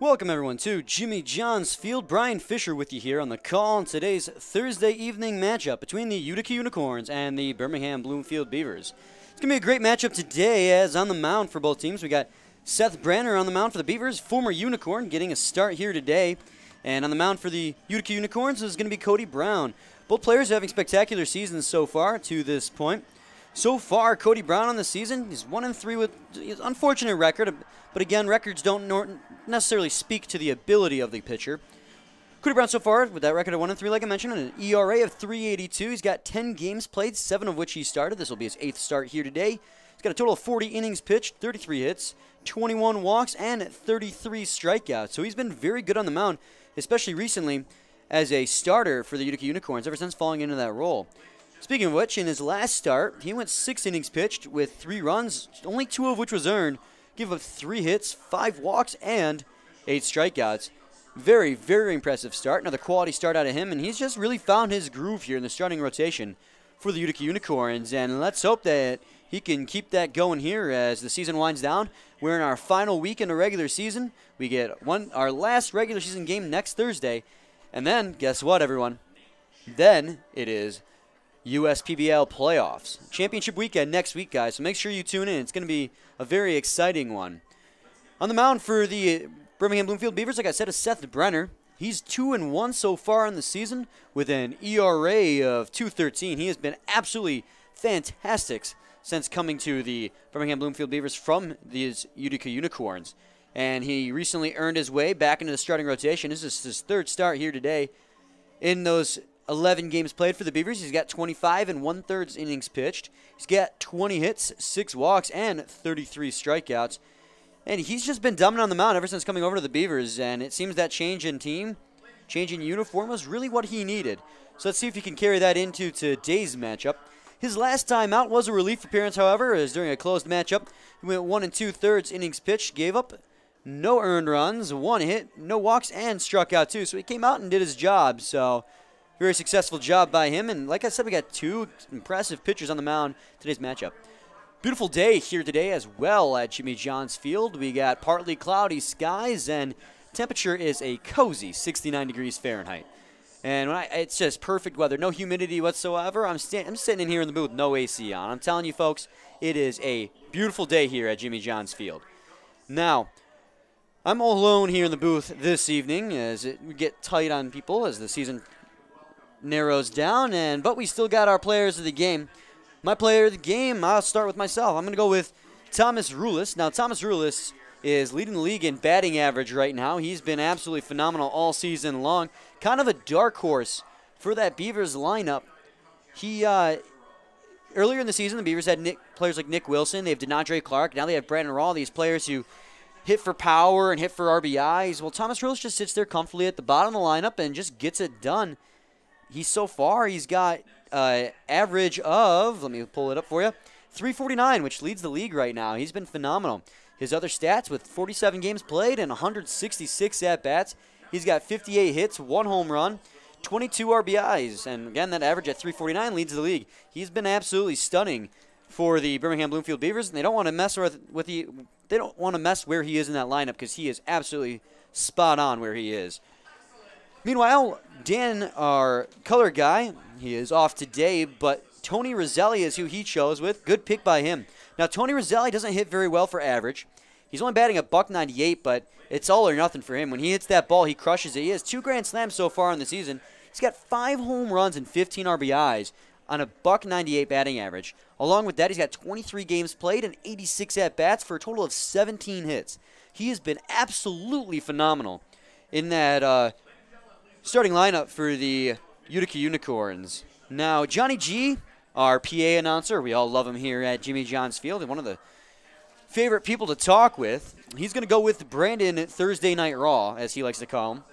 Welcome everyone to Jimmy John's Field. Brian Fisher with you here on the call on today's Thursday evening matchup between the Utica Unicorns and the Birmingham-Bloomfield Beavers. It's going to be a great matchup today, as on the mound for both teams we got Seth Brenner on the mound for the Beavers, former Unicorn, getting a start here today. And on the mound for the Utica Unicorns is going to be Cody Brown. Both players are having spectacular seasons so far to this point. So far, Cody Brown on the season, he's 1-3 with an unfortunate record, but again, records don't necessarily speak to the ability of the pitcher. Cody Brown so far, with that record of 1-3, like I mentioned, and an ERA of 3.82. He's got 10 games played, 7 of which he started. This will be his 8th start here today. He's got a total of 40 innings pitched, 33 hits, 21 walks, and 33 strikeouts. So he's been very good on the mound, especially recently as a starter for the Utica Unicorns, ever since falling into that role. Speaking of which, in his last start, he went 6 innings pitched with 3 runs, only 2 of which was earned, gave up 3 hits, 5 walks, and 8 strikeouts. Very, very impressive start. Another quality start out of him, and he's just really found his groove here in the starting rotation for the Utica Unicorns, and let's hope that he can keep that going here as the season winds down. We're in our final week in the regular season. We get our last regular season game next Thursday, and then, guess what, everyone? Then it is USPBL playoffs. Championship weekend next week, guys, so make sure you tune in. It's going to be a very exciting one. On the mound for the Birmingham-Bloomfield Beavers, like I said, is Seth Brenner. He's 2-1 so far in the season with an ERA of 2.13. He has been absolutely fantastic since coming to the Birmingham-Bloomfield Beavers from these Utica Unicorns. And he recently earned his way back into the starting rotation. This is his 3rd start here today. In those 11 games played for the Beavers, he's got 25 1/3 innings pitched. He's got 20 hits, 6 walks, and 33 strikeouts. And he's just been dominant on the mound ever since coming over to the Beavers, and it seems that change in team, change in uniform was really what he needed. So let's see if he can carry that into today's matchup. His last time out was a relief appearance, however, as during a closed matchup. He went 1 2/3 innings pitched, gave up no earned runs, 1 hit, no walks, and struck out 2. So he came out and did his job, so very successful job by him, and like I said, we got 2 impressive pitchers on the mound today's matchup. Beautiful day here today as well at Jimmy John's Field. We got partly cloudy skies, and temperature is a cozy 69 degrees Fahrenheit. And it's just perfect weather, no humidity whatsoever. I'm sitting in here in the booth with no AC on. I'm telling you, folks, it is a beautiful day here at Jimmy John's Field. Now, I'm all alone here in the booth this evening as we get tight on people as the season narrows down, but we still got our players of the game. My player of the game, I'll start with myself. I'm going to go with Thomas Rulis. Now, Thomas Rulis is leading the league in batting average right now. He's been absolutely phenomenal all season long. Kind of a dark horse for that Beavers lineup. He earlier in the season, the Beavers had players like Nick Wilson. They have DeAndre Clark. Now they have Brandon Raw, these players who hit for power and hit for RBIs. Well, Thomas Rulis just sits there comfortably at the bottom of the lineup and just gets it done. He's got average of, let me pull it up for you, 349, which leads the league right now. He's been phenomenal. His other stats, with 47 games played and 166 at-bats, he's got 58 hits, 1 home run, 22 RBIs, and again, that average at 349 leads the league. He's been absolutely stunning for the Birmingham-Bloomfield Beavers, and they don't want to mess they don't want to mess where he is in that lineup because he is absolutely spot on where he is. Meanwhile, Dan, our color guy, he is off today, but Tony Roselli is who he chose with. Good pick by him. Now, Tony Roselli doesn't hit very well for average. He's only batting a .198, but it's all or nothing for him. When he hits that ball, he crushes it. He has 2 grand slams so far in the season. He's got 5 home runs and 15 RBIs on a .198 batting average. Along with that, he's got 23 games played and 86 at-bats for a total of 17 hits. He has been absolutely phenomenal in that starting lineup for the Utica Unicorns. Now, Johnny G, our PA announcer, we all love him here at Jimmy John's Field, and one of the favorite people to talk with, he's going to go with Brandon Thursday Night Raw, as he likes to call him.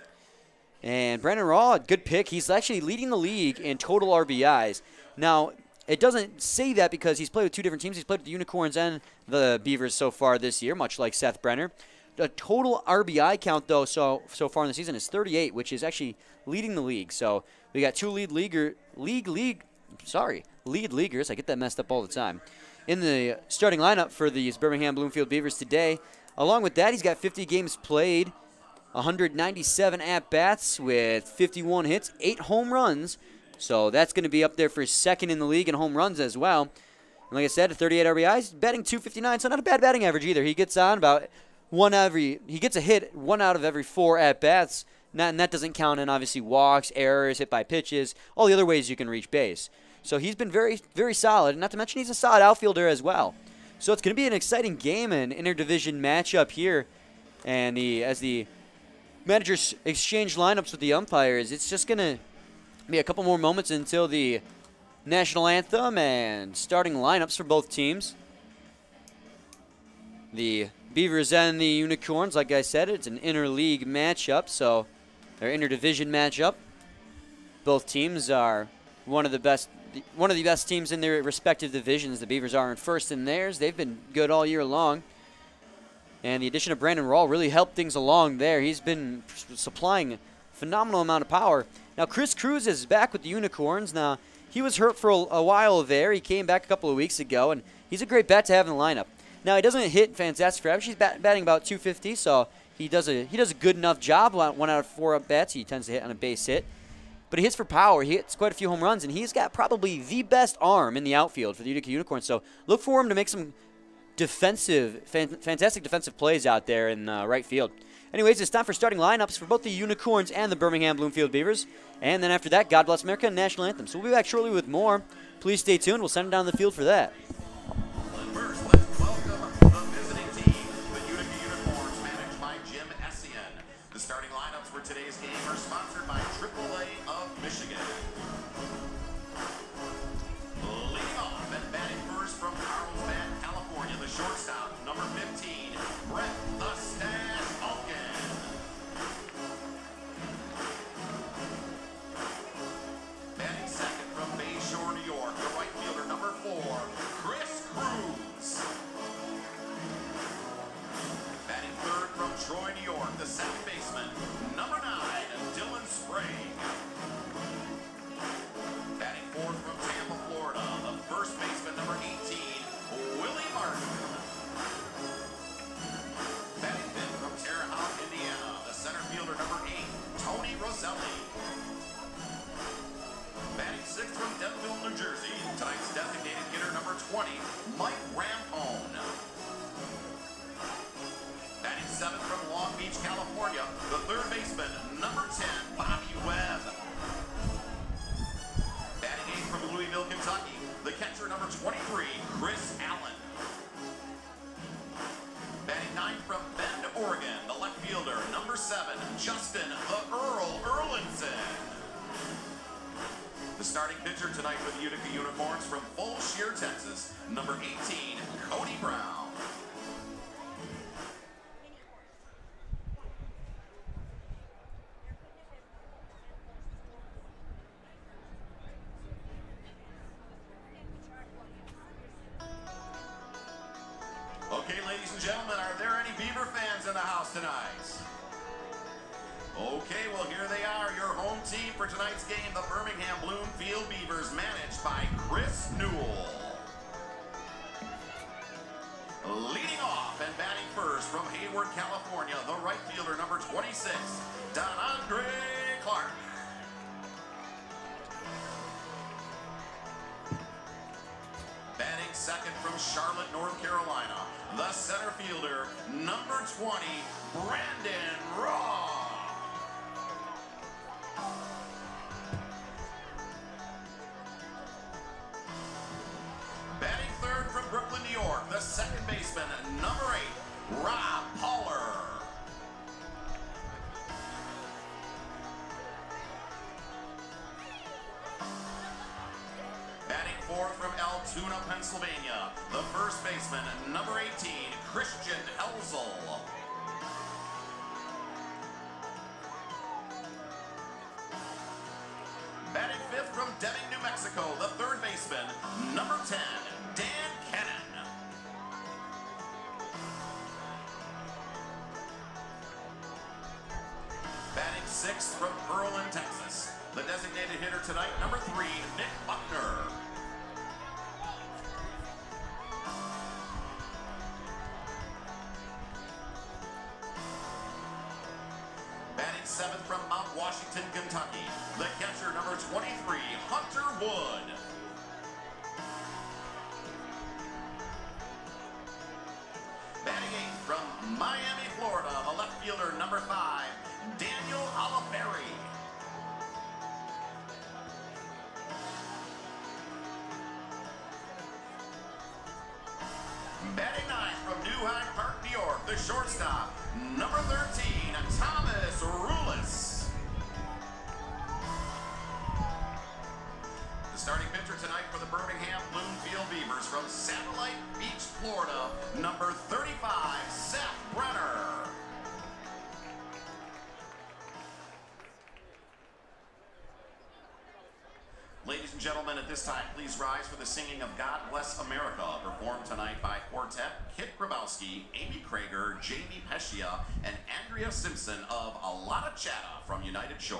And Brandon Raw, good pick. He's actually leading the league in total RBIs. Now, it doesn't say that because he's played with 2 different teams. He's played with the Unicorns and the Beavers so far this year, much like Seth Brenner. The total RBI count, though, so far in the season is 38, which is actually leading the league. So we got 2 lead leaguers. I get that messed up all the time. In the starting lineup for these Birmingham-Bloomfield Beavers today. Along with that, he's got 50 games played 197 at-bats with 51 hits, 8 home runs. So that's going to be up there for second in the league in home runs as well. And like I said, 38 RBIs, batting .259, so not a bad batting average either. He gets on about he gets a hit 1 out of every 4 at-bats. And that doesn't count in, obviously, walks, errors, hit by pitches, all the other ways you can reach base. So he's been very, very solid, and not to mention he's a solid outfielder as well. So it's going to be an exciting game, an interdivision matchup here. And as the managers exchange lineups with the umpires, it's just going to be a couple more moments until the national anthem and starting lineups for both teams. The Beavers and the Unicorns, like I said, it's an interleague matchup, so their interdivision matchup. Both teams are one of the best teams in their respective divisions. The Beavers are in first in theirs. They've been good all year long. And the addition of Brandon Rawl really helped things along there. He's been supplying a phenomenal amount of power. Now, Chris Cruz is back with the Unicorns. Now, he was hurt for a while there. He came back a couple of weeks ago, and he's a great bat to have in the lineup. Now, he doesn't hit fantastic for average. He's batting about .250, so he does a good enough job. 1 out of 4 at-bats, he tends to hit on a base hit. But he hits for power. He hits quite a few home runs, and he's got probably the best arm in the outfield for the Utica Unicorns. So look for him to make some fantastic defensive plays out there in right field. Anyways, it's time for starting lineups for both the Unicorns and the Birmingham-Bloomfield Beavers. And then after that, God Bless America and National Anthem. So we'll be back shortly with more. Please stay tuned. We'll send it down the field for that. First, let's welcome the visiting team, the Utica Unicorns, managed by Jim Essien. The starting lineups for today's game are sponsored by AAA of Michigan. Leading off and batting first from Carlsbad, California, the shortstop, number 15, Brett the Stash Alkin. Batting second from Bayshore, New York, the right fielder, number 4, Chris Cruz. Batting third from Troy, New York, the second baseman, number 9, Dylan Sprague. Batting fourth from Tampa, Florida, the first baseman, number 18, Willie Martin. Batting fifth from Terre Haute, Indiana, the center fielder, number 8, Tony Roselli. Batting sixth from Denville, New Jersey, tonight's designated hitter, number 20, Mike Rampone. Batting seventh from Long Beach, California, the third baseman, number 10, Bobby Webb. Batting eighth from Louisville, Kentucky, the catcher, number 23, Chris Allen. Batting ninth from Bend, Oregon, the left fielder, number 7, Justin the Earl Erlinson. The starting pitcher tonight for the Utica Unicorns from Full Shear, Texas, number 18, Cody Brown. Okay, ladies and gentlemen, are there any Beaver fans in the house tonight? Okay, well, here they are, your home team for tonight's game, the Birmingham-Bloomfield Beavers, managed by Chris Newell. Leading off and batting first from Hayward, California, the right fielder, number 26, DeAndre Clark. Batting second from Charlotte, North Carolina, the center fielder, number 20, Brandon Raw. Batting third from Brooklyn, New York, the second baseman, number 8, Rob Poller. Batting fourth from Altoona, Pennsylvania, the first baseman, number 18, Christian Elzel. Batting fifth from Deming, New Mexico, the third baseman, number 10, Dan Kennan. Batting sixth from Berlin, Texas, the designated hitter tonight, number 3, Nick Buckner. seventh from Mount Washington, Kentucky, the catcher, number 23, Hunter Wood. Batting eighth from Miami, Florida, the left fielder, number 5, Daniel Oliveri. Batting ninth from New Hyde Park, New York, the shortstop, number 13, Thomas Rulis. The starting pitcher tonight for the Birmingham-Bloomfield Beavers from Satellite Beach, Florida, number 35, Seth Brenner. Ladies and gentlemen, at this time, please rise for the singing of God Bless America, performed tonight by Quartet Kit Grabowski, Amy Krager, Jamie Peschia, and Andrea Simpson of A Lotta Chatta from United Shore.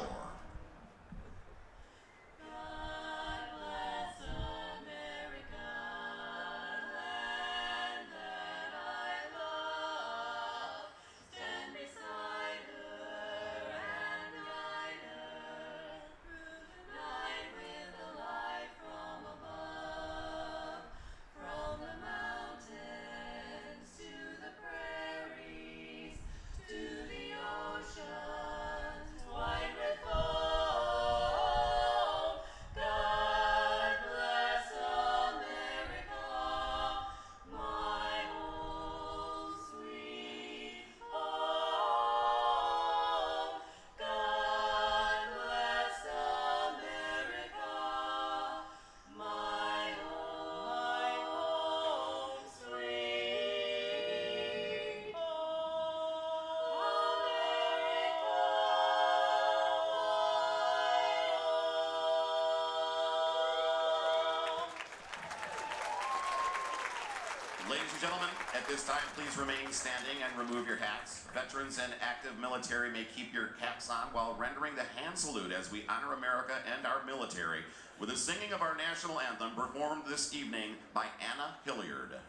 Ladies and gentlemen, at this time, please remain standing and remove your hats. Veterans and active military may keep your caps on while rendering the hand salute as we honor America and our military with the singing of our national anthem performed this evening by Anna Hilliard.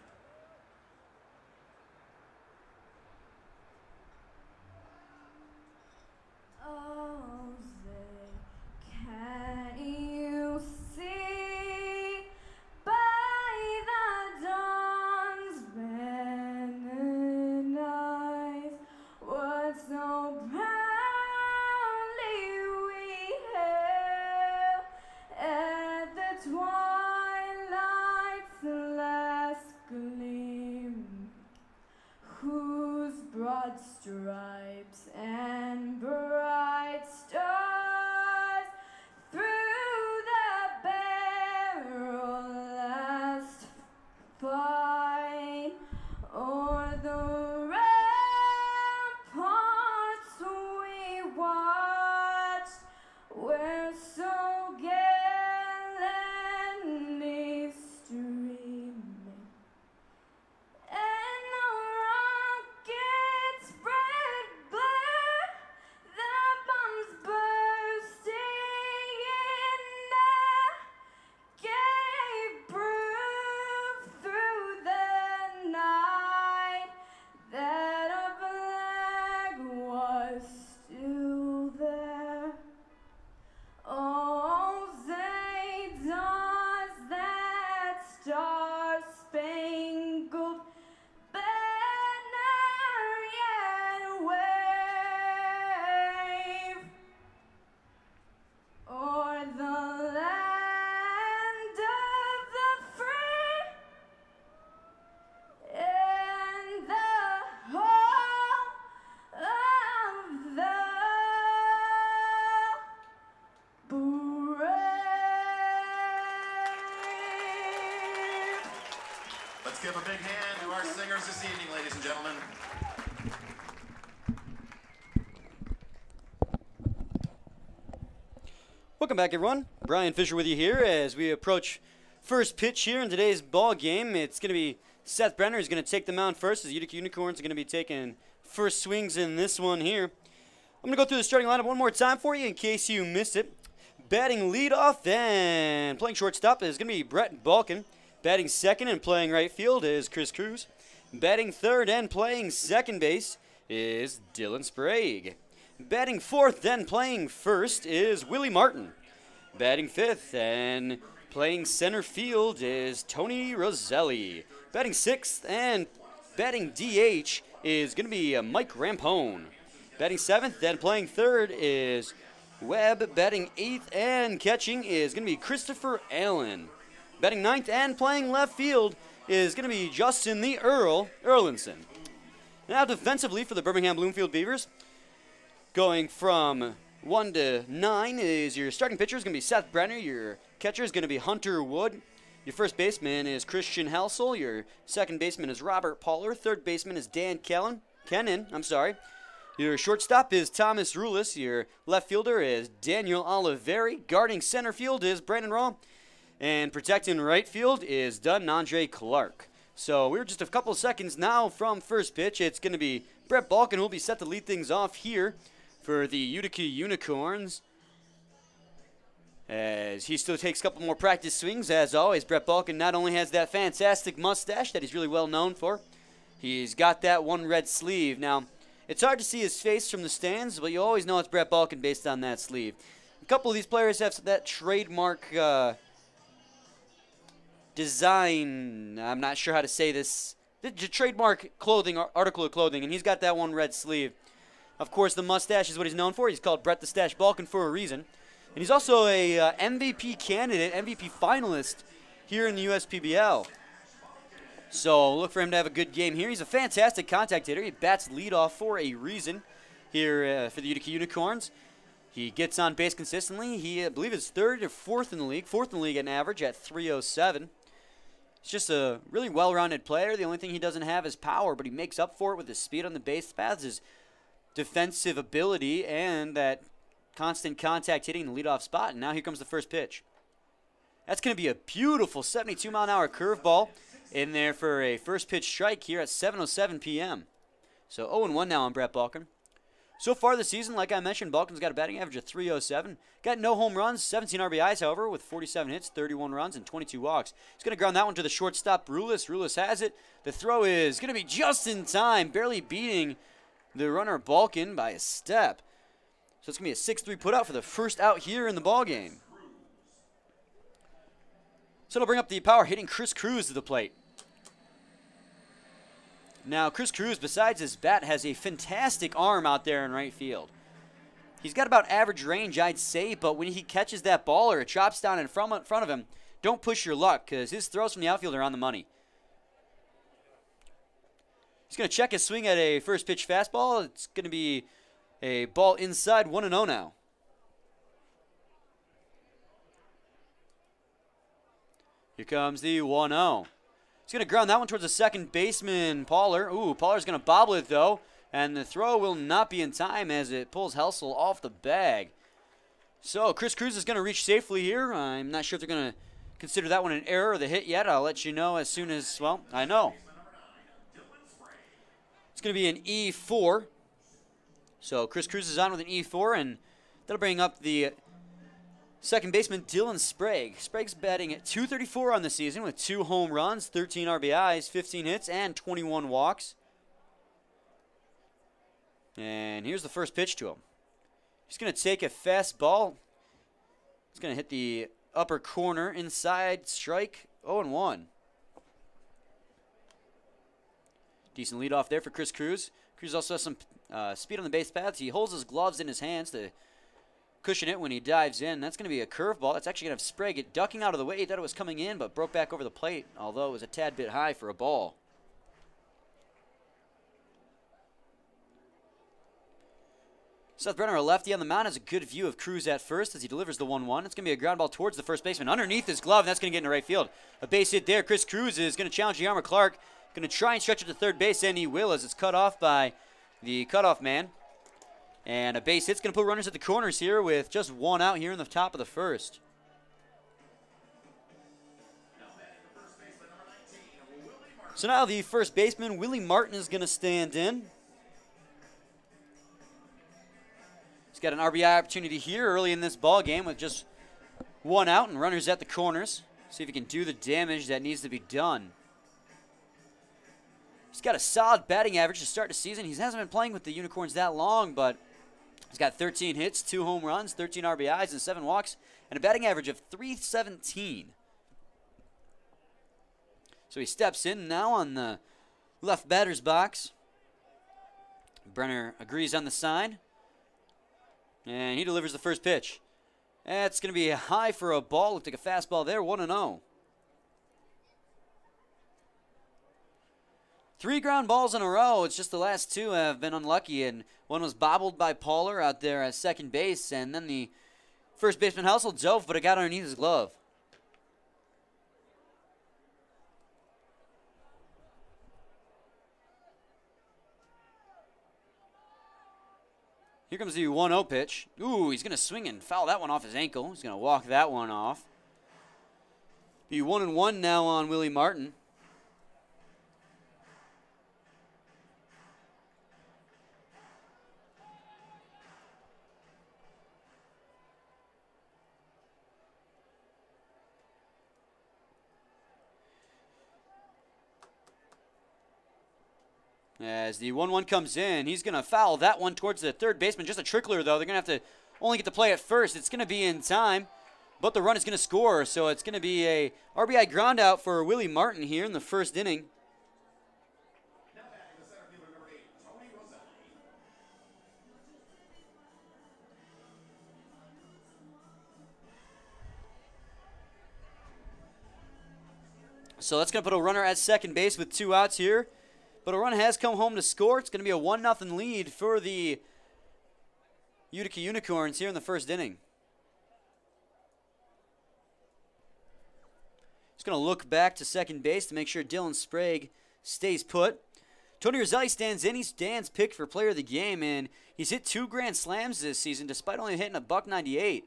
Stripes and bright stars through the perilous fight, o'er the ramparts we watched, where so gallantly streaming. Let's give a big hand to our singers this evening, ladies and gentlemen. Welcome back, everyone. Brian Fisher with you here as we approach first pitch here in today's ball game. It's going to be Seth Brenner is going to take the mound first, as the Utica Unicorns are going to be taking first swings in this one here. I'm going to go through the starting lineup one more time for you in case you missed it. Batting leadoff and playing shortstop is going to be Brett Balkin. Batting second and playing right field is Chris Cruz. Batting third and playing second base is Dylan Sprague. Batting fourth, then playing first is Willie Martin. Batting fifth and playing center field is Tony Roselli. Batting sixth and batting DH is going to be Mike Rampone. Batting seventh, then playing third is Webb. Batting eighth and catching is going to be Christopher Allen. Batting ninth and playing left field is going to be Justin the Earl Erlinson. Now defensively for the Birmingham-Bloomfield Beavers, going from 1 to 9 is your starting pitcher is going to be Seth Brenner. Your catcher is going to be Hunter Wood. Your first baseman is Christian Helsel. Your second baseman is Robert Poller. Third baseman is Dan Kennan. Your shortstop is Thomas Rulis. Your left fielder is Daniel Oliveri. Guarding center field is Brandon Raw. And protecting right field is Dunn Andre Clark. So we're just a couple seconds now from first pitch. It's going to be Brett Balkin who will be set to lead things off here for the Utica Unicorns, as he still takes a couple more practice swings. As always, Brett Balkin not only has that fantastic mustache that he's really well known for, he's got that one red sleeve. Now, it's hard to see his face from the stands, but you always know it's Brett Balkin based on that sleeve. A couple of these players have that trademark design, I'm not sure how to say this, the trademark clothing, article of clothing, and he's got that one red sleeve. Of course, the mustache is what he's known for. He's called Brett the Stash Balkin for a reason. And he's also a MVP candidate, MVP finalist here in the USPBL. So look for him to have a good game here. He's a fantastic contact hitter. He bats leadoff for a reason here for the Utica Unicorns. He gets on base consistently. He, I believe, is third or fourth in the league in average at 307. He's just a really well-rounded player. The only thing he doesn't have is power, but he makes up for it with his speed on the base paths, his defensive ability, and that constant contact hitting the leadoff spot. And now here comes the first pitch. That's going to be a beautiful 72-mile-an-hour curveball in there for a first pitch strike here at 7:07 p.m. So 0-1 now on Brett Balkin. So far this season, like I mentioned, Balkin's got a batting average of 307. Got no home runs, 17 RBIs, however, with 47 hits, 31 runs, and 22 walks. He's going to ground that one to the shortstop, Rulis. Rulis has it. The throw is going to be just in time, barely beating the runner Balkin by a step. So it's going to be a 6-3 put out for the first out here in the ballgame. So it'll bring up the power hitting Chris Cruz to the plate. Now, Chris Cruz, besides his bat, has a fantastic arm out there in right field. He's got about average range, I'd say, but when he catches that ball or it drops down in front of him, don't push your luck, because his throws from the outfield are on the money. He's going to check his swing at a first pitch fastball. It's going to be a ball inside, 1-0 now. Here comes the 1-0. He's going to ground that one towards the second baseman, Poller. Ooh, Poller's going to bobble it, though. And the throw will not be in time as it pulls Helsel off the bag. So Chris Cruz is going to reach safely here. I'm not sure if they're going to consider that one an error or the hit yet. I'll let you know as soon as, well, I know. It's going to be an E4. So Chris Cruz is on with an E4, and that'll bring up the second baseman, Dylan Sprague. Sprague's batting at .234 on the season with 2 home runs, 13 RBIs, 15 hits, and 21 walks. And here's the first pitch to him. He's going to take a fastball. It's going to hit the upper corner, inside, strike, 0-1. Decent leadoff there for Chris Cruz. Cruz also has some speed on the base paths. He holds his gloves in his hands to cushion it when he dives in. That's going to be a curveball. That's actually going to have Sprague ducking out of the way. He thought it was coming in, but broke back over the plate, although it was a tad bit high for a ball. Seth Brenner, a lefty on the mound, has a good view of Cruz at first as he delivers the 1-1. It's going to be a ground ball towards the first baseman underneath his glove, and that's going to get into right field. A base hit there. Chris Cruz is going to challenge Yarmer Clark. Going to try and stretch it to third base, and he will as it's cut off by the cutoff man. And a base hit's going to put runners at the corners here with just 1 out here in the top of the first. So now the first baseman, Willie Martin, is going to stand in. He's got an RBI opportunity here early in this ball game with just 1 out and runners at the corners. See if he can do the damage that needs to be done. He's got a solid batting average to start the season. He hasn't been playing with the Unicorns that long, but He's got 13 hits, 2 home runs, 13 RBIs, and 7 walks, and a batting average of .317. So he steps in now on the left batter's box. Brenner agrees on the sign. And he delivers the first pitch. That's going to be high for a ball. Looked like a fastball there, 1-0. 3 ground balls in a row. It's just the last 2 have been unlucky, and one was bobbled by Poller out there at second base, and then the first baseman Household dove, but it got underneath his glove. Here comes the 1-0 pitch. Ooh, he's going to swing and foul that one off his ankle. He's going to walk that one off. Be 1-1 now on Willie Martin. As the 1-1 comes in, he's going to foul that one towards the third baseman. Just a trickler, though. They're going to have to only get to play at first. It's going to be in time, but the run is going to score. So it's going to be a RBI ground out for Willie Martin here in the first inning. So that's going to put a runner at second base with 2 outs here. But a run has come home to score. It's going to be a 1-0 lead for the Utica Unicorns here in the first inning. He's going to look back to second base to make sure Dylan Sprague stays put. Tony Roselli stands in. He stands picked for player of the game, and he's hit 2 grand slams this season despite only hitting a .198.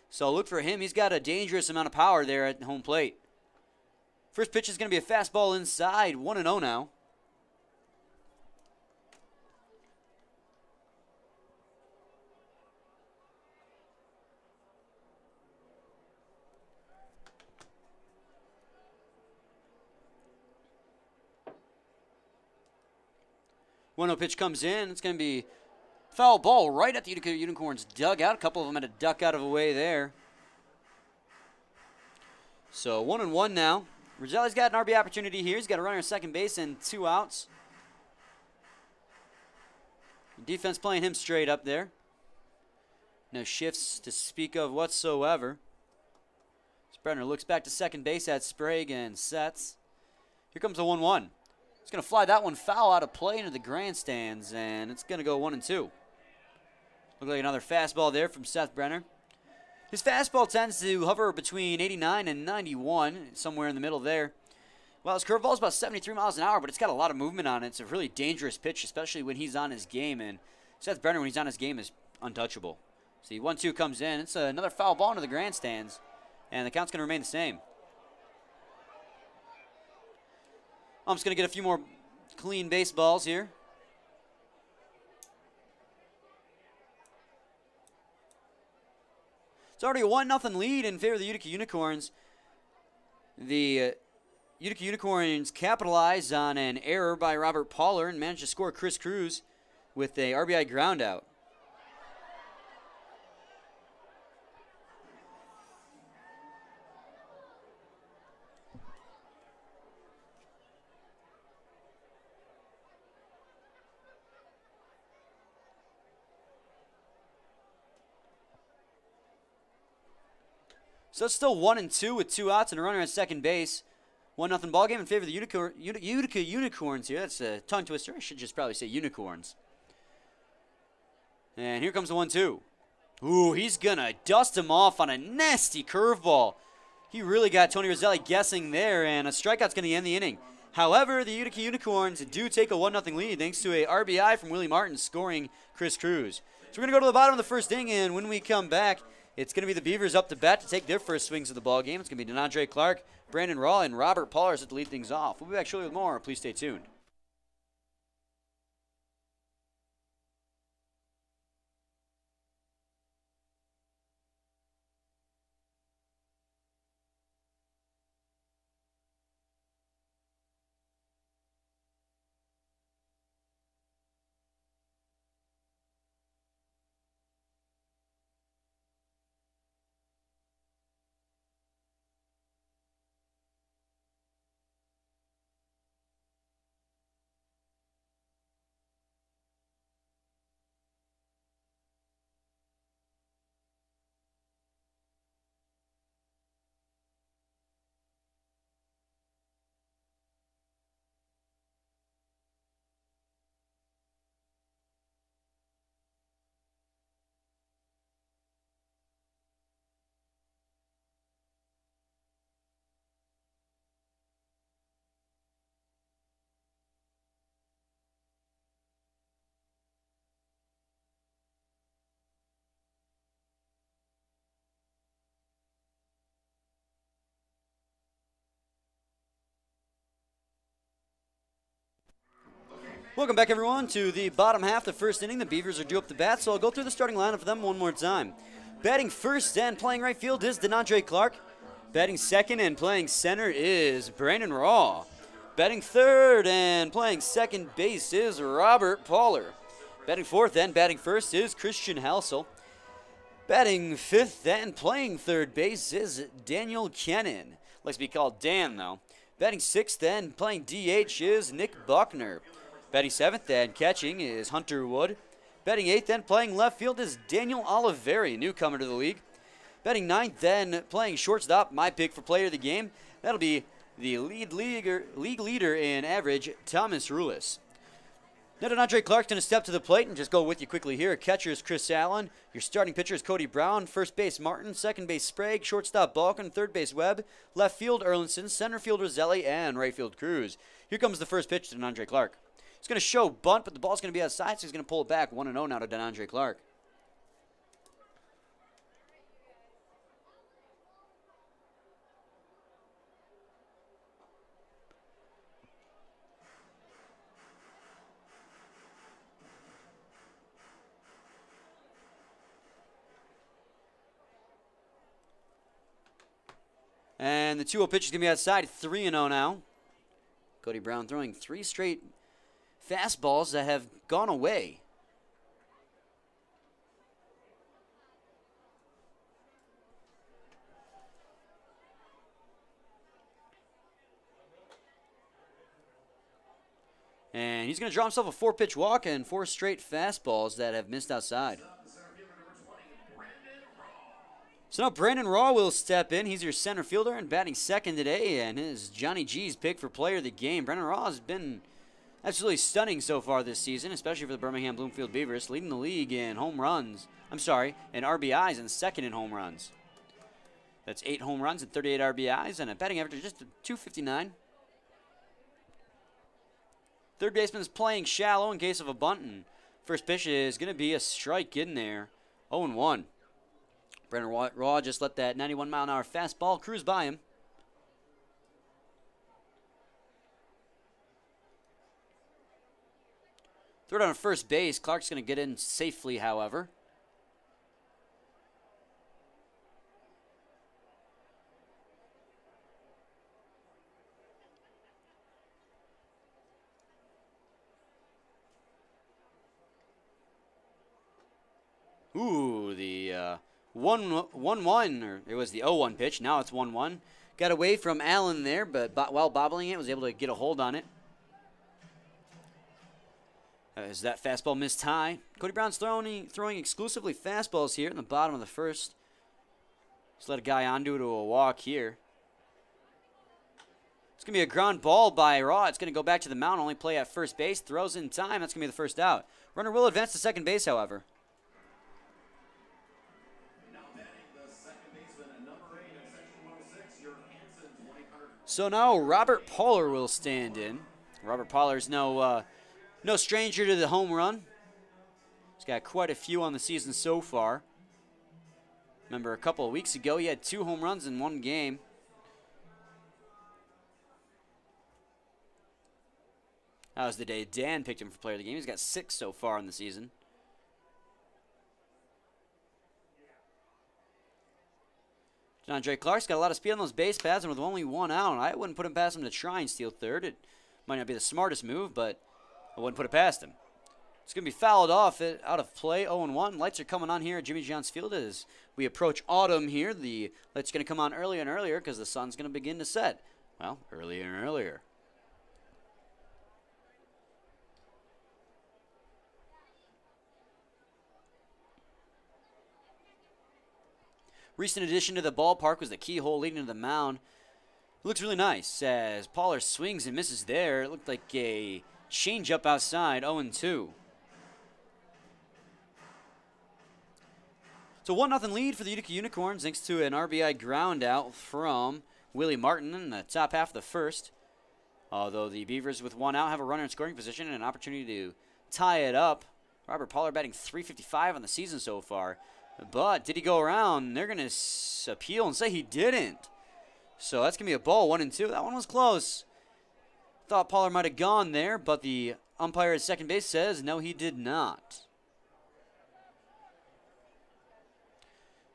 So look for him. He's got a dangerous amount of power there at home plate. First pitch is going to be a fastball inside, 1-0 now. One-oh pitch comes in. It's going to be foul ball right at the Utica Unicorns dugout. A couple of them had to duck out of the way there. So 1-1 now. Roselli's got an RBI opportunity here. He's got a runner at second base and 2 outs. Defense playing him straight up there. No shifts to speak of whatsoever. Brenner looks back to second base at Sprague and sets. Here comes the 1-1. He's going to fly that one foul out of play into the grandstands, and it's going to go 1-2. Look like another fastball there from Seth Brenner. His fastball tends to hover between 89 and 91, somewhere in the middle there. Well, his curveball is about 73 miles an hour, but it's got a lot of movement on it. It's a really dangerous pitch, especially when he's on his game, and Seth Brenner, when he's on his game, is untouchable. See, 1-2 comes in. It's another foul ball into the grandstands, and the count's going to remain the same. I'm just going to get a few more clean baseballs here. It's already a 1-0 lead in favor of the Utica Unicorns. The Utica Unicorns capitalized on an error by Robert Poller and managed to score Chris Cruz with a RBI groundout. So it's still 1-2 with 2 outs and a runner at second base. 1-0 ball game in favor of the Utica Unicorns here. That's a tongue twister. I should just probably say Unicorns. And here comes the 1-2. Ooh, he's going to dust him off on a nasty curveball. He really got Tony Roselli guessing there, and a strikeout's going to end the inning. However, the Utica Unicorns do take a 1-0 lead thanks to a RBI from Willie Martin scoring Chris Cruz. So we're going to go to the bottom of the first inning, and when we come back, it's going to be the Beavers up to bat to take their first swings of the ball game. It's going to be DeAndre Clark, Brandon Raw, and Robert Pollard to lead things off. We'll be back shortly with more. Please stay tuned. Welcome back, everyone, to the bottom half of the first inning. The Beavers are due up to bat, so I'll go through the starting lineup for them one more time. Batting first and playing right field is DeAndre Clark. Batting second and playing center is Brandon Raw. Batting third and playing second base is Robert Poller. Batting fourth and batting first is Christian Halsell. Batting fifth and playing third base is Daniel Kennan. Likes to be called Dan, though. Batting sixth and playing DH is Nick Buckner. Batting seventh and catching is Hunter Wood. Batting eighth and playing left field is Daniel Oliveri, newcomer to the league. Batting ninth and playing shortstop, my pick for player of the game, that'll be the league leader in average, Thomas Rulis. Now DeAndre Clark's going to step to the plate and just go with you quickly here. Catcher is Chris Allen. Your starting pitcher is Cody Brown. First base Martin. Second base Sprague. Shortstop Balkin. Third base Webb. Left field Erlinson. Center field Roselli. And right field Cruz. Here comes the first pitch to DeAndre Clark. He's going to show bunt, but the ball's going to be outside, so he's going to pull it back. 1-0 now to DeAndre Clark. And the 2-0 pitch is going to be outside. 3-0 now. Cody Brown throwing 3 straight fastballs that have gone away. And he's going to draw himself a 4-pitch walk and 4 straight fastballs that have missed outside. So now Brandon Raw will step in. He's your center fielder and batting second today, and is Johnny G's pick for player of the game. Brandon Raw has been absolutely stunning so far this season, especially for the Birmingham-Bloomfield Beavers, leading the league in home runs. In RBIs, and second in home runs. That's 8 home runs and 38 RBIs, and a batting average of just .259. Third baseman is playing shallow in case of a bunt, and first pitch is going to be a strike in there. 0-1. Brandon Raw just let that 91-mile-an-hour fastball cruise by him. Throw it on first base. Clark's going to get in safely, however. Ooh, the 1-1, or it was the 0-1 pitch. Now it's 1-1. Got away from Allen there, but while bobbling it, was able to get a hold on it. As that fastball missed high. Cody Brown's throwing exclusively fastballs here in the bottom of the first. Just let a guy onto a walk here. It's going to be a ground ball by Raw. It's going to go back to the mound, only play at first base. Throws in time. That's going to be the first out. Runner will advance to second base, however. So now Robert Poller will stand in. Robert Poller's no stranger to the home run. He's got quite a few on the season so far. Remember a couple of weeks ago he had 2 home runs in 1 game. That was the day Dan picked him for player of the game. He's got 6 so far in the season. DeAndre Clark's got a lot of speed on those base paths, and with only 1 out, I wouldn't put him past him to try and steal third. It might not be the smartest move, but I wouldn't put it past him. It's going to be fouled off, out of play, 0-1. Lights are coming on here at Jimmy John's Field as we approach autumn here. The lights are going to come on earlier and earlier because the sun's going to begin to set. Well, earlier and earlier. Recent addition to the ballpark was the keyhole leading to the mound. It looks really nice as Poller swings and misses there. It looked like a changeup outside, 0-2. So 1-0 lead for the Utica Unicorns thanks to an RBI ground out from Willie Martin in the top half of the first. Although the Beavers with 1 out have a runner in scoring position and an opportunity to tie it up. Robert Poller batting .355 on the season so far. But did he go around? They're going to appeal and say he didn't. So that's going to be a ball, 1-2. That one was close. Thought Poller might have gone there, but the umpire at second base says no, he did not.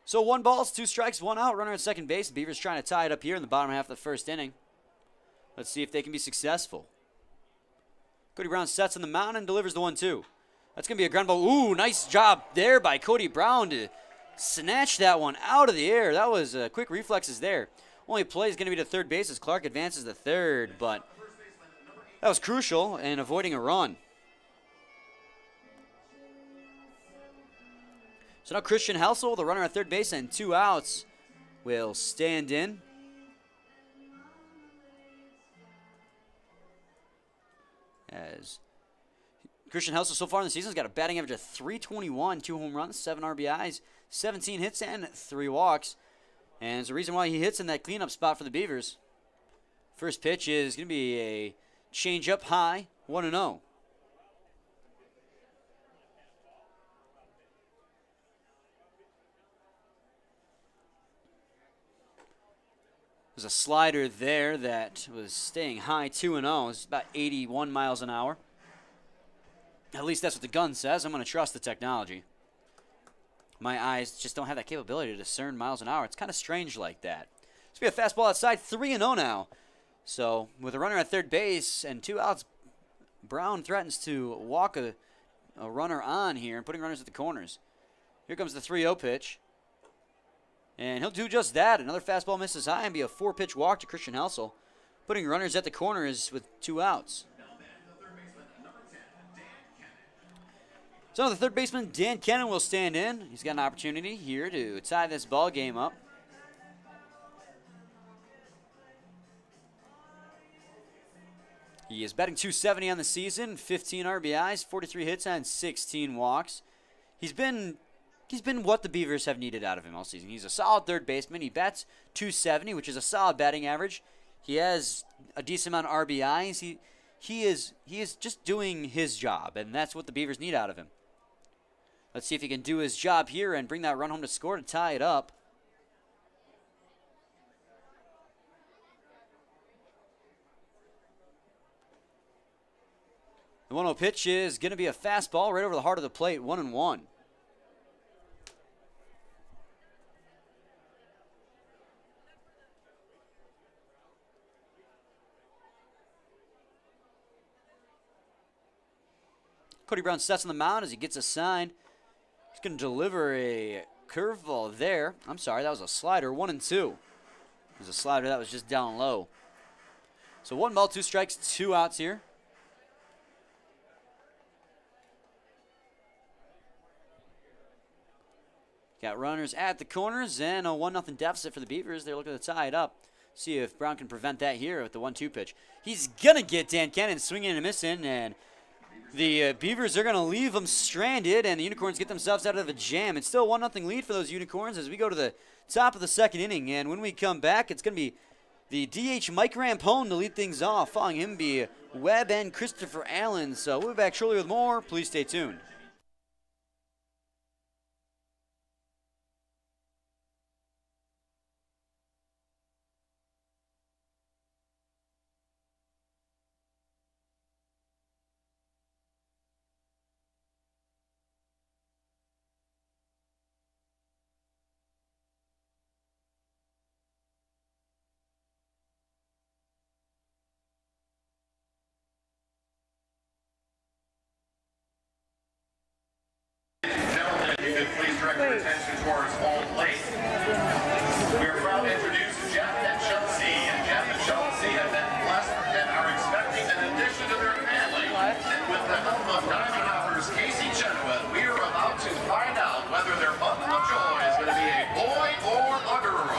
So 1 ball, 2 strikes, 1 out. Runner at second base. The Beavers trying to tie it up here in the bottom half of the first inning. Let's see if they can be successful. Cody Brown sets on the mound and delivers the 1-2. That's going to be a ground ball. Ooh, nice job there by Cody Brown to snatch that one out of the air. That was quick reflexes there. Only play is going to be to third base as Clark advances to third, but that was crucial in avoiding a run. So now Christian Helsel, the runner at third base, and 2 outs, will stand in. As Christian Helsel so far in the season has got a batting average of .321, 2 home runs, 7 RBIs, 17 hits, and 3 walks. And there's a reason why he hits in that cleanup spot for the Beavers. First pitch is going to be a change-up high, 1-0. There's a slider there that was staying high, 2-0. It's about 81 miles an hour. At least that's what the gun says. I'm going to trust the technology. My eyes just don't have that capability to discern miles an hour. It's kind of strange like that. It's going to be a fastball outside, 3-0 now. So with a runner at third base and 2 outs, Brown threatens to walk a runner on here and putting runners at the corners. Here comes the 3-0 pitch. And he'll do just that. Another fastball misses high and be a 4-pitch walk to Christian Helsel, putting runners at the corners with 2 outs. So the third baseman, Dan Kennan, will stand in. He's got an opportunity here to tie this ball game up. He is batting .270 on the season, 15 RBIs, 43 hits, and 16 walks. He's been what the Beavers have needed out of him all season. He's a solid third baseman. He bats .270, which is a solid batting average. He has a decent amount of RBIs. He is just doing his job, and that's what the Beavers need out of him. Let's see if he can do his job here and bring that run home to score to tie it up. The 1-0 pitch is going to be a fastball right over the heart of the plate, 1-1. Cody Brown sets on the mound as he gets a sign. He's going to deliver a curveball there. I'm sorry, that was a slider, 1-2. It was a slider that was just down low. So 1 ball, 2 strikes, 2 outs here. Got runners at the corners and a 1-0 deficit for the Beavers. They're looking to tie it up. See if Brown can prevent that here with the 1-2 pitch. He's going to get Dan Kennan swinging and missing, and the Beavers are going to leave them stranded, and the Unicorns get themselves out of a jam. It's still a 1-0 lead for those Unicorns as we go to the top of the second inning. And when we come back, it's going to be the DH Mike Rampone to lead things off. Following him be Webb and Christopher Allen. So we'll be back shortly with more. Please stay tuned. Please direct your attention towards home plate. We are proud to introduce Jeff and Chelsea. And Jeff and Chelsea have been blessed and are expecting an addition to their family. And with the help of Diamond Hoppers Casey Chenoweth, we are about to find out whether their bundle of joy is going to be a boy or a girl.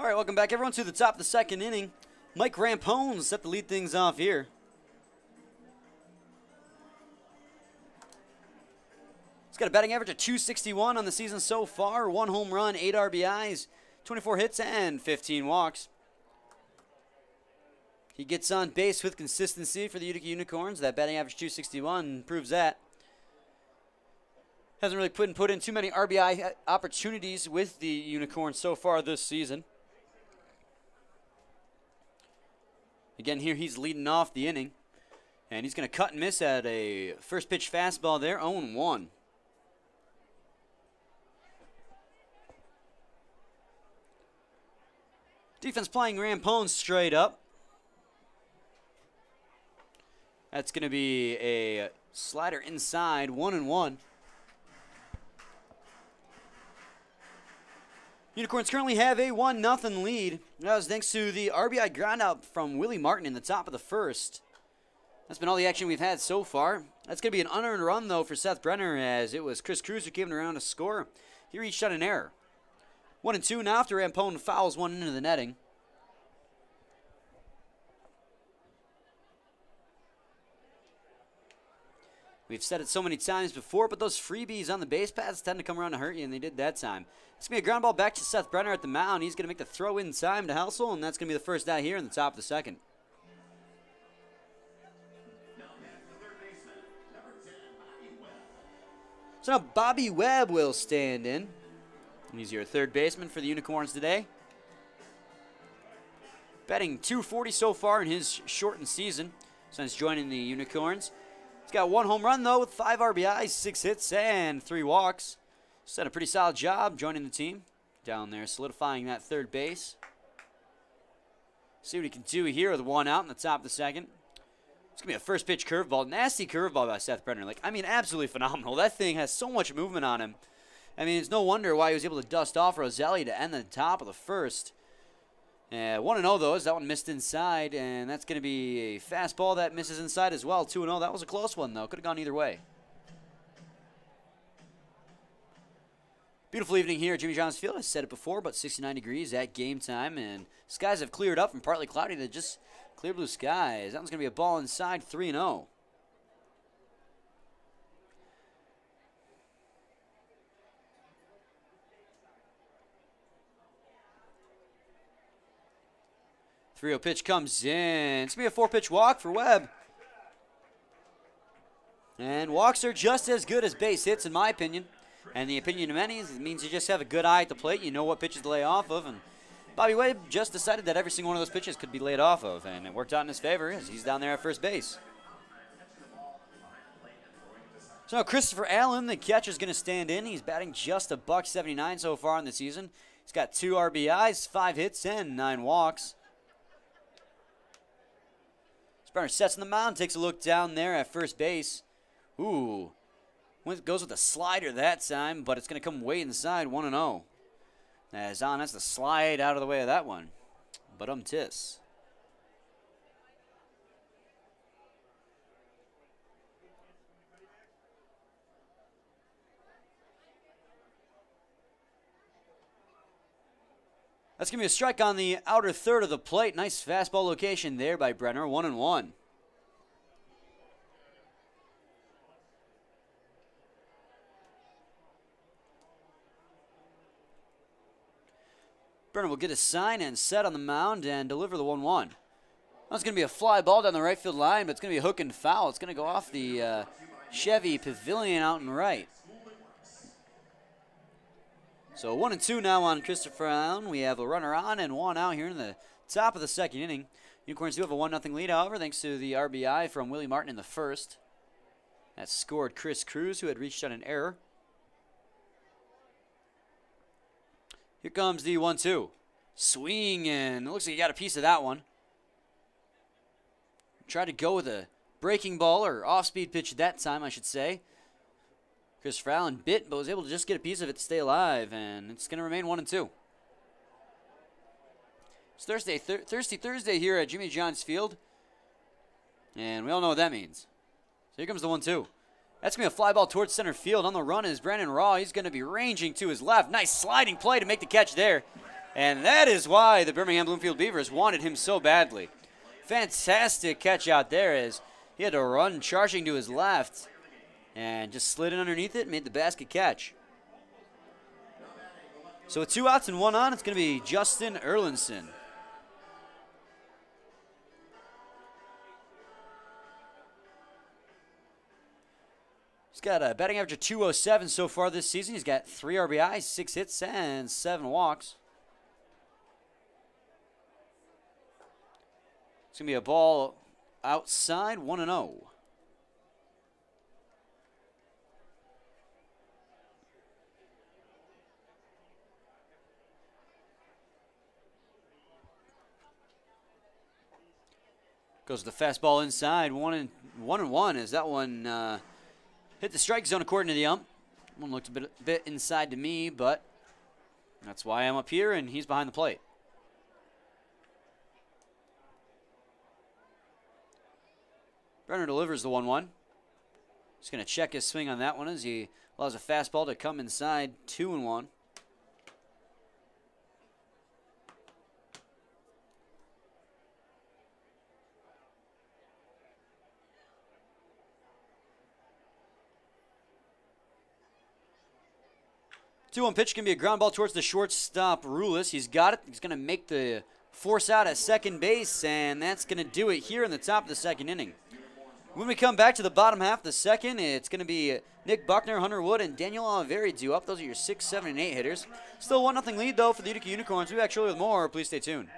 All right, welcome back, everyone, to the top of the second inning. Mike Rampone set to lead things off here. He's got a batting average of .261 on the season so far. 1 home run, 8 RBIs, 24 hits, and 15 walks. He gets on base with consistency for the Utica Unicorns. That batting average .261 proves that. Hasn't really put in too many RBI opportunities with the Unicorns so far this season. Again, here he's leading off the inning. And he's going to cut and miss at a first pitch fastball there, 0-1. Defense playing Rampone straight up. That's going to be a slider inside, 1-1. Unicorns currently have a 1-0 lead. That was thanks to the RBI ground out from Willie Martin in the top of the first. That's been all the action we've had so far. That's going to be an unearned run, though, for Seth Brenner, as it was Chris Cruz who came around to score. He reached on an error. 1-2 now after Rampone fouls one into the netting. We've said it so many times before, but those freebies on the base paths tend to come around to hurt you, and they did that time. It's going to be a ground ball back to Seth Brenner at the mound. He's going to make the throw in time to Helsel, and that's going to be the first out here in the top of the second. So now Bobby Webb will stand in. He's your third baseman for the Unicorns today. Batting .240 so far in his shortened season since joining the Unicorns. He's got 1 home run, though, with 5 RBIs, 6 hits, and 3 walks. He's done a pretty solid job joining the team down there, solidifying that third base. See what he can do here with 1 out in the top of the second. It's going to be a first pitch curveball. Nasty curveball by Seth Brenner. Absolutely phenomenal. That thing has so much movement on him. It's no wonder why he was able to dust off Roselli to end the top of the first. 1-0, though, as that one missed inside, and that's going to be a fastball that misses inside as well. 2-0. That was a close one, though. Could have gone either way. Beautiful evening here at Jimmy John's Field. I said it before, about 69 degrees at game time, and skies have cleared up from partly cloudy to just clear blue skies. That one's going to be a ball inside, 3-0. .3-0 pitch comes in. It's going to be a 4-pitch walk for Webb. And walks are just as good as base hits, in my opinion. And the opinion of many is it means you just have a good eye at the plate. You know what pitches to lay off of. And Bobby Webb just decided that every single one of those pitches could be laid off of. And it worked out in his favor as he's down there at first base. So now Christopher Allen, the catcher, is going to stand in. He's batting just a .179 so far in the season. He's got 2 RBIs, 5 hits, and 9 walks. Brenner sets on the mound, takes a look down there at first base. Ooh. Goes with a slider that time, but it's going to come way inside, 1-0. As Allen has to slide out of the way of that one. But tis. That's going to be a strike on the outer third of the plate. Nice fastball location there by Brenner, 1-1. Brenner will get a sign and set on the mound and deliver the 1-1. That's going to be a fly ball down the right field line, but it's going to be a hook and foul. It's going to go off the Chevy Pavilion out and right. So 1-2 now on Christopher Allen. We have a runner on and 1 out here in the top of the second inning. Unicorns do have a 1-0 lead, however, thanks to the RBI from Willie Martin in the first. That scored Chris Cruz, who had reached on an error. Here comes the 1-2. Swing, and it looks like he got a piece of that one. Tried to go with a breaking ball, or off-speed pitch at that time, I should say. Christopher Allen bit, but was able to just get a piece of it to stay alive, and it's going to remain 1-2. It's Thirsty Thursday here at Jimmy John's Field, and we all know what that means. So here comes the 1-2. That's going to be a fly ball towards center field. On the run is Brandon Raw. He's going to be ranging to his left. Nice sliding play to make the catch there. And that is why the Birmingham-Bloomfield Beavers wanted him so badly. Fantastic catch out there as he had to run charging to his left and just slid in underneath it and made the basket catch. So with 2 outs and 1 on, it's going to be Justin Erlinson. He's got a batting average of .207 so far this season. He's got 3 RBIs, 6 hits, and 7 walks. It's going to be a ball outside, 1-0. Goes the fastball inside, 1-1 as that one hit the strike zone according to the ump. One looked a bit inside to me, but that's why I'm up here and he's behind the plate. Brenner delivers the 1-1. He's going to check his swing on that one as he allows a fastball to come inside, 2-1. Two-one pitch can be a ground ball towards the shortstop, Rulis. He's got it. He's going to make the force out at second base, and that's going to do it here in the top of the second inning. When we come back to the bottom half of the second, it's going to be Nick Buckner, Hunter Wood, and Daniel Oliveri due up. Those are your 6, 7, and 8 hitters. Still 1-0 lead, though, for the Utica Unicorns. We'll be back shortly with more. Please stay tuned.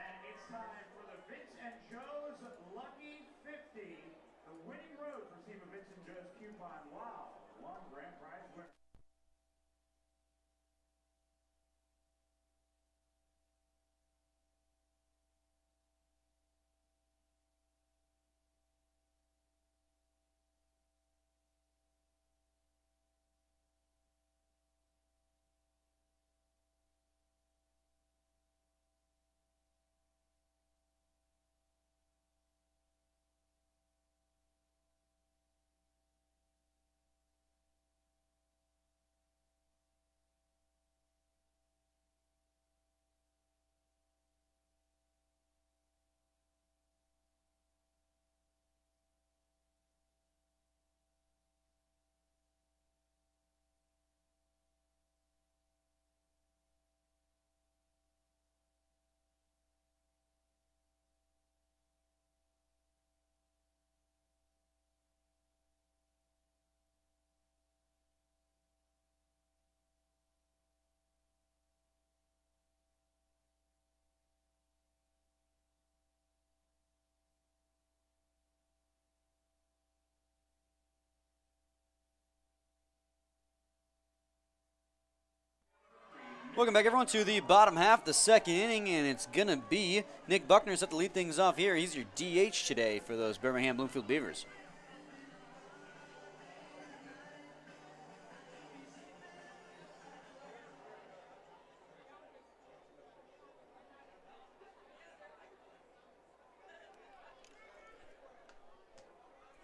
Welcome back, everyone, to the bottom half of the second inning, and it's going to be Nick Buckner set to lead things off here. He's your DH today for those Birmingham-Bloomfield Beavers.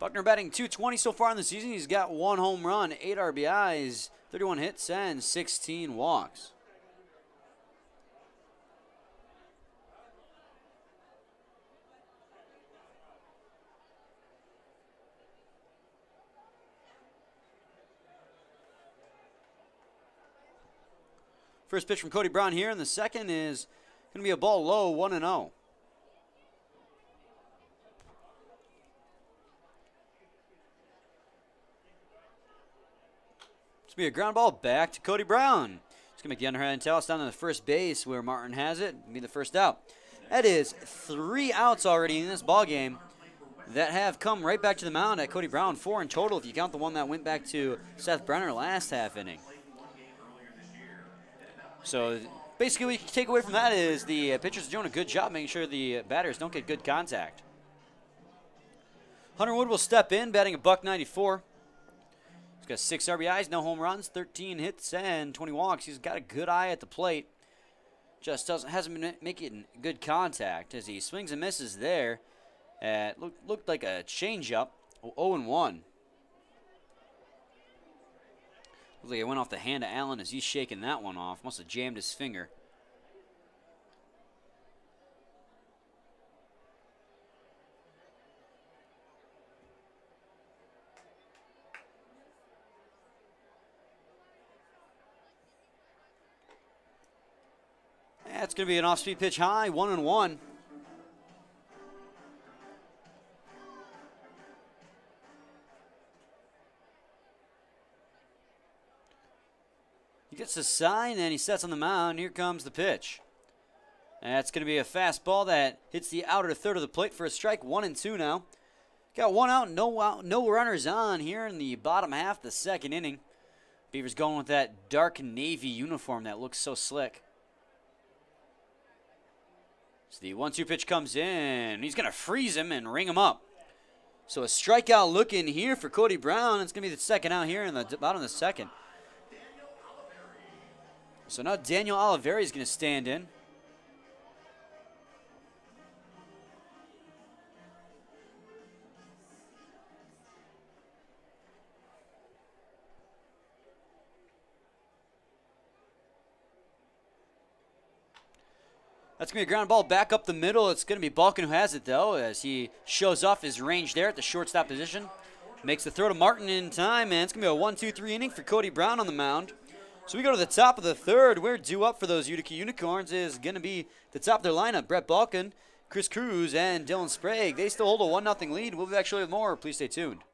Buckner batting .220 so far in the season. He's got 1 home run, 8 RBIs, 31 hits, and 16 walks. First pitch from Cody Brown here, and the second is going to be a ball low, 1-0. It's going to be a ground ball back to Cody Brown. He's going to make the underhand toss down to the first base where Martin has it. It'll be the first out. That is 3 outs already in this ball game that have come right back to the mound at Cody Brown. 4 in total if you count the one that went back to Seth Brenner last half inning. So basically what you can take away from that is the pitchers are doing a good job making sure the batters don't get good contact. Hunter Wood will step in, batting a .194. He's got 6 RBIs, no home runs, 13 hits, and 20 walks. He's got a good eye at the plate. Just hasn't been making good contact as he swings and misses there. Looked like a changeup, 0-1. Looks like it went off the hand of Allen as he's shaking that one off. Must have jammed his finger. That's going to be an off-speed pitch high, 1-1. He gets the sign and he sets on the mound. Here comes the pitch. That's going to be a fastball that hits the outer third of the plate for a strike. 1-2 now. Got one out, no runners on here in the bottom half of the second inning. Beavers going with that dark navy uniform that looks so slick. So the 1-2 pitch comes in. He's going to freeze him and ring him up. So a strikeout looking here for Cody Brown. It's going to be the second out here in the bottom of the second. So now Daniel Oliveri is going to stand in. That's going to be a ground ball back up the middle. It's going to be Balkin who has it, though, as he shows off his range there at the shortstop position. Makes the throw to Martin in time, and it's going to be a 1-2-3 inning for Cody Brown on the mound. So we go to the top of the third. We're due up for those Utica Unicorns is going to be the top of their lineup. Brett Balkin, Chris Cruz, and Dylan Sprague. They still hold a 1-0 lead. We'll be back shortly with more. Please stay tuned.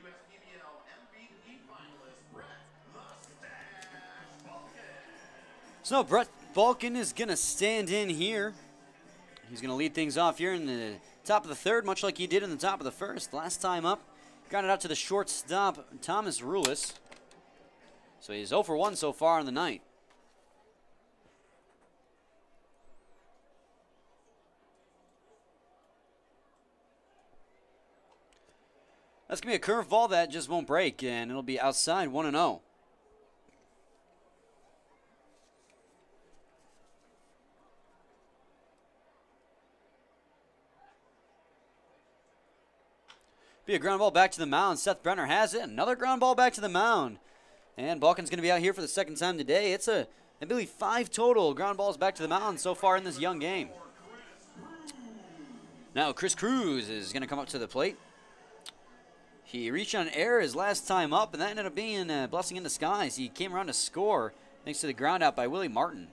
USPBL MVP finalist Brett the Stash Balkin. So Brett Balkin is going to stand in here. He's going to lead things off here in the top of the third, much like he did in the top of the first. Last time up, got it out to the shortstop, Thomas Rulis. So he's 0 for 1 so far on the night. That's going to be a curveball that just won't break, and it'll be outside 1-0. Be a ground ball back to the mound. Seth Brenner has it. Another ground ball back to the mound. And Balkin's going to be out here for the second time today. It's I believe 5 total ground balls back to the mound so far in this young game. Now Chris Cruz is going to come up to the plate. He reached on air his last time up, and that ended up being a blessing in disguise. He came around to score thanks to the ground out by Willie Martin.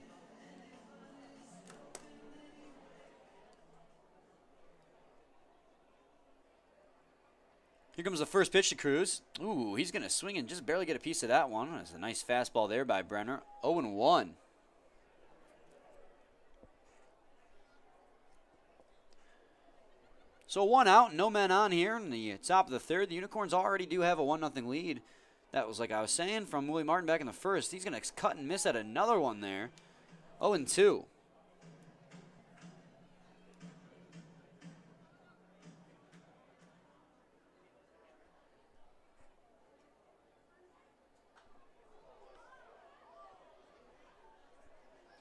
Here comes the first pitch to Cruz. Ooh, he's going to swing and just barely get a piece of that one. That's a nice fastball there by Brenner. 0-1. So 1 out, no men on here in the top of the third. The Unicorns already do have a 1-0 lead. That was, like I was saying, from Willie Martin back in the first. He's going to cut and miss at another one there. 0-2.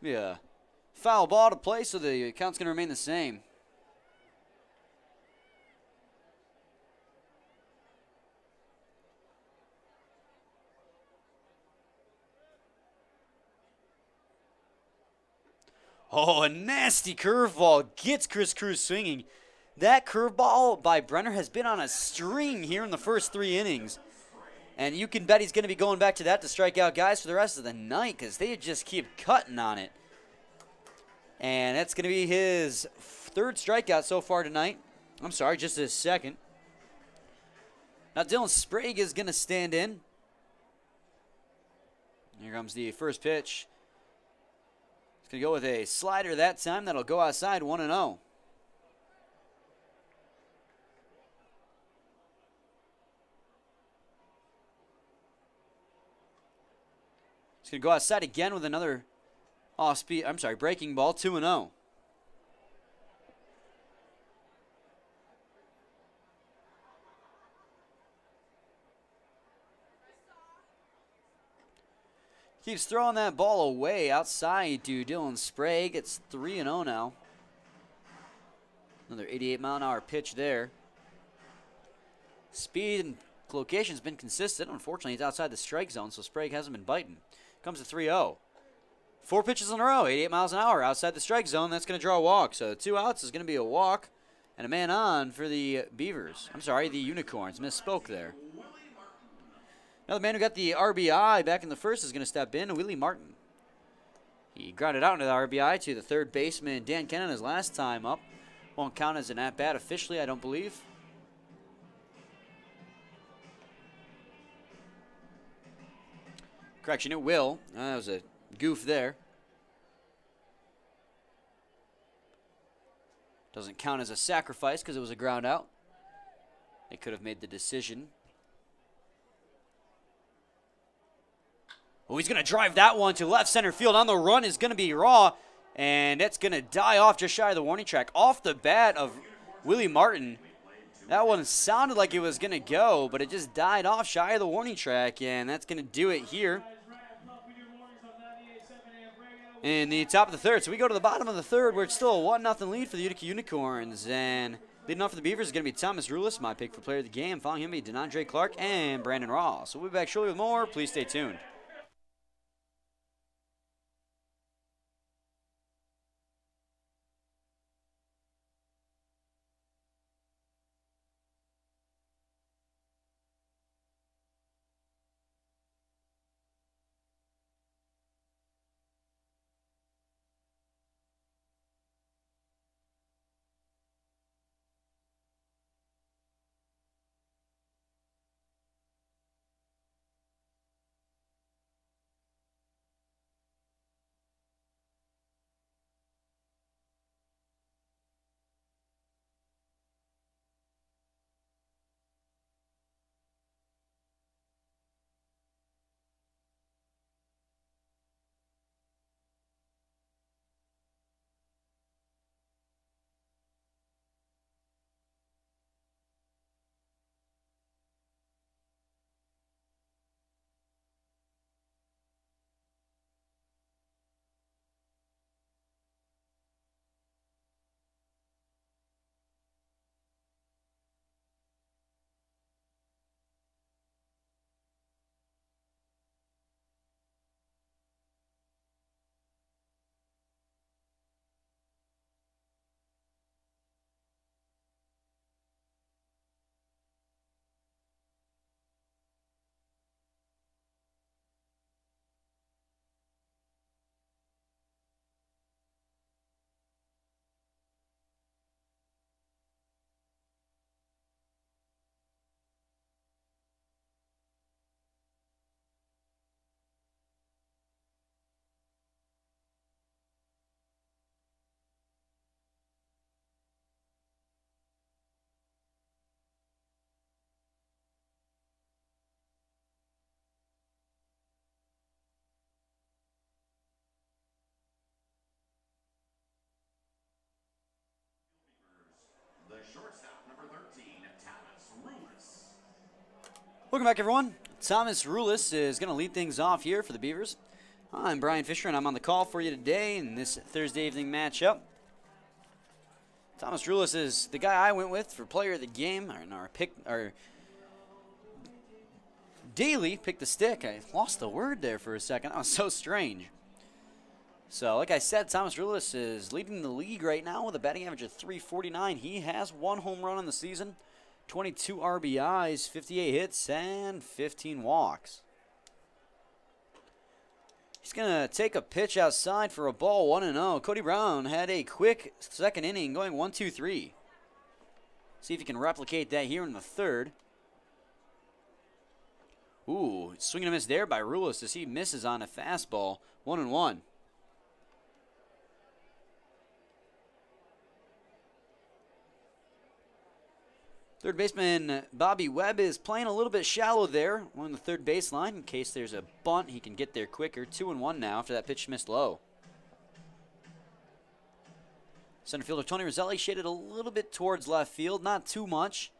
Yeah. Foul ball to play, so the count's going to remain the same. Oh, a nasty curveball gets Chris Cruz swinging. That curveball by Brenner has been on a string here in the first 3 innings. And you can bet he's going to be going back to that to strike out guys for the rest of the night because they just keep cutting on it. And that's going to be his 3rd strikeout so far tonight. I'm sorry, just his 2nd. Now Dylan Sprague is going to stand in. Here comes the first pitch. He's going to go with a slider that time. That'll go outside 1-0. He's going to go outside again with another breaking ball, 2-0. Keeps throwing that ball away outside to Dylan Sprague. It's 3-0 now. Another 88-mile-an-hour pitch there. Speed and location's been consistent. Unfortunately, he's outside the strike zone, so Sprague hasn't been biting. Comes to 3-0. 4 pitches in a row, 88 miles an hour outside the strike zone. That's going to draw a walk. So 2 outs is going to be a walk and a man on for the Beavers. I'm sorry, the Unicorns. Misspoke there. Now the man who got the RBI back in the first is going to step in, Willie Martin. He grounded out into the RBI to the 3rd baseman, Dan Kennan, his last time up. Won't count as an at-bat officially, I don't believe. Correction, it will. That was a goof there. Doesn't count as a sacrifice because it was a ground out. They could have made the decision. Oh, he's going to drive that one to left center field. On the run is going to be Raw, and it's going to die off just shy of the warning track. Off the bat of Willie Martin. That one sounded like it was going to go, but it just died off shy of the warning track, and that's going to do it here in the top of the 3rd. So we go to the bottom of the 3rd where it's still a 1-0 lead for the Utica Unicorns. And leading off for the Beavers is going to be Thomas Rulis, my pick for player of the game. Following him be DeAndre Clark and Brandon Ross. So we'll be back shortly with more. Please stay tuned. Welcome back, everyone. Thomas Rulis is going to lead things off here for the Beavers. I'm Brian Fisher, and I'm on the call for you today in this Thursday evening matchup. Thomas Rulis is the guy I went with for player of the game. Our daily pick the stick. I lost the word there for a second. That was so strange. So, like I said, Thomas Rulis is leading the league right now with a batting average of .349. He has 1 home run on the season, 22 RBIs, 58 hits, and 15 walks. He's going to take a pitch outside for a ball, 1-0. Cody Brown had a quick second inning going 1-2-3. See if he can replicate that here in the third. Ooh, swing and a miss there by Rulis as he misses on a fastball, 1-1. Third baseman Bobby Webb is playing a little bit shallow there on the third baseline. In case there's a bunt, he can get there quicker. 2-1 now after that pitch missed low. Center fielder Tony Roselli shaded a little bit towards left field, not too much.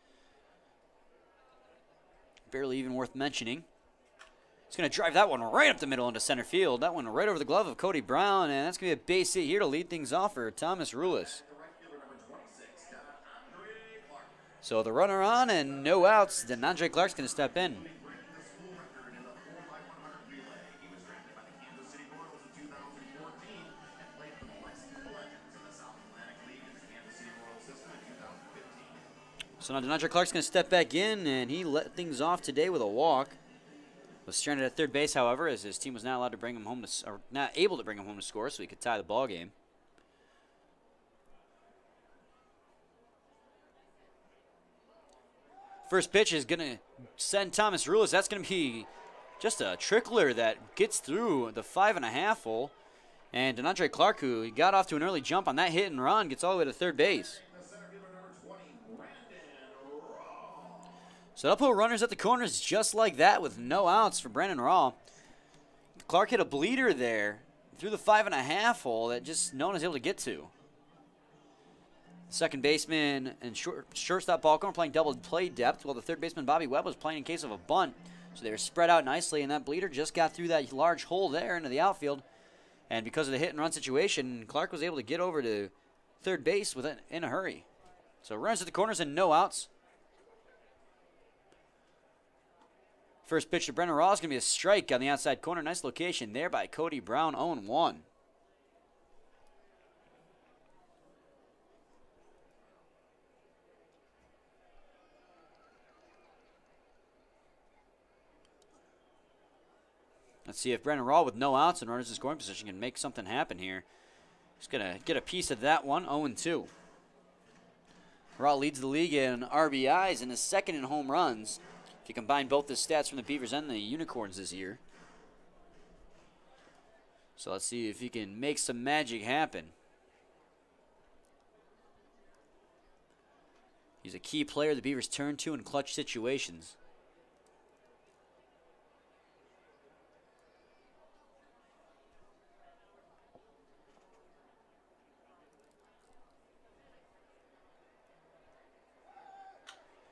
Barely even worth mentioning. He's going to drive that one right up the middle into center field. That one right over the glove of Cody Brown, and that's going to be a base hit here to lead things off for Thomas Rulis. So the runner on and no outs. Then Andre Clark's going to step in. So now DeAndre Clark's going to step back in, and he let things off today with a walk. Was stranded at third base, however, as his team was not allowed to bring him home to, or not able to bring him home to score, so he could tie the ball game. First pitch is going to send Thomas Rulis. That's going to be just a trickler that gets through the 5.5 hole. And DeAndre Clark, who got off to an early jump on that hit and run, gets all the way to third base. So they'll put runners at the corners just like that with no outs for Brandon Raw. Clark hit a bleeder there through the 5.5 hole that just no one was able to get to. Second baseman and shortstop Balcom playing double play depth, while the third baseman Bobby Webb was playing in case of a bunt. So they were spread out nicely, and that bleeder just got through that large hole there into the outfield. And because of the hit and run situation, Clark was able to get over to third base in a hurry. So runners at the corners and no outs. First pitch to Brennan Raw is going to be a strike on the outside corner. Nice location there by Cody Brown, 0-1. Let's see if Brennan Raw with no outs and runners in scoring position can make something happen here. He's going to get a piece of that one, 0-2. Raw leads the league in RBIs and is second in home runs. If you combine both the stats from the Beavers and the Unicorns this year. So let's see if he can make some magic happen. He's a key player the Beavers turn to in clutch situations.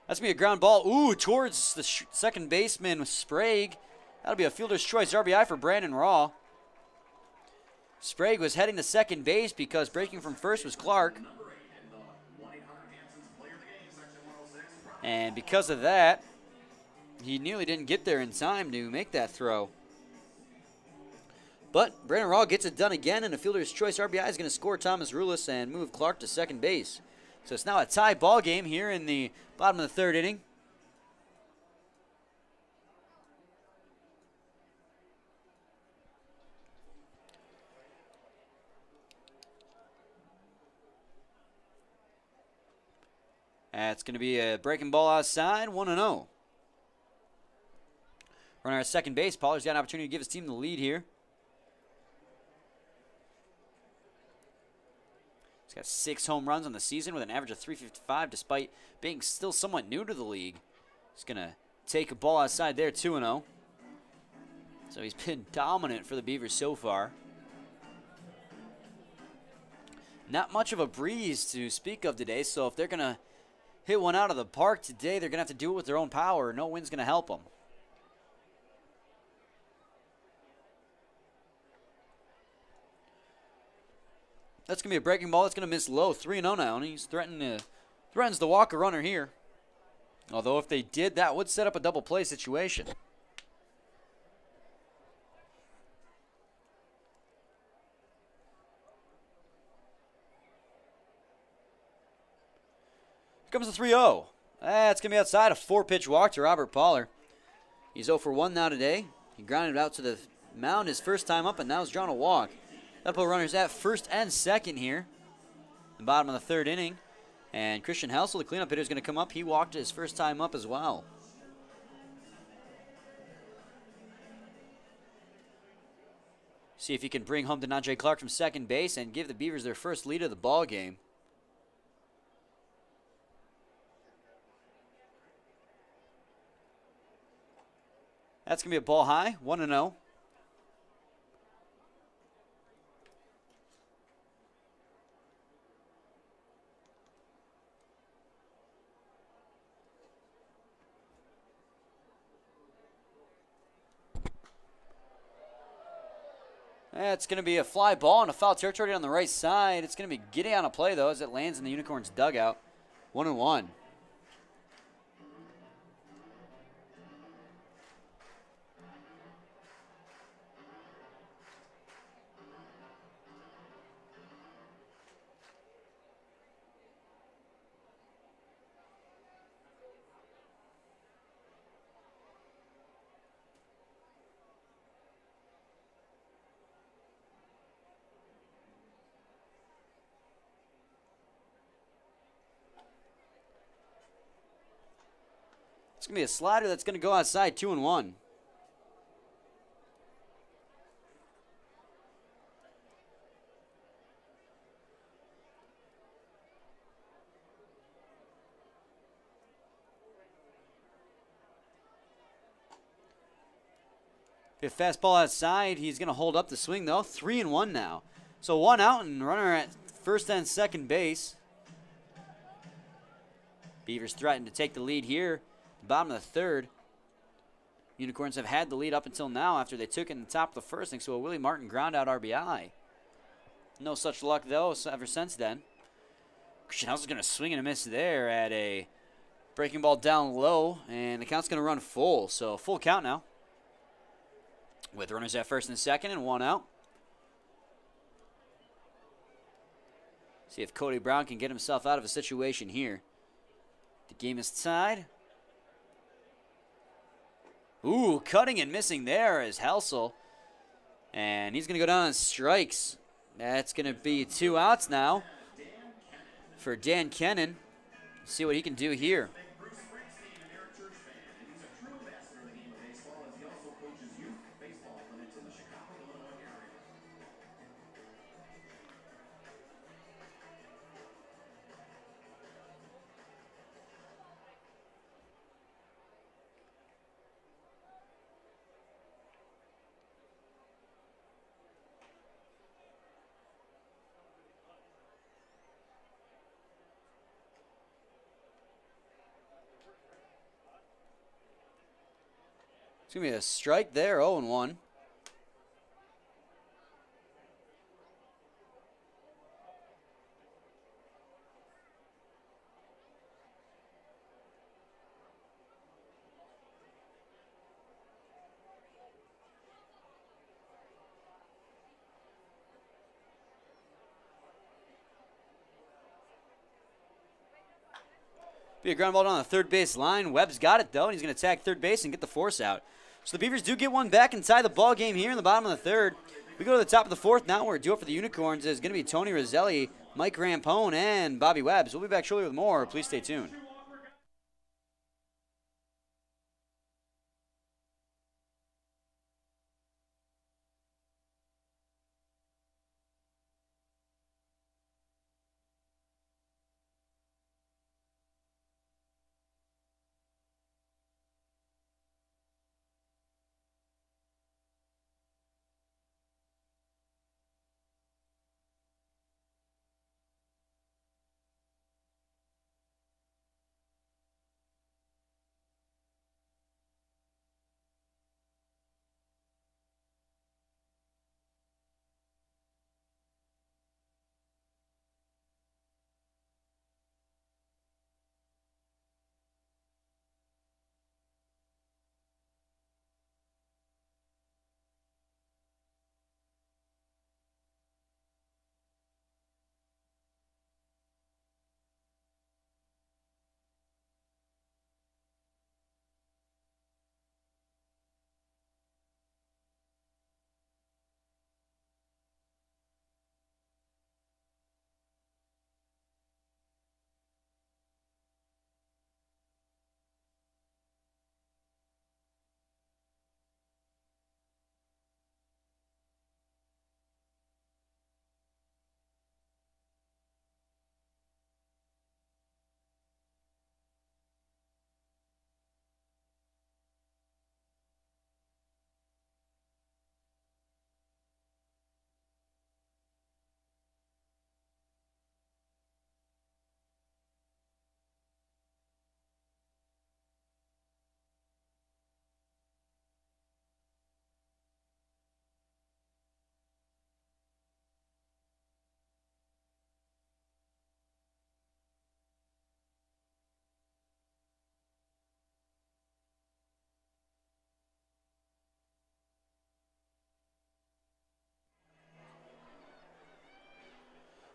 That's going to be a ground ball. Ooh, towards the second baseman, Sprague. That'll be a fielder's choice RBI for Brandon Raw. Sprague was heading to second base because breaking from first was Clark. And because of that, he nearly didn't get there in time to make that throw. But Brandon Raw gets it done again, and a fielder's choice RBI is going to score Thomas Rulis and move Clark to second base. So it's now a tie ball game here in the bottom of the third inning. That's going to be a breaking ball outside, 1-0. Runner at second base. Pollard's got an opportunity to give his team the lead here. He's got 6 home runs on the season with an average of .355 despite being still somewhat new to the league. He's going to take a ball outside there, 2-0. So he's been dominant for the Beavers so far. Not much of a breeze to speak of today, so if they're going to hit one out of the park today, they're going to have to do it with their own power. No wind's going to help them. That's going to be a breaking ball. That's going to miss low. 3-0 now, and he's threatens to walk a runner here. Although if they did, that would set up a double play situation. Here comes the 3-0. That's going to be outside. A 4-pitch walk to Robert Poller. He's 0 for 1 now today. He grounded out to the mound his first time up, and now he's drawn a walk. That'll put runners at first and second here. The bottom of the third inning. And Christian Helsel, the cleanup hitter, is going to come up. He walked his first time up as well. See if he can bring home Denandre Clark from second base and give the Beavers their first lead of the ball game. That's going to be a ball high, 1-0. It's going to be a fly ball in a foul territory on the right side. It's going to be Giddy on a play, though, as it lands in the Unicorns' dugout. 1-1. It's going to be a slider that's going to go outside, 2-1. A fastball outside. He's going to hold up the swing, though. 3-1 now. So 1 out and runner at first and second base. Beavers threaten to take the lead here. Bottom of the third. Unicorns have had the lead up until now after they took it in the top of the first inning, so a Willie Martin ground out RBI. No such luck, though, ever since then. Christian Housel's going to swing and a miss there at a breaking ball down low, and the count's going to run full. So full count now with runners at first and second and 1 out. See if Cody Brown can get himself out of a situation here. The game is tied. Ooh, cutting and missing there is Helsel. And he's going to go down on strikes. That's going to be 2 outs now for Dan Kennan. See what he can do here. It's going to be a strike there, 0-1. Be a ground ball down the third base line. Webb's got it, though, and he's going to tag third base and get the force out. So the Beavers do get one back and tie the ball game here in the bottom of the third. We go to the top of the fourth now. We're due up for the Unicorns. It's going to be Tony Roselli, Mike Rampone, and Bobby Webbs. We'll be back shortly with more. Please stay tuned.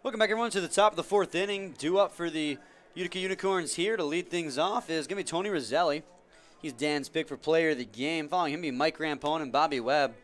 Welcome back, everyone, to the top of the fourth inning. Due up for the Utica Unicorns here to lead things off is going to be Tony Roselli. He's Dan's pick for player of the game. Following him be Mike Rampone and Bobby Webb.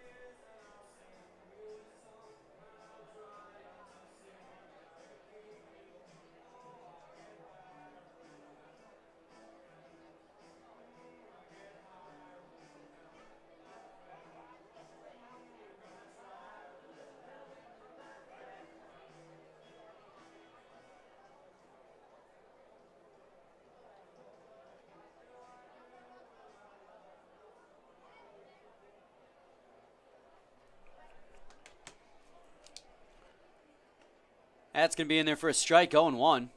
That's going to be in there for a strike, 0-1.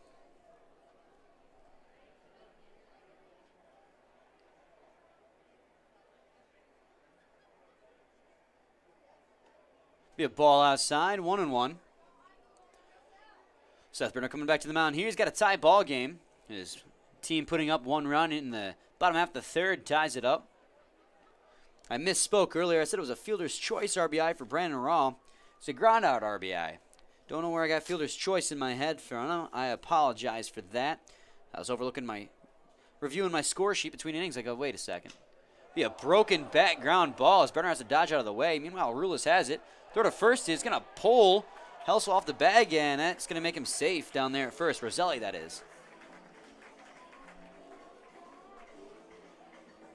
Be a ball outside, 1-1. Seth Brenner coming back to the mound here. He's got a tie ball game. His team putting up 1 run in the bottom half of the third, ties it up. I misspoke earlier. I said it was a fielder's choice RBI for Brandon Raw. It's a ground out RBI. Don't know where I got fielder's choice in my head from. I apologize for that. I was reviewing my score sheet between innings. I go, wait a second. Be a broken background ball as Brenner has to dodge out of the way. Meanwhile, Rulis has it. Throw to first. He's going to pull Helsel off the bag, and that's going to make him safe down there at first. Roselli, that is.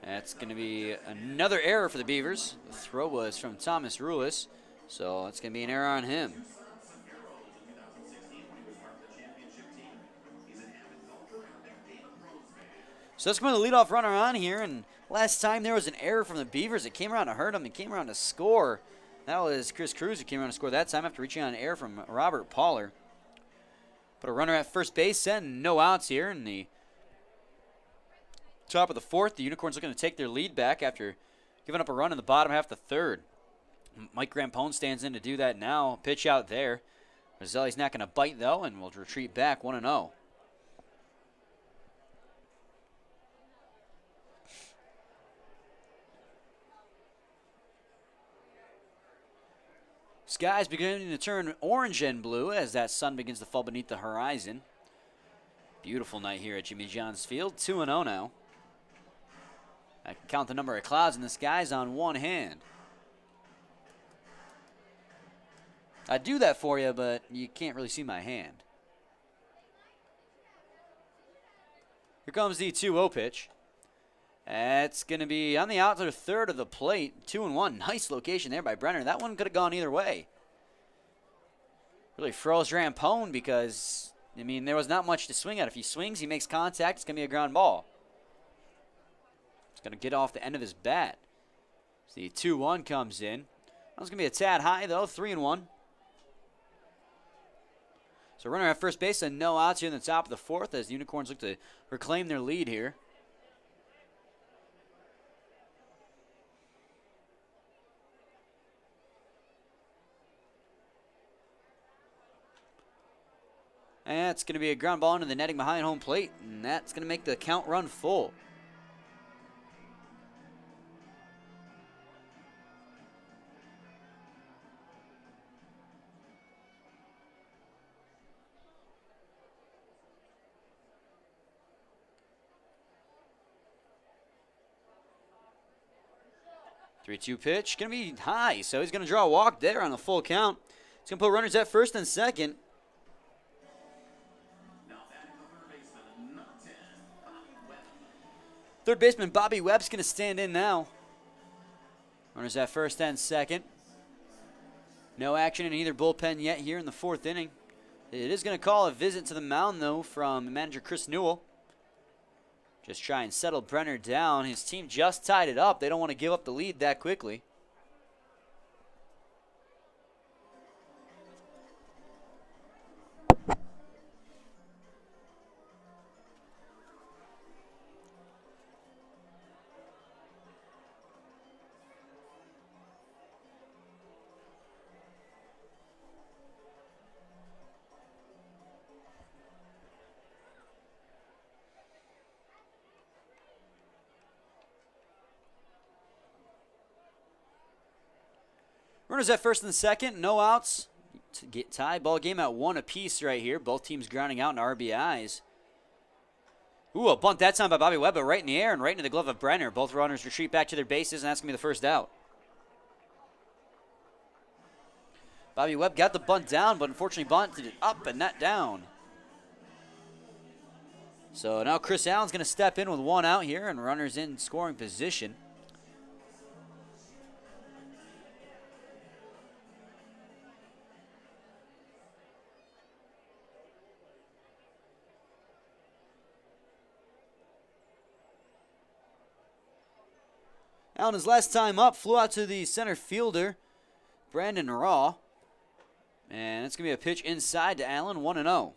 That's going to be another error for the Beavers. The throw was from Thomas Rulis, so it's going to be an error on him. So let's go to the leadoff runner on here, and last time there was an error from the Beavers. It came around to hurt them. It came around to score. That was Chris Cruz who came around to score that time after reaching on an error from Robert Poller. Put a runner at first base and no outs here in the top of the fourth. The Unicorns looking to take their lead back after giving up a run in the bottom half of the third. Mike Rampone stands in to do that now. Pitch out there. Roselli's not going to bite, though, and will retreat back 1-0. Sky's beginning to turn orange and blue as that sun begins to fall beneath the horizon. Beautiful night here at Jimmy John's Field. 2-0 now. I can count the number of clouds in the skies on one hand. I do that for you, but you can't really see my hand. Here comes the 2-0 pitch. That's going to be on the outer third of the plate. 2-1. Nice location there by Brenner. That one could have gone either way. Really froze Rampone because, I mean, there was not much to swing at. If he swings, he makes contact, it's going to be a ground ball. It's going to get off the end of his bat. So the 2-1 comes in. That was going to be a tad high, though. 3-1. So runner at first base and no outs here in the top of the fourth as the Unicorns look to reclaim their lead here. And that's going to be a ground ball into the netting behind home plate, and that's going to make the count run full. Three-two pitch, going to be high, so he's going to draw a walk there on a full count. He's going to put runners at first and second. Third baseman Bobby Webb's going to stand in now. Runners at first and second. No action in either bullpen yet here in the fourth inning. It is going to call a visit to the mound, though, from manager Chris Newell. Just try and settle Brenner down. His team just tied it up. They don't want to give up the lead that quickly. Runners at first and second, no outs. Get tied ball game at 1 apiece right here. Both teams grounding out in RBIs. Ooh, a bunt that time by Bobby Webb, but right in the air and right into the glove of Brenner. Both runners retreat back to their bases, and that's going to be the first out. Bobby Webb got the bunt down, but unfortunately bunted it up and not down. So now Chris Allen's going to step in with 1 out here, and runners in scoring position. Allen, his last time up, flew out to the center fielder, Brandon Raw. And it's going to be a pitch inside to Allen, 1-0.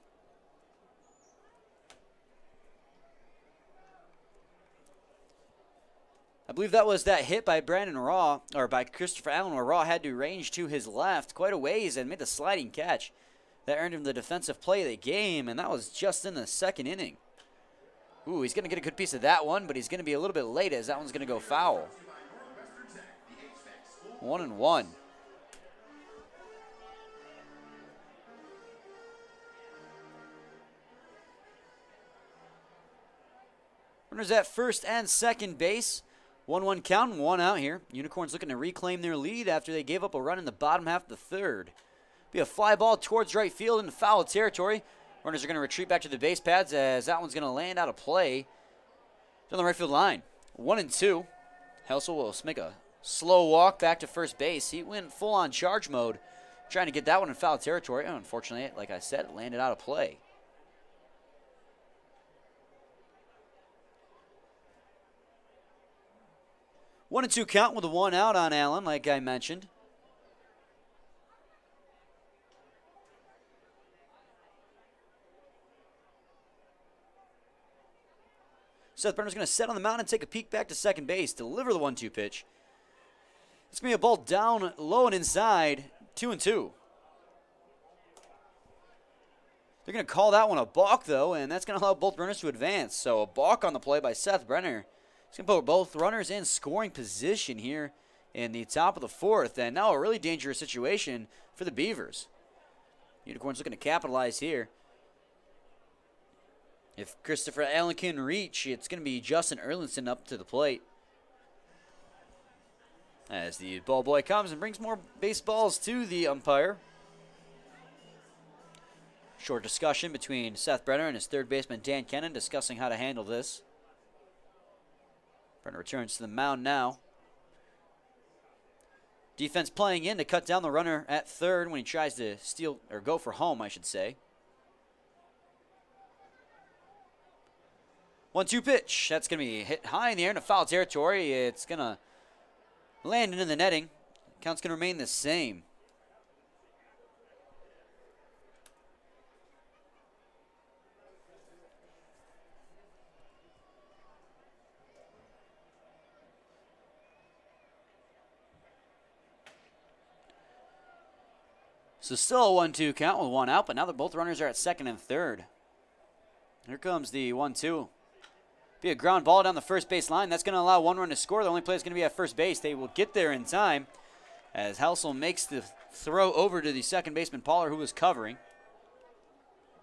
I believe that was that hit by Brandon Raw, or by Christopher Allen, where Raw had to range to his left quite a ways and made the sliding catch. That earned him the defensive play of the game, and that was just in the second inning. Ooh, he's going to get a good piece of that one, but he's going to be a little bit late as that one's going to go foul. 1-1. Runners at first and second base. 1-1 count and 1 out here. Unicorns looking to reclaim their lead after they gave up a run in the bottom half of the third. Be a fly ball towards right field into foul territory. Runners are going to retreat back to the base pads as that one's going to land out of play. On the right field line. 1-2. Helsel will make a slow walk back to first base. He went full on charge mode trying to get that one in foul territory. And unfortunately, like I said, it landed out of play. 1-2 count with a 1 out on Allen, like I mentioned. Seth Brenner's going to set on the mound and take a peek back to second base, deliver the 1-2 pitch. It's going to be a ball down low and inside, 2-2. They're going to call that one a balk, though, and that's going to allow both runners to advance. So a balk on the play by Seth Brenner. He's going to put both runners in scoring position here in the top of the fourth, and now a really dangerous situation for the Beavers. Unicorns looking to capitalize here. If Christopher Allen can reach, it's going to be Justin Erlinson up to the plate. As the ball boy comes and brings more baseballs to the umpire. Short discussion between Seth Brenner and his third baseman Dan Kennan discussing how to handle this. Brenner returns to the mound now. Defense playing in to cut down the runner at third when he tries to steal, or go for home, I should say. 1-2 pitch. That's going to be hit high in the air into foul territory. It's going to land into the netting. Count's going to remain the same. So still a 1-2 count with 1 out, but now that both runners are at second and third. Here comes the 1-2. Be a ground ball down the first base line. That's going to allow one run to score. The only play is going to be at first base. They will get there in time as Helsel makes the throw over to the second baseman, Pollard, who was covering.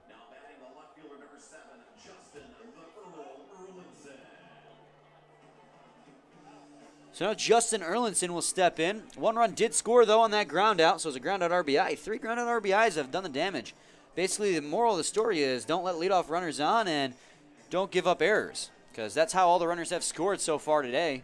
Now batting the left fielder, number 7, Justin Erlinson. So now Justin Erlinson will step in. 1 run did score, though, on that ground out, so it's a ground out RBI. 3 ground out RBIs have done the damage. Basically, the moral of the story is don't let leadoff runners on and don't give up errors, because that's how all the runners have scored so far today.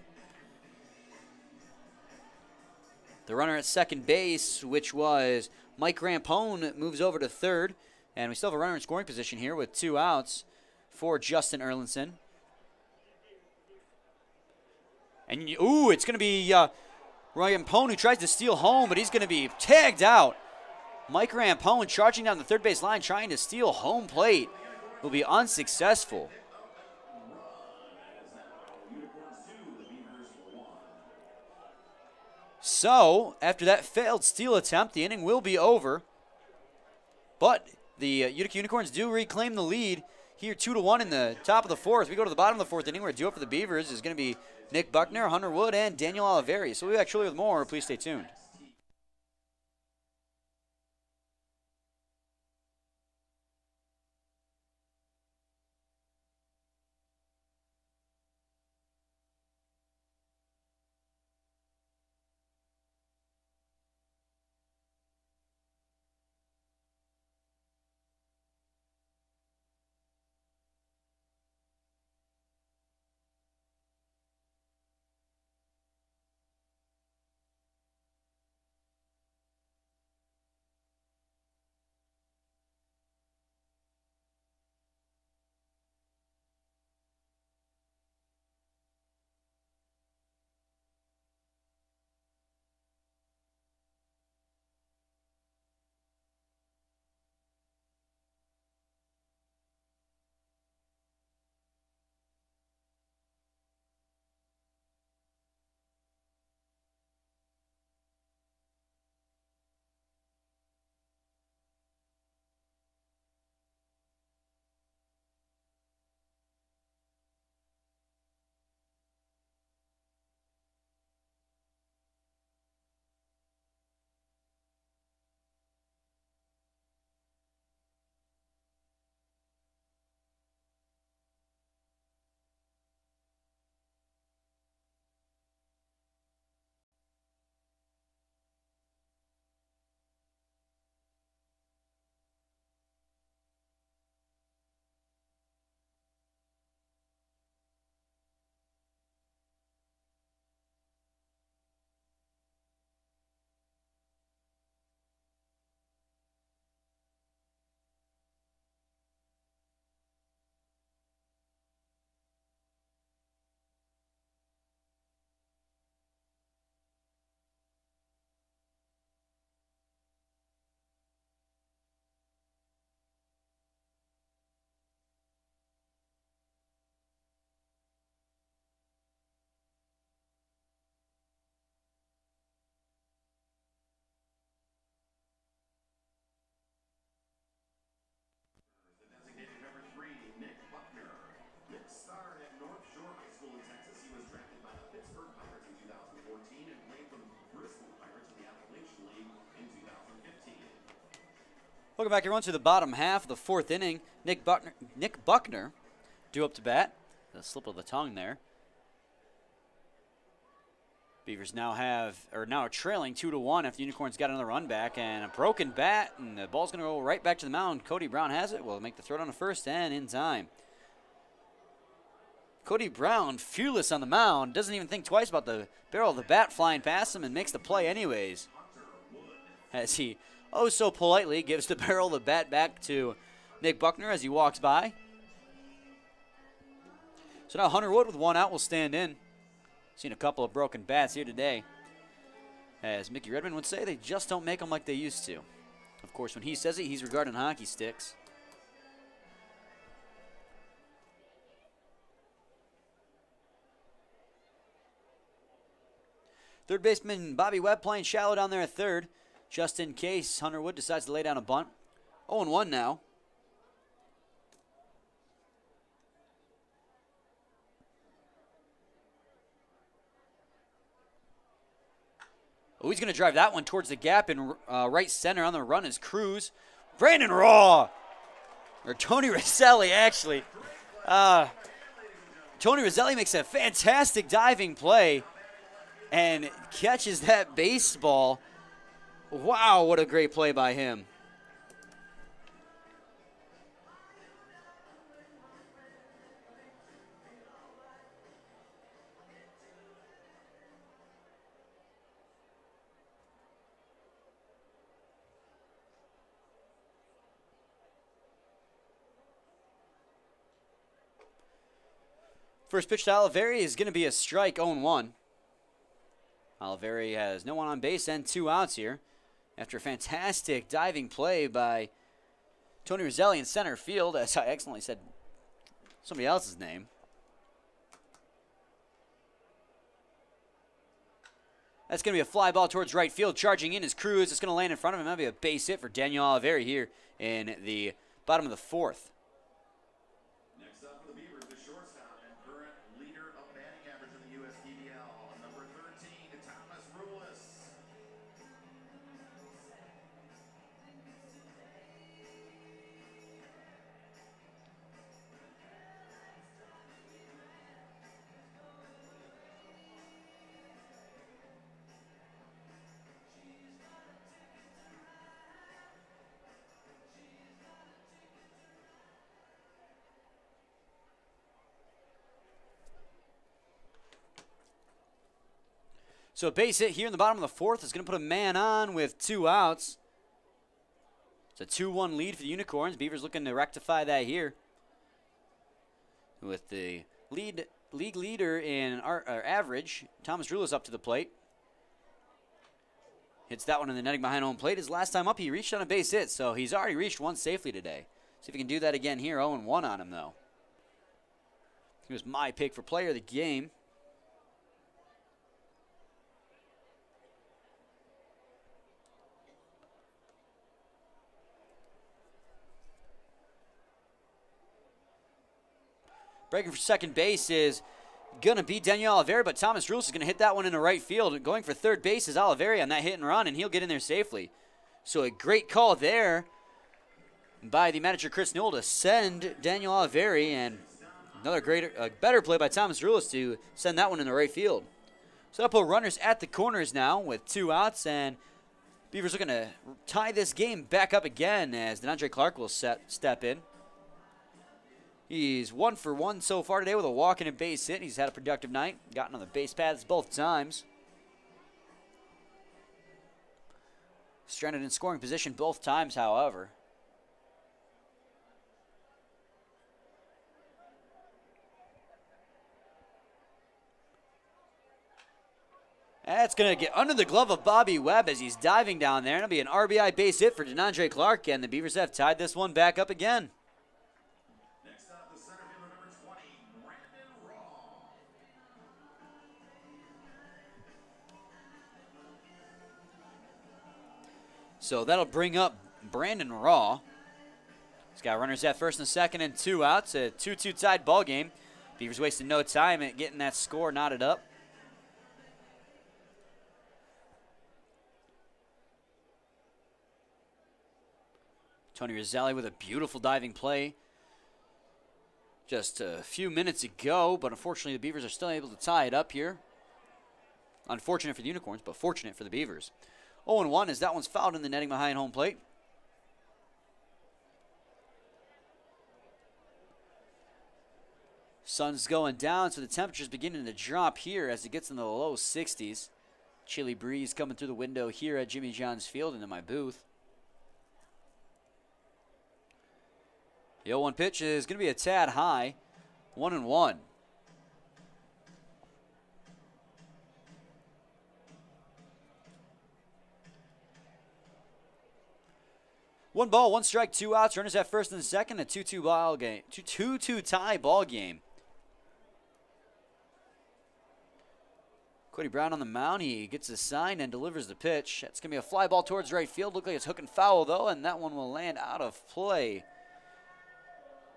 The runner at second base, which was Mike Rampone, moves over to third. And we still have a runner in scoring position here with 2 outs for Justin Erlinson. And, ooh, it's going to be Rampone who tries to steal home, but he's going to be tagged out. Mike Rampone charging down the third base line, trying to steal home plate, will be unsuccessful. So, after that failed steal attempt, the inning will be over. But the Utica Unicorns do reclaim the lead here 2-1 in the top of the fourth. We go to the bottom of the fourth inning where due up for the Beavers is going to be Nick Buckner, Hunter Wood, and Daniel Oliveri. So we'll be back shortly with more. Please stay tuned. Welcome back, everyone, to the bottom half of the fourth inning. Nick Buckner due up to bat. The slip of the tongue there. Beavers now are trailing 2-1 after the Unicorns got another run back, and a broken bat, and the ball's going to go right back to the mound. Cody Brown has it. Will make the throw on the first and in time. Cody Brown, fearless on the mound, doesn't even think twice about the barrel of the bat flying past him and makes the play anyways. As he so politely gives the barrel of the bat back to Nick Buckner as he walks by. So now Hunter Wood with one out will stand in. Seen a couple of broken bats here today. As Mickey Redmond would say, they just don't make them like they used to. Of course, when he says it, he's regarding hockey sticks. Third baseman Bobby Webb playing shallow down there at third, just in case Hunter Wood decides to lay down a bunt. 0-1 now. Oh, he's going to drive that one towards the gap in right center. On the run is Cruz. Brandon Raw. Or Tony Rosselli, actually. Tony Rosselli makes a fantastic diving play and catches that baseball. Wow, what a great play by him. First pitch to Oliveri is going to be a strike, 0-1. Oliveri has no one on base and 2 outs here after a fantastic diving play by Tony Rosselli in center field, as I excellently said somebody else's name. That's going to be a fly ball towards right field. Charging in is Cruz. It's going to land in front of him. That'll be a base hit for Daniel Oliveri here in the bottom of the fourth. Next up for the Beavers, the shortstop and current leader of batting average in the USPBL, number 13, Thomas Rulis. So a base hit here in the bottom of the fourth is going to put a man on with 2 outs. It's a 2-1 lead for the Unicorns. Beavers looking to rectify that here. With the league leader in average, Thomas Rulis up to the plate. Hits that one in the netting behind home plate. His last time up, he reached on a base hit, so he's already reached one safely today. See if he can do that again here. 0-1 on him, though. He was my pick for player of the game. Breaking for second base is going to be Daniel Oliveri, but Thomas Rulis is going to hit that one into right field. Going for third base is Oliveri on that hit and run, and he'll get in there safely. So a great call there by the manager, Chris Newell, to send Daniel Oliveri, and another better play by Thomas Rulis to send that one into right field. So that'll put runners at the corners now with 2 outs, and Beavers looking to tie this game back up again as DeAndre Clark will step in. He's 1 for 1 so far today with a walk and a base hit. He's had a productive night. Gotten on the base paths both times. Stranded in scoring position both times, however. That's going to get under the glove of Bobby Webb as he's diving down there. It'll be an RBI base hit for DeAndre Clark, and the Beavers have tied this one back up again. So that'll bring up Brandon Raw. He's got runners at first and second and 2 outs. A 2-2 tied ball game. Beavers wasting no time at getting that score knotted up. Tony Rizzelli with a beautiful diving play just a few minutes ago, but unfortunately the Beavers are still able to tie it up here. Unfortunate for the Unicorns, but fortunate for the Beavers. 0-1 as that one's fouled in the netting behind home plate. Sun's going down, so the temperature's beginning to drop here as it gets in the low 60s. Chilly breeze coming through the window here at Jimmy John's Field into my booth. The 0-1 pitch is going to be a tad high. 1-1. One ball, one strike, two outs. Runners at first and second. A 2-2 ball game. 2-2 tie ball game. Cody Brown on the mound. He gets a sign and delivers the pitch. It's going to be a fly ball towards right field. Look like it's hooking foul, though, and that one will land out of play.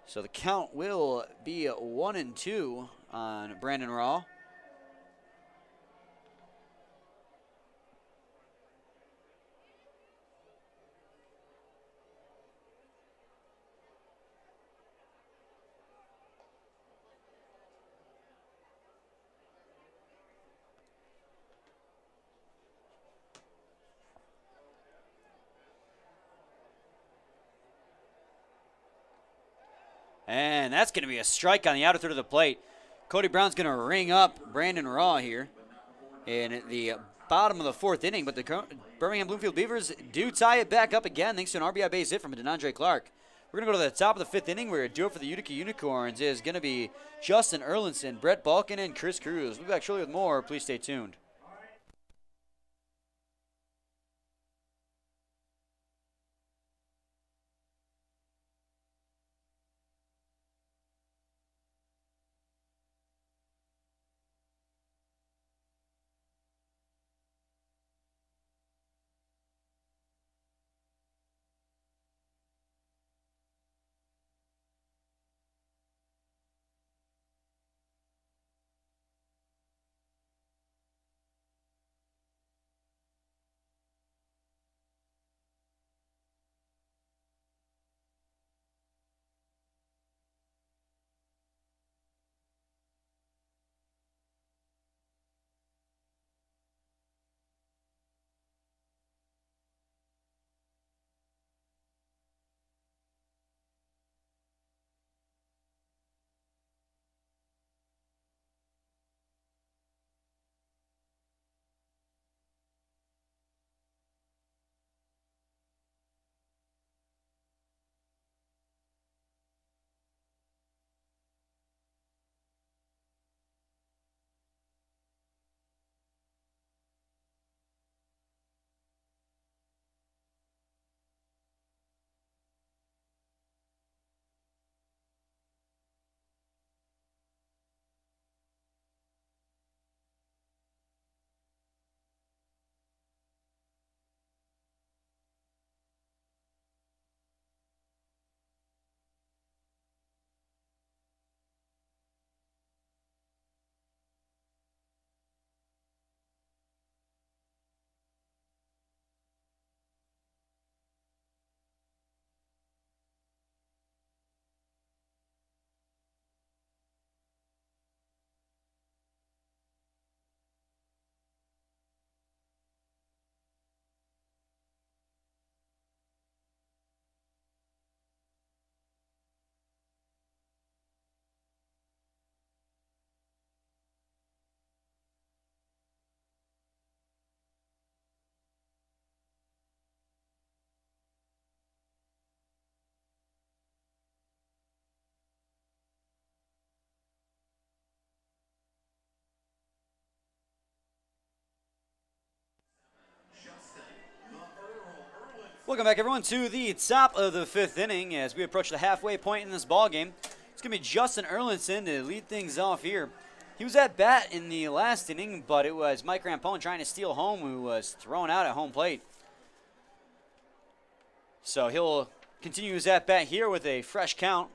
So the count will be 1-2 on Brandon Raw. And that's going to be a strike on the outer third of the plate. Cody Brown's going to ring up Brandon Raw here in the bottom of the fourth inning. But the Birmingham-Bloomfield Beavers do tie it back up again thanks to an RBI base hit from DeAndre Clark. We're going to go to the top of the fifth inning where do it for the Utica Unicorns is going to be Justin Erlinson, Brett Balkin, and Chris Cruz. We'll be back shortly with more. Please stay tuned. Welcome back, everyone, to the top of the fifth inning as we approach the halfway point in this ball game. It's going to be Justin Erlinson to lead things off here. He was at bat in the last inning, but it was Mike Rampone trying to steal home who was thrown out at home plate. So he'll continue his at bat here with a fresh count.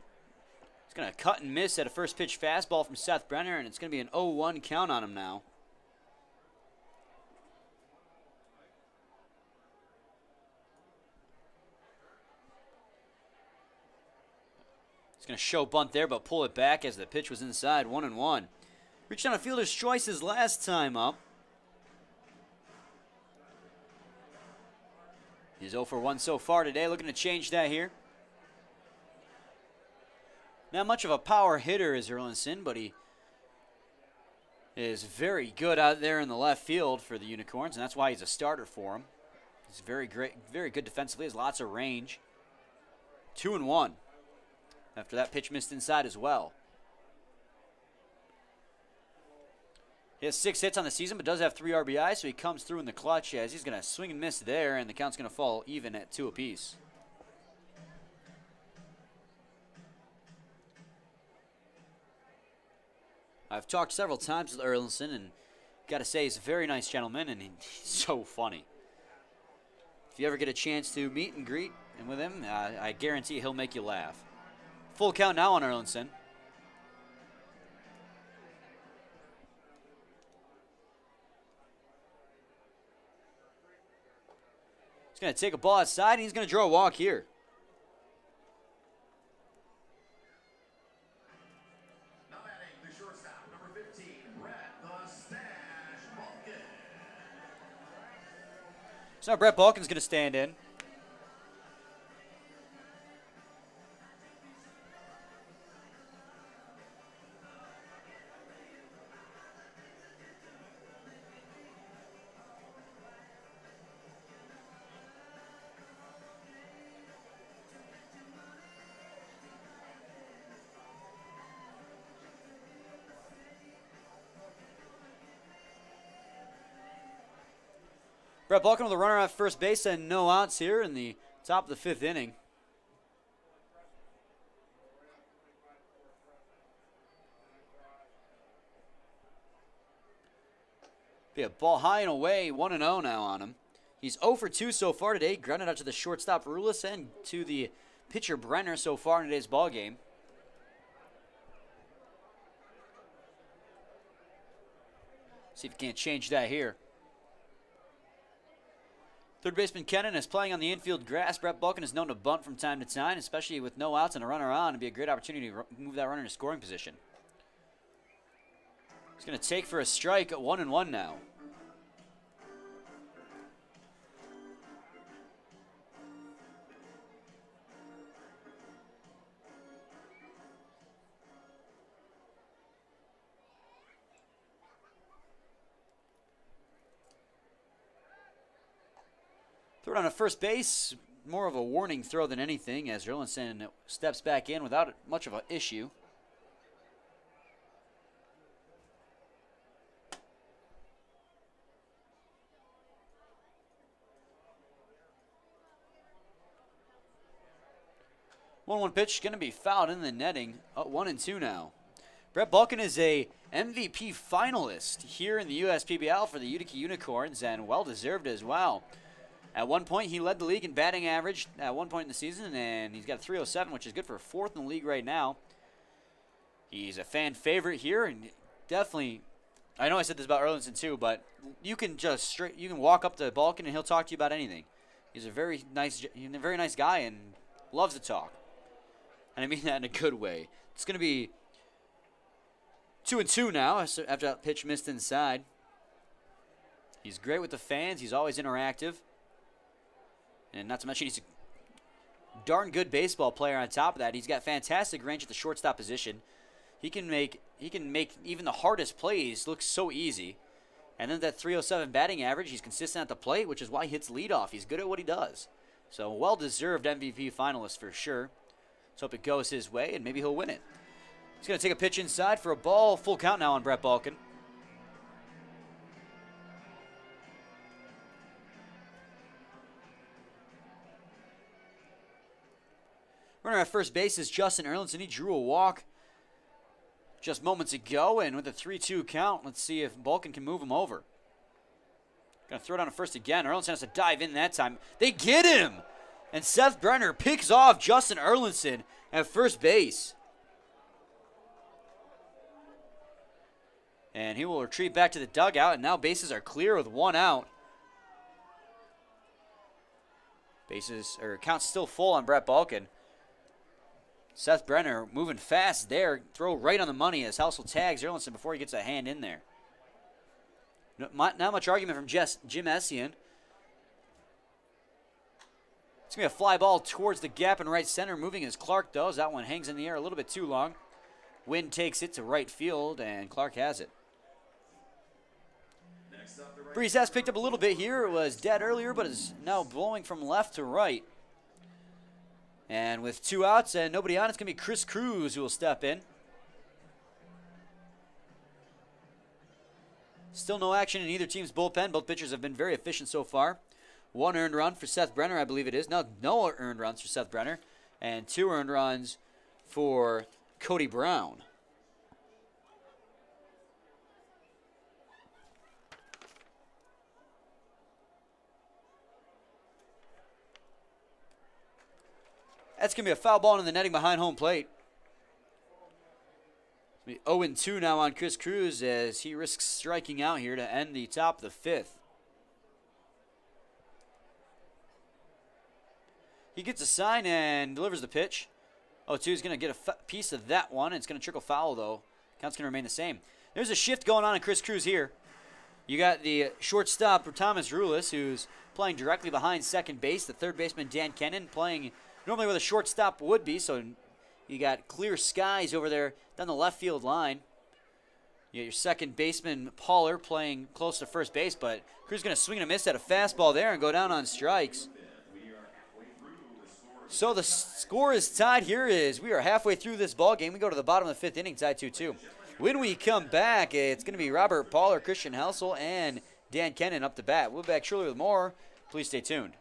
He's going to cut and miss at a first pitch fastball from Seth Brenner, and it's going to be an 0-1 count on him now. going to show bunt there, but pull it back as the pitch was inside. 1-1. Reached on a fielder's choice his last time up. He's 0 for 1 so far today. Looking to change that here. Not much of a power hitter is Erlinson, but he is very good out there in the left field for the Unicorns, and that's why he's a starter for him. He's very good defensively. Has lots of range. 2-1. After that pitch missed inside as well. He has 6 hits on the season, but does have 3 RBIs, so he comes through in the clutch as he's going to swing and miss there, and the count's going to fall even at 2 apiece. I've talked several times with Erlinson, and got to say he's a very nice gentleman, and he's so funny. If you ever get a chance to meet and greet with him, I guarantee he'll make you laugh. Full count now on Erlinson. He's going to take a ball outside, and he's going to draw a walk here. Now batting the shortstop, number 15, Brett the Stash Balkin. So now Brett Balkin's going to stand in. Brett Balkin with a runner at first base and no outs here in the top of the 5th inning. Be a ball high and away, 1-0 now on him. He's 0 for 2 so far today. Grounded out to the shortstop Rulis and to the pitcher Brenner so far in today's ball game. See if he can't change that here. Third baseman Kennan is playing on the infield grass. Brett Balkin is known to bunt from time to time, especially with no outs and a runner on. It'd be a great opportunity to move that runner into scoring position. He's going to take for a strike at 1-1 now. Throw it on a first base, more of a warning throw than anything as Erlinson steps back in without much of an issue. One pitch going to be fouled in the netting. 1-2 now. Brett Balkin is a MVP finalist here in the USPBL for the Utica Unicorns, and well-deserved as well. At one point, he led the league in batting average at one point in the season, and he's got a 307, which is good for 4th in the league right now. He's a fan favorite here, and definitely, I know I said this about Erlinson too, but you can walk up to Balkin and he'll talk to you about anything. He's a very nice guy and loves to talk. And I mean that in a good way. It's going to be 2-2 now after that pitch missed inside. He's great with the fans. He's always interactive. And not to mention, he's a darn good baseball player on top of that. He's got fantastic range at the shortstop position. He can make even the hardest plays look so easy. And then that 307 batting average, he's consistent at the plate, which is why he hits leadoff. He's good at what he does. So well-deserved MVP finalist for sure. Let's hope it goes his way, and maybe he'll win it. He's going to take a pitch inside for a ball. Full count now on Brett Balkin. Runner at first base is Justin Erlinson. He drew a walk just moments ago, and with a 3-2 count, let's see if Balkin can move him over. Going to throw it on to first again. Erlinson has to dive in that time. They get him! And Seth Brenner picks off Justin Erlinson at first base. And he will retreat back to the dugout, and now bases are clear with 1 out. Count's still full on Brett Balkin. Seth Brenner moving fast there. Throw right on the money as Helsel tags Erlinson before he gets a hand in there. Not much argument from Jim Essien. It's going to be a fly ball towards the gap in right center. Moving as Clark does. That one hangs in the air a little bit too long. Wynn takes it to right field, and Clark has it. Breeze has picked up a little bit here. It was dead earlier, but is now blowing from left to right. And with 2 outs and nobody on, it's going to be Chris Cruz who will step in. Still no action in either team's bullpen. Both pitchers have been very efficient so far. 1 earned run for Seth Brenner, I believe it is. No earned runs for Seth Brenner. And 2 earned runs for Cody Brown. That's going to be a foul ball in the netting behind home plate. It's going to be 0-2 now on Chris Cruz as he risks striking out here to end the top of the 5th. He gets a sign and delivers the pitch. 0-2 is going to get a piece of that one. It's going to trickle foul, though. Count's going to remain the same. There's a shift going on in Chris Cruz here. You got the shortstop, Thomas Rulis, who's playing directly behind second base. The third baseman, Dan Kennan, playing normally where the shortstop would be, so you got clear skies over there down the left field line. You got your second baseman, Poller, playing close to first base, but Cruz going to swing and a miss at a fastball there and go down on strikes. So the score is tied here. We are halfway through this ball game. We go to the bottom of the 5th inning, tied 2-2. When we come back, it's going to be Robert Poller, Christian Helsel, and Dan Kennan up to bat. We'll be back shortly with more. Please stay tuned.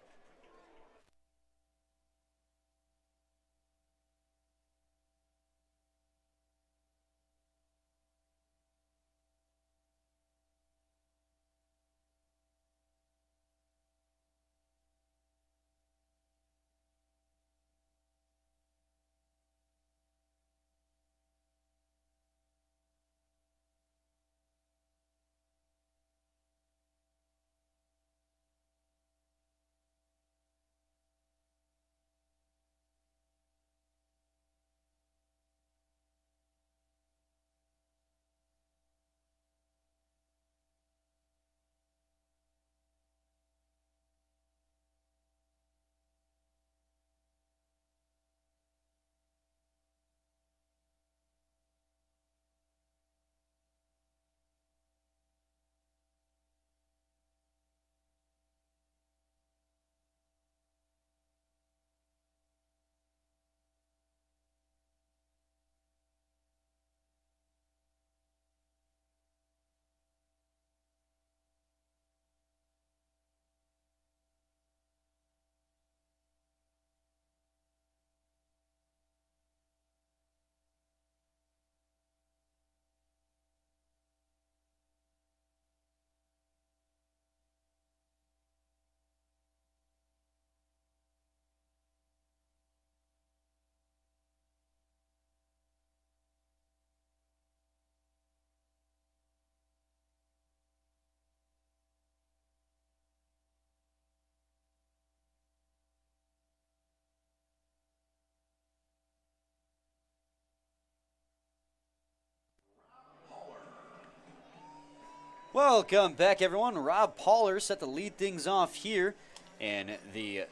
Welcome back, everyone. Rob Poller set to lead things off here in the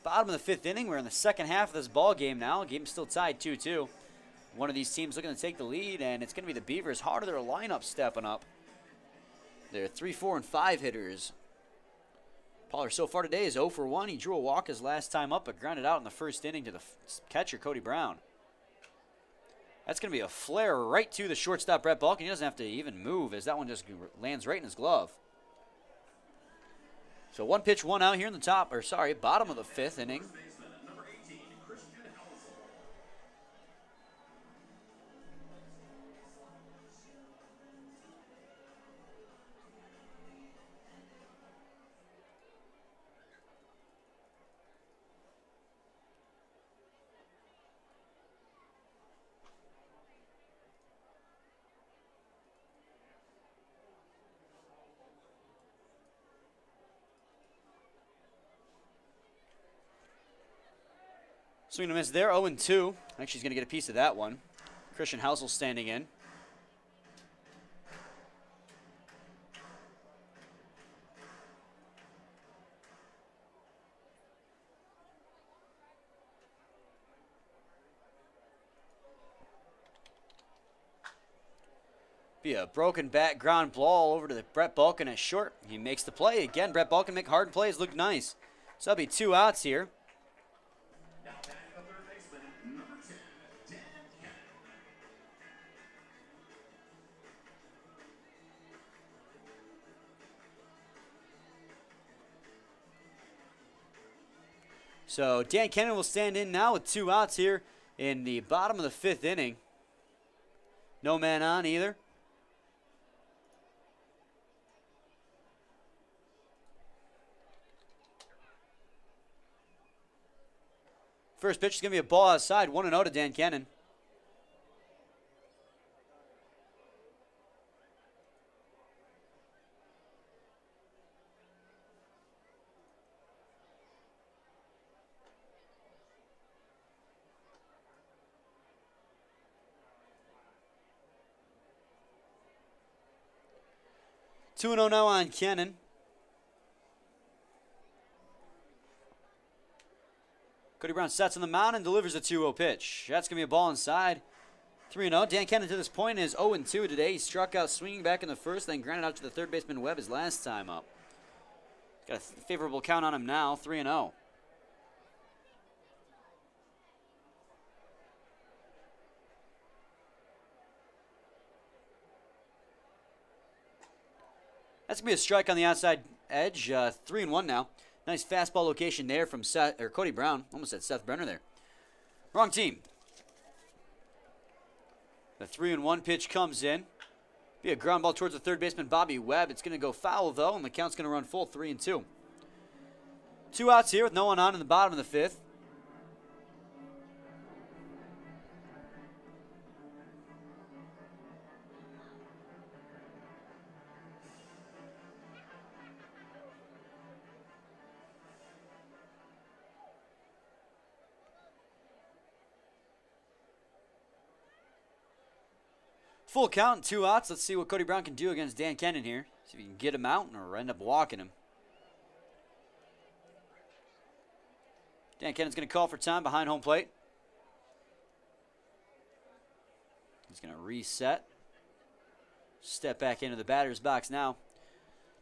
bottom of the 5th inning. We're in the second half of this ball game now. Game's still tied 2-2. One of these teams looking to take the lead, and it's going to be the Beavers. Harder their lineup stepping up. They're 3, 4, and 5 hitters. Poller so far today is 0 for 1. He drew a walk his last time up, but grounded out in the first inning to the catcher, Cody Brown. That's going to be a flare right to the shortstop, Brett Balkin. He doesn't have to even move as that one just lands right in his glove. So 1 pitch, 1 out here in the bottom of the 5th inning. Swing and a miss there, 0-2. Actually, he's going to get a piece of that one. Christian Housel standing in. Be a broken bat ground ball over to the Brett Balkin at short. He makes the play. Again, Brett Balkin make hard plays look nice. So that'll be 2 outs here. Now batting the third baseman, number 10, Dan Cannon. So Dan Cannon will stand in now with 2 outs here in the bottom of the 5th inning. No man on either. First pitch is going to be a ball outside, 1-0 to Dan Cannon. Two and 0 now on Cannon. Cody Brown sets on the mound and delivers a 2-0 pitch. That's going to be a ball inside. 3-0. Dan Cannon to this point is 0-2 today. He struck out swinging back in the first, then grounded out to the third baseman Webb his last time up. Got a favorable count on him now, 3-0. That's going to be a strike on the outside edge. 3-1 now. Nice fastball location there from Cody Brown. Almost said Seth Brenner there. Wrong team. The 3-1 pitch comes in. Be a ground ball towards the third baseman Bobby Webb. It's going to go foul though, and the count's going to run full, 3-2. 2 outs here with no one on in the bottom of the 5th. Full count, 2 outs. Let's see what Cody Brown can do against Dan Cannon here. See if he can get him out or end up walking him. Dan Cannon's going to call for time behind home plate. He's going to reset. Step back into the batter's box now.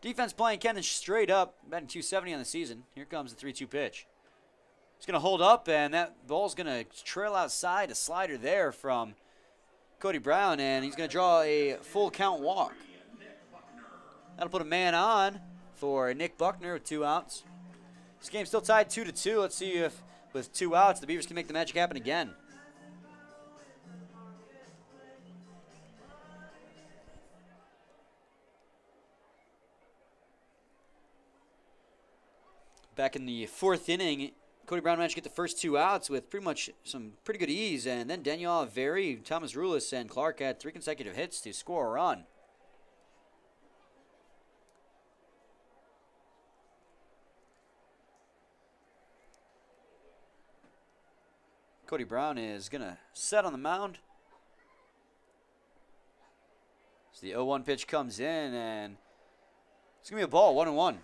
Defense playing Cannon straight up, batting .270 on the season. Here comes the 3-2 pitch. He's going to hold up, and that ball's going to trail outside. A slider there from Cody Brown, and he's going to draw a full count walk. That'll put a man on for Nick Buckner with 2 outs. This game's still tied 2-2. Let's see if with 2 outs the Beavers can make the magic happen again. Back in the 4th inning, Cody Brown managed to get the first 2 outs with pretty much some pretty good ease, and then Daniel Averi, Thomas Rulis, and Clark had 3 consecutive hits to score a run. Cody Brown is going to set on the mound. So the 0-1 pitch comes in, and it's going to be a ball, 1-1.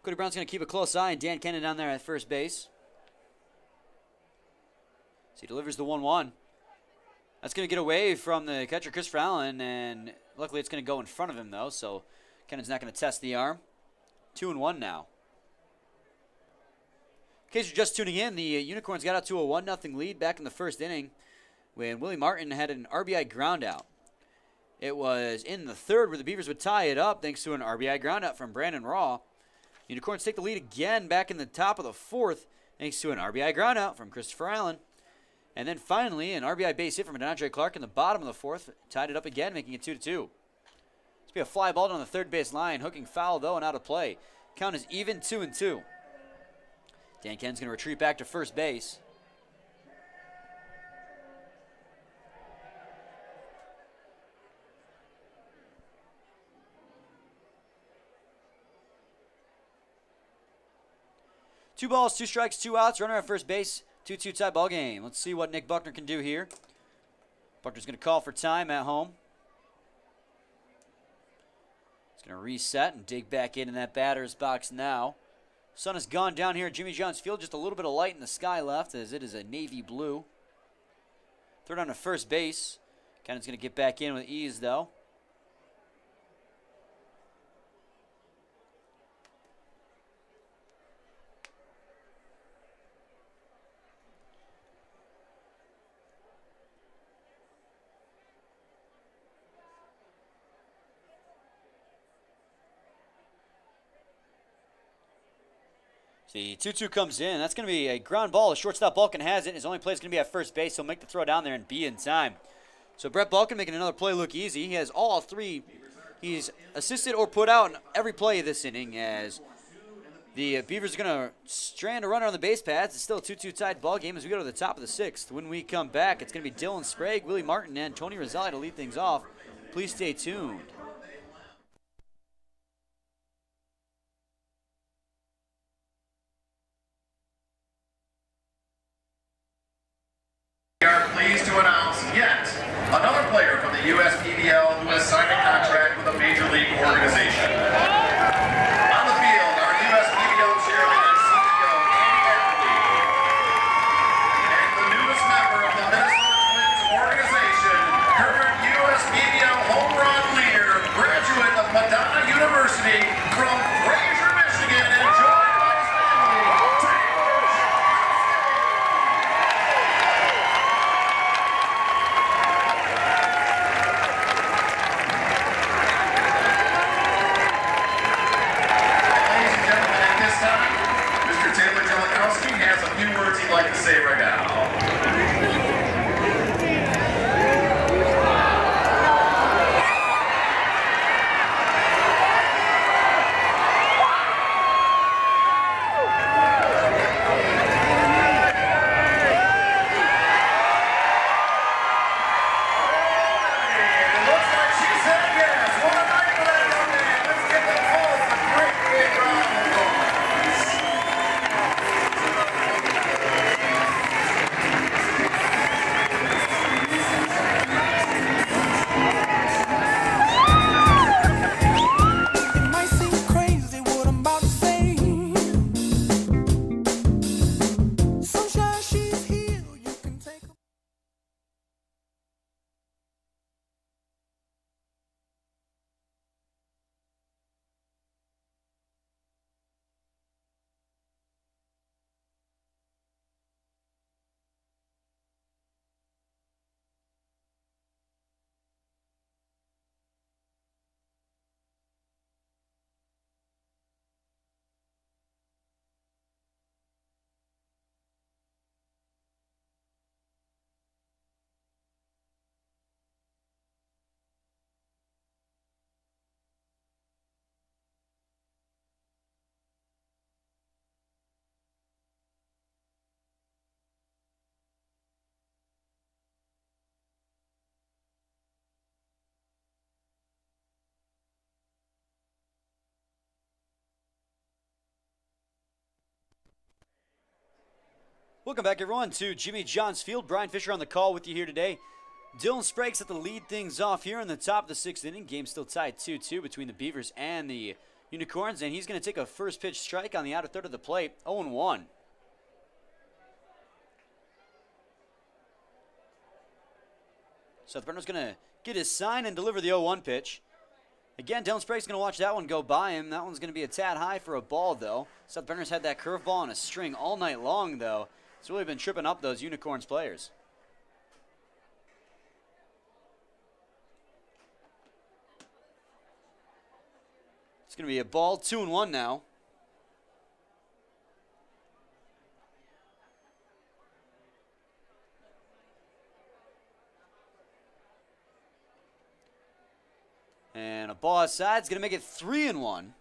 Cody Brown's going to keep a close eye on Dan Cannon down there at first base. So he delivers the 1-1. That's going to get away from the catcher, Christopher Allen, and luckily it's going to go in front of him, though, so Cannon's not going to test the arm. 2-1 now. In case you're just tuning in, the Unicorns got out to a 1-0 lead back in the 1st inning when Willie Martin had an RBI groundout. It was in the 3rd where the Beavers would tie it up thanks to an RBI groundout from Brandon Raw. Unicorns take the lead again back in the top of the 4th thanks to an RBI groundout from Christopher Allen. And then finally, an RBI base hit from DeAndre Clark in the bottom of the 4th. Tied it up again, making it 2-2. This will be a fly ball down the third base line. Hooking foul, though, and out of play. Count is even, 2-2. Dan Cannon's going to retreat back to first base. 2 balls, 2 strikes, 2 outs. Runner at first base. 2-2 tie ball game. Let's see what Nick Buckner can do here. Buckner's going to call for time at home. He's going to reset and dig back in that batter's box now. Sun has gone down here at Jimmy John's Field. Just a little bit of light in the sky left as it is a navy blue. Third on to first base. Cannon's going to get back in with ease, though. The 2-2 comes in. That's going to be a ground ball. The shortstop Balkin has it. His only play is going to be at first base. He'll make the throw down there and be in time. So Brett Balkin making another play look easy. He has all 3. He's assisted or put out in every play of this inning as the Beavers are going to strand a runner on the base paths. It's still a 2-2 tied ball game as we go to the top of the 6th. When we come back, it's going to be Dylan Sprague, Willie Martin, and Tony Roselli to lead things off. Please stay tuned. We are pleased to announce yet another player from the USPBL who has signed a contract with a major league organization. On the field, our USPBL chairman and CEO, Andy Appleby, and the newest member of the Minnesota Twins organization, current USPBL home run leader, graduate of Madonna University from Fraser, Michigan, and joined by his family. He'd like to say right now. Welcome back, everyone, to Jimmy John's Field. Brian Fisher on the call with you here today. Dylan Sprague set to lead things off here in the top of the 6th inning. Game still tied 2-2 between the Beavers and the Unicorns, and he's going to take a first pitch strike on the outer third of the plate, 0-1. Seth Brenner's going to get his sign and deliver the 0-1 pitch. Again, Dylan Sprague's going to watch that one go by him. That one's going to be a tad high for a ball, though. Seth Brenner's had that curveball on a string all night long, though. It's really been tripping up those Unicorns players. It's going to be a ball, 2-1 now. And a ball outside is going to make it 3-1.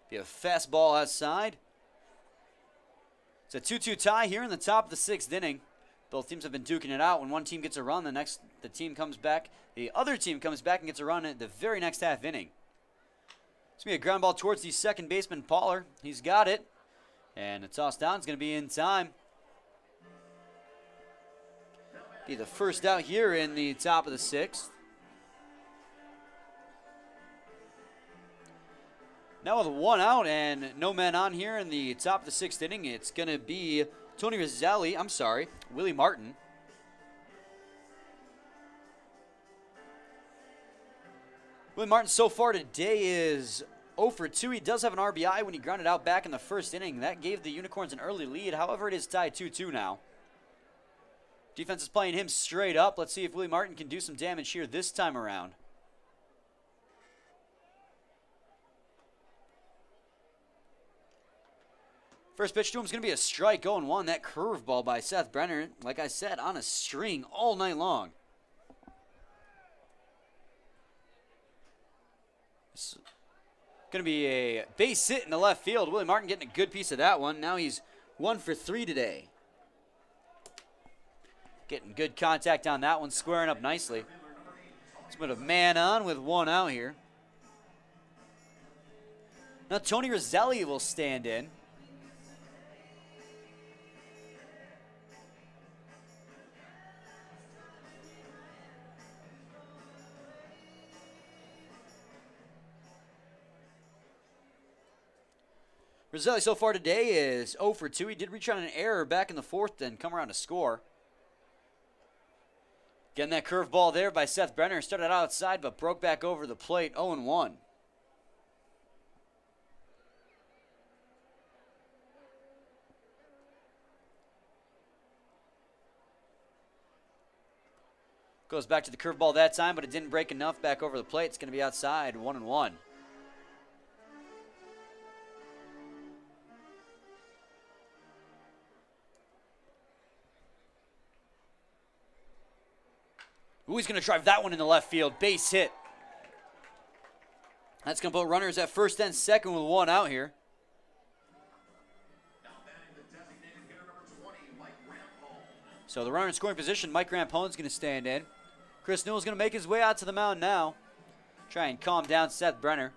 Be a fastball outside. It's a 2-2 tie here in the top of the 6th inning. Both teams have been duking it out. When one team gets a run, the team comes back. The other team comes back and gets a run at the very next half inning. It's going to be a ground ball towards the second baseman, Poller. He's got it. And the toss down is going to be in time. Be the first out here in the top of the 6th. Now with 1 out and no men on here in the top of the 6th inning, it's going to be Willie Martin. Willie Martin so far today is 0 for 2. He does have an RBI when he grounded out back in the 1st inning. That gave the Unicorns an early lead. However, it is tied 2-2 now. Defense is playing him straight up. Let's see if Willie Martin can do some damage here this time around. First pitch to him is going to be a strike, 0-1. That curveball by Seth Brenner, like I said, on a string all night long. It's going to be a base hit in the left field. Willie Martin getting a good piece of that one. Now he's 1 for 3 today. Getting good contact on that one, squaring up nicely. Let's put a man on with 1 out here. Now Tony Roselli will stand in. Roselli so far today is 0 for 2. He did reach on an error back in the 4th and come around to score. Getting that curveball there by Seth Brenner. Started outside but broke back over the plate, 0-1. Goes back to the curveball that time, but it didn't break enough back over the plate. It's going to be outside, 1-1. Ooh, he's going to drive that one in the left field. Base hit. That's going to put runners at first and second with 1 out here. So the runner in scoring position, Mike Rampone's going to stand in. Chris Newell's going to make his way out to the mound now. Try and calm down Seth Brenner.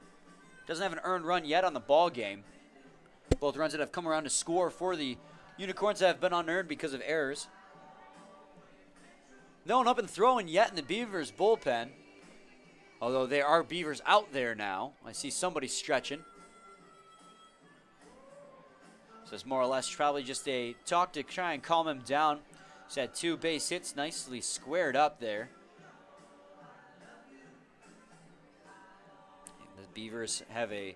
Doesn't have an earned run yet on the ball game. Both runs that have come around to score for the Unicorns have been unearned because of errors. No one up and throwing yet in the Beavers bullpen. Although there are Beavers out there now. I see somebody stretching. So it's more or less probably just a talk to try and calm him down. He's had 2 base hits, nicely squared up there. The Beavers have the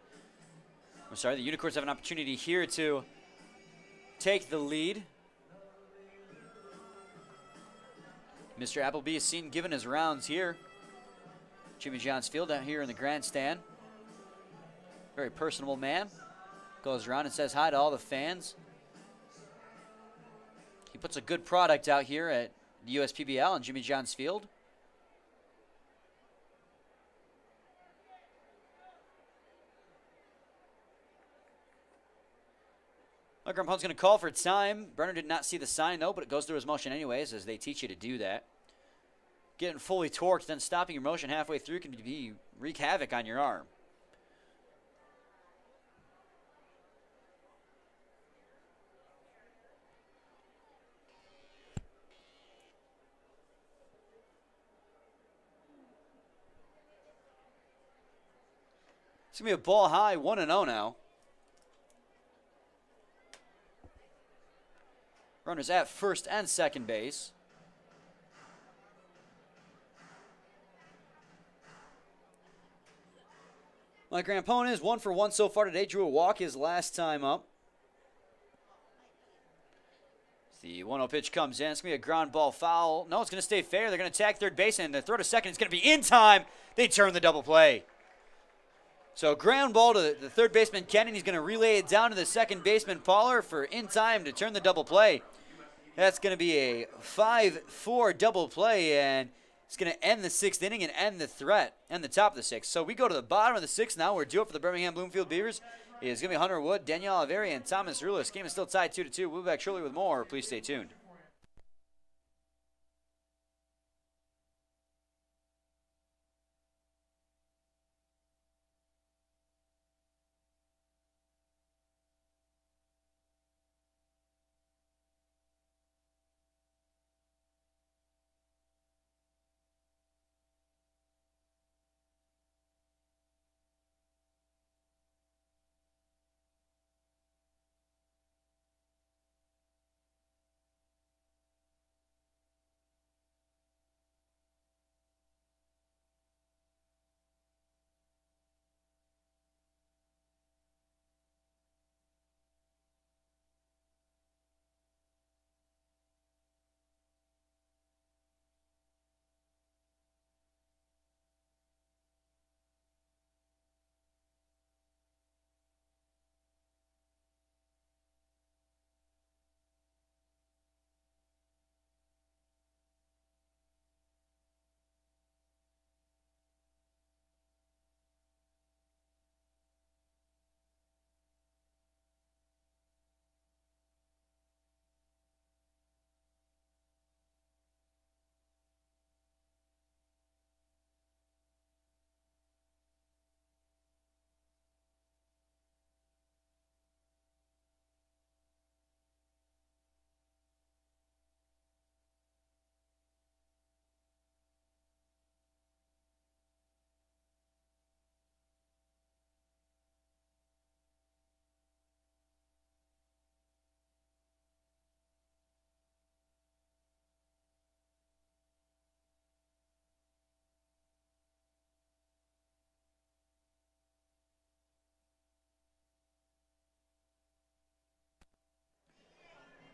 Unicorns have an opportunity here to take the lead. Mr. Appleby is seen giving his rounds here. Jimmy John's Field out here in the grandstand. Very personable man. Goes around and says hi to all the fans. He puts a good product out here at the USPBL and Jimmy John's Field. Mike Rampone's going to call for time. Brenner did not see the sign, though, but it goes through his motion anyways, as they teach you to do that. Getting fully torqued, then stopping your motion halfway through can wreak havoc on your arm. It's going to be a ball high, 1-0 now. Runners at first and second base. Mike Rampone is 1 for 1 so far today. Drew a walk his last time up. The 1-0 pitch comes in. It's going to be a ground ball foul. No, it's going to stay fair. They're going to tag third base, and the throw to second is going to be in time. They turn the double play. So ground ball to the third baseman, Kennan. He's going to relay it down to the second baseman, Pollard, for in time to turn the double play. That's going to be a 5-4 double play, and it's going to end the 6th inning and end the threat and the top of the 6th. So we go to the bottom of the 6th now. We're due up for the Birmingham-Bloomfield Beavers. It's going to be Hunter Wood, Danielle Averi, and Thomas Rulis. Game is still tied 2-2. We'll be back shortly with more. Please stay tuned.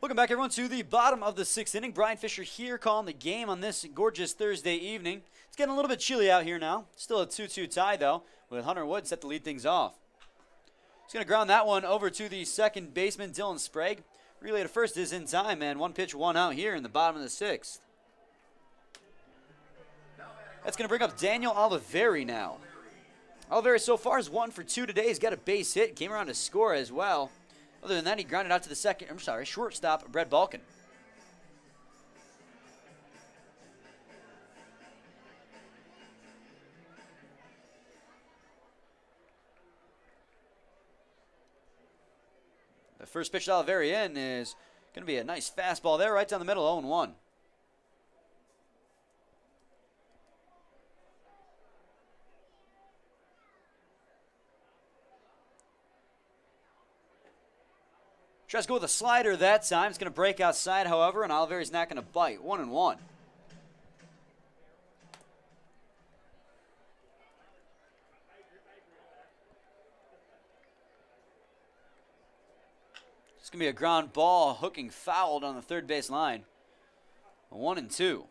Welcome back, everyone, to the bottom of the 6th inning. Brian Fisher here calling the game on this gorgeous Thursday evening. It's getting a little bit chilly out here now. Still a 2-2 tie, though, with Hunter Wood set to lead things off. He's going to ground that one over to the second baseman, Dylan Sprague. Relay to first is in time, and 1 pitch, 1 out here in the bottom of the 6th. That's going to bring up Daniel Oliveri now. Oliveri so far is 1 for 2 today. He's got a base hit, came around to score as well. Other than that, he grounded out to the shortstop, Brett Balkin. The first pitch to Oliveri in is going to be a nice fastball there, right down the middle, 0-1. Tries to go with a slider that time. It's going to break outside, however, and Oliveri's not going to bite. 1-1. It's going to be a ground ball, hooking fouled on the third base line. 1-2.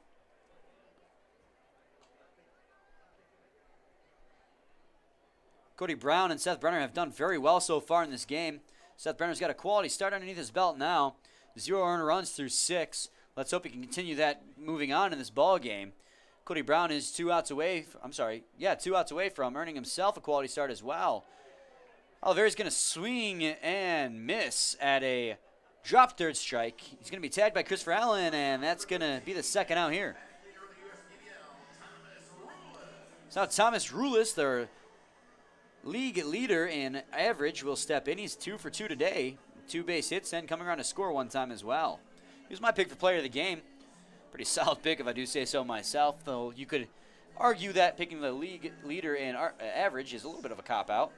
Cody Brown and Seth Brenner have done very well so far in this game. Seth Brenner's got a quality start underneath his belt now. 0 earned runs through 6. Let's hope he can continue that moving on in this ball game. Cody Brown is 2 outs away. 2 outs away from earning himself a quality start as well. Oliveri's going to swing and miss at a drop third strike. He's going to be tagged by Christopher Allen, and that's going to be the second out here. So now Thomas Rulis, their league leader in average, will step in. He's 2 for 2 today. 2 base hits and coming around to score 1 time as well. He was my pick for player of the game. Pretty solid pick if I do say so myself, though you could argue that picking the league leader in average is a little bit of a cop-out.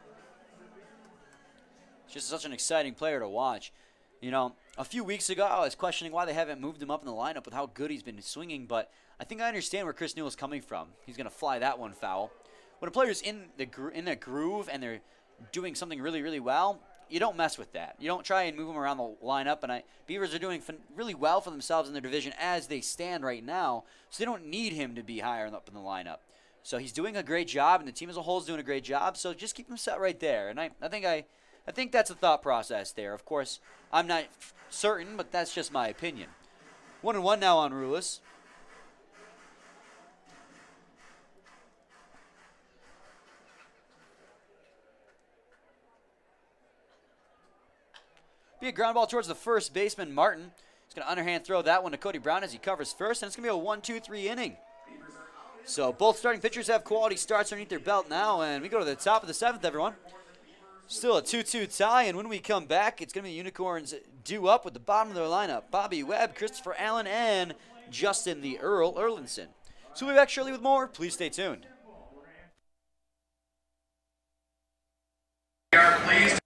It's just such an exciting player to watch. You know, a few weeks ago I was questioning why they haven't moved him up in the lineup with how good he's been swinging, but I think I understand where Chris Newell's coming from. He's going to fly that one foul. When a player's in the groove and they're doing something really, really well, you don't mess with that. You don't try and move them around the lineup. And Beavers are doing really well for themselves in their division as they stand right now, so they don't need him to be higher up in the lineup. So he's doing a great job, and the team as a whole is doing a great job. So just keep him set right there. And I think that's a thought process there. Of course, I'm not certain, but that's just my opinion. 1-1 now on Rulis. Be a ground ball towards the first baseman, Martin. He's going to underhand throw that one to Cody Brown as he covers first, and it's going to be a 1-2-3 inning. So both starting pitchers have quality starts underneath their belt now, and we go to the top of the 7th, everyone. Still a 2-2 tie, and when we come back, it's going to be Unicorns due up with the bottom of their lineup. Bobby Webb, Christopher Allen, and Justin the Earl Erlinson. So we'll be back shortly with more. Please stay tuned. We are pleased.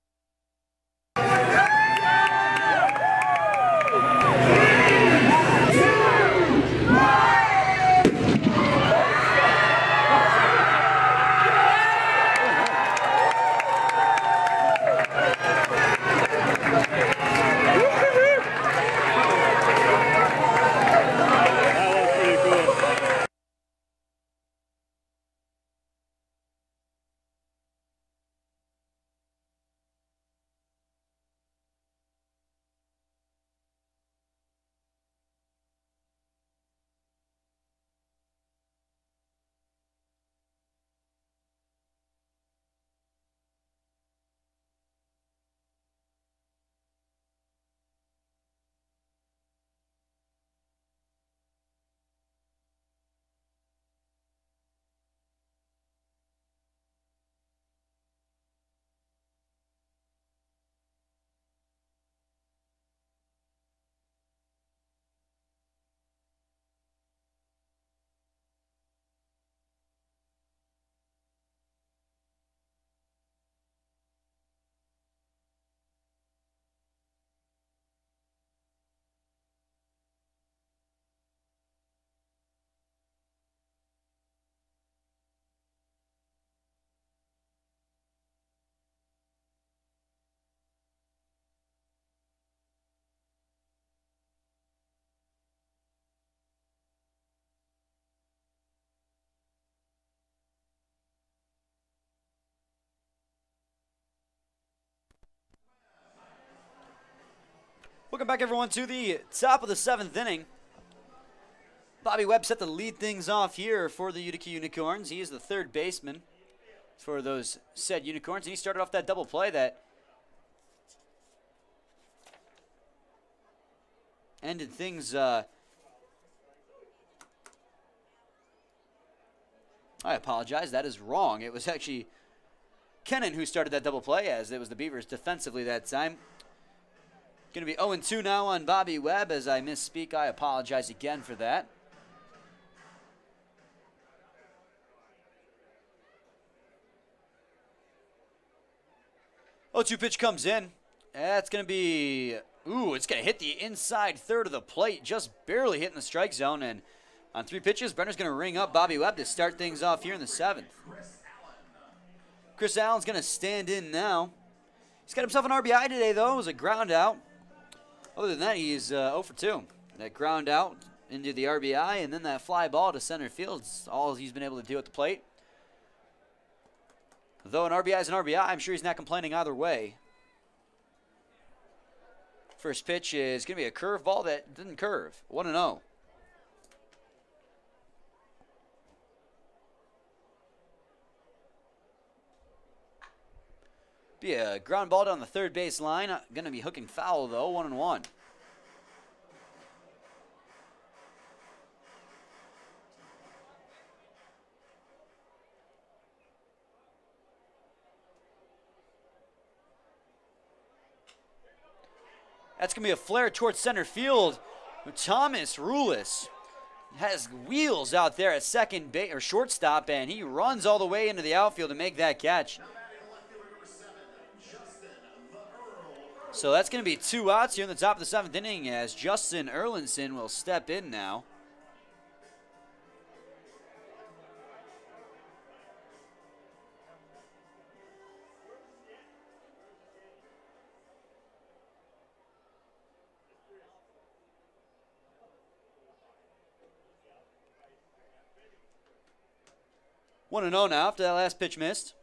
Welcome back, everyone, to the top of the 7th inning. Bobby Webb set to lead things off here for the Utica Unicorns. He is the third baseman for those said Unicorns, and he started off that double play that ended things. I apologize. That is wrong. It was actually Kennan who started that double play, as it was the Beavers defensively that time. Going to be 0-2 now on Bobby Webb. As I misspeak, I apologize again for that. 0-2 pitch comes in. That's going to be, it's going to hit the inside third of the plate, just barely hitting the strike zone. And on 3 pitches, Brenner's going to ring up Bobby Webb to start things off here in the 7th. Chris Allen's going to stand in now. He's got himself an RBI today, though. It was a ground out. Other than that, he's 0 for 2. That ground out into the RBI, and then that fly ball to center field is all he's been able to do at the plate. Though an RBI is an RBI, I'm sure he's not complaining either way. First pitch is going to be a curveball that didn't curve. 1-0. Be a ground ball down the third base line. Going to be hooking foul, though. 1-1. That's going to be a flare towards center field. Thomas Rulis has wheels out there at second base or shortstop, and he runs all the way into the outfield to make that catch. So that's going to be 2 outs here in the top of the 7th inning, as Justin Erlinson will step in now. One and 0 now after that last pitch missed.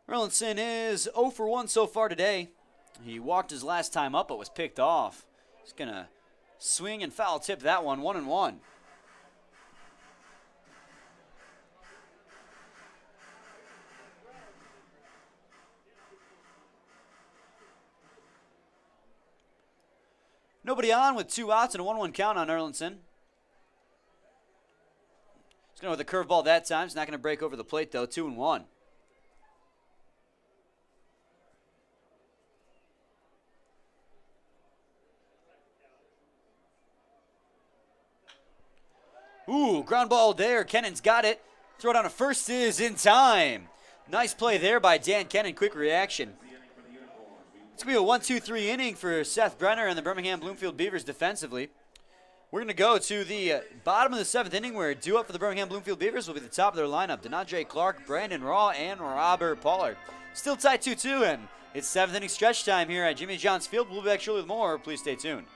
Erlinson is 0 for 1 so far today. He walked his last time up but was picked off. He's going to swing and foul tip that one. 1-1. Nobody on with 2 outs and a 1-1 count on Erlinson. He's going with a curveball that time. He's not going to break over the plate, though. 2-1. Ground ball there. Kennan's got it. Throw down to first is in time. Nice play there by Dan Kennan. Quick reaction. It's going to be a 1-2-3 inning for Seth Brenner and the Birmingham-Bloomfield Beavers defensively. We're going to go to the bottom of the 7th inning, where due up for the Birmingham-Bloomfield Beavers will be the top of their lineup. DeNandre Clark, Brandon Raw, and Robert Pollard. Still tied 2-2, and it's 7th inning stretch time here at Jimmy John's Field. We'll be back shortly with more. Please stay tuned.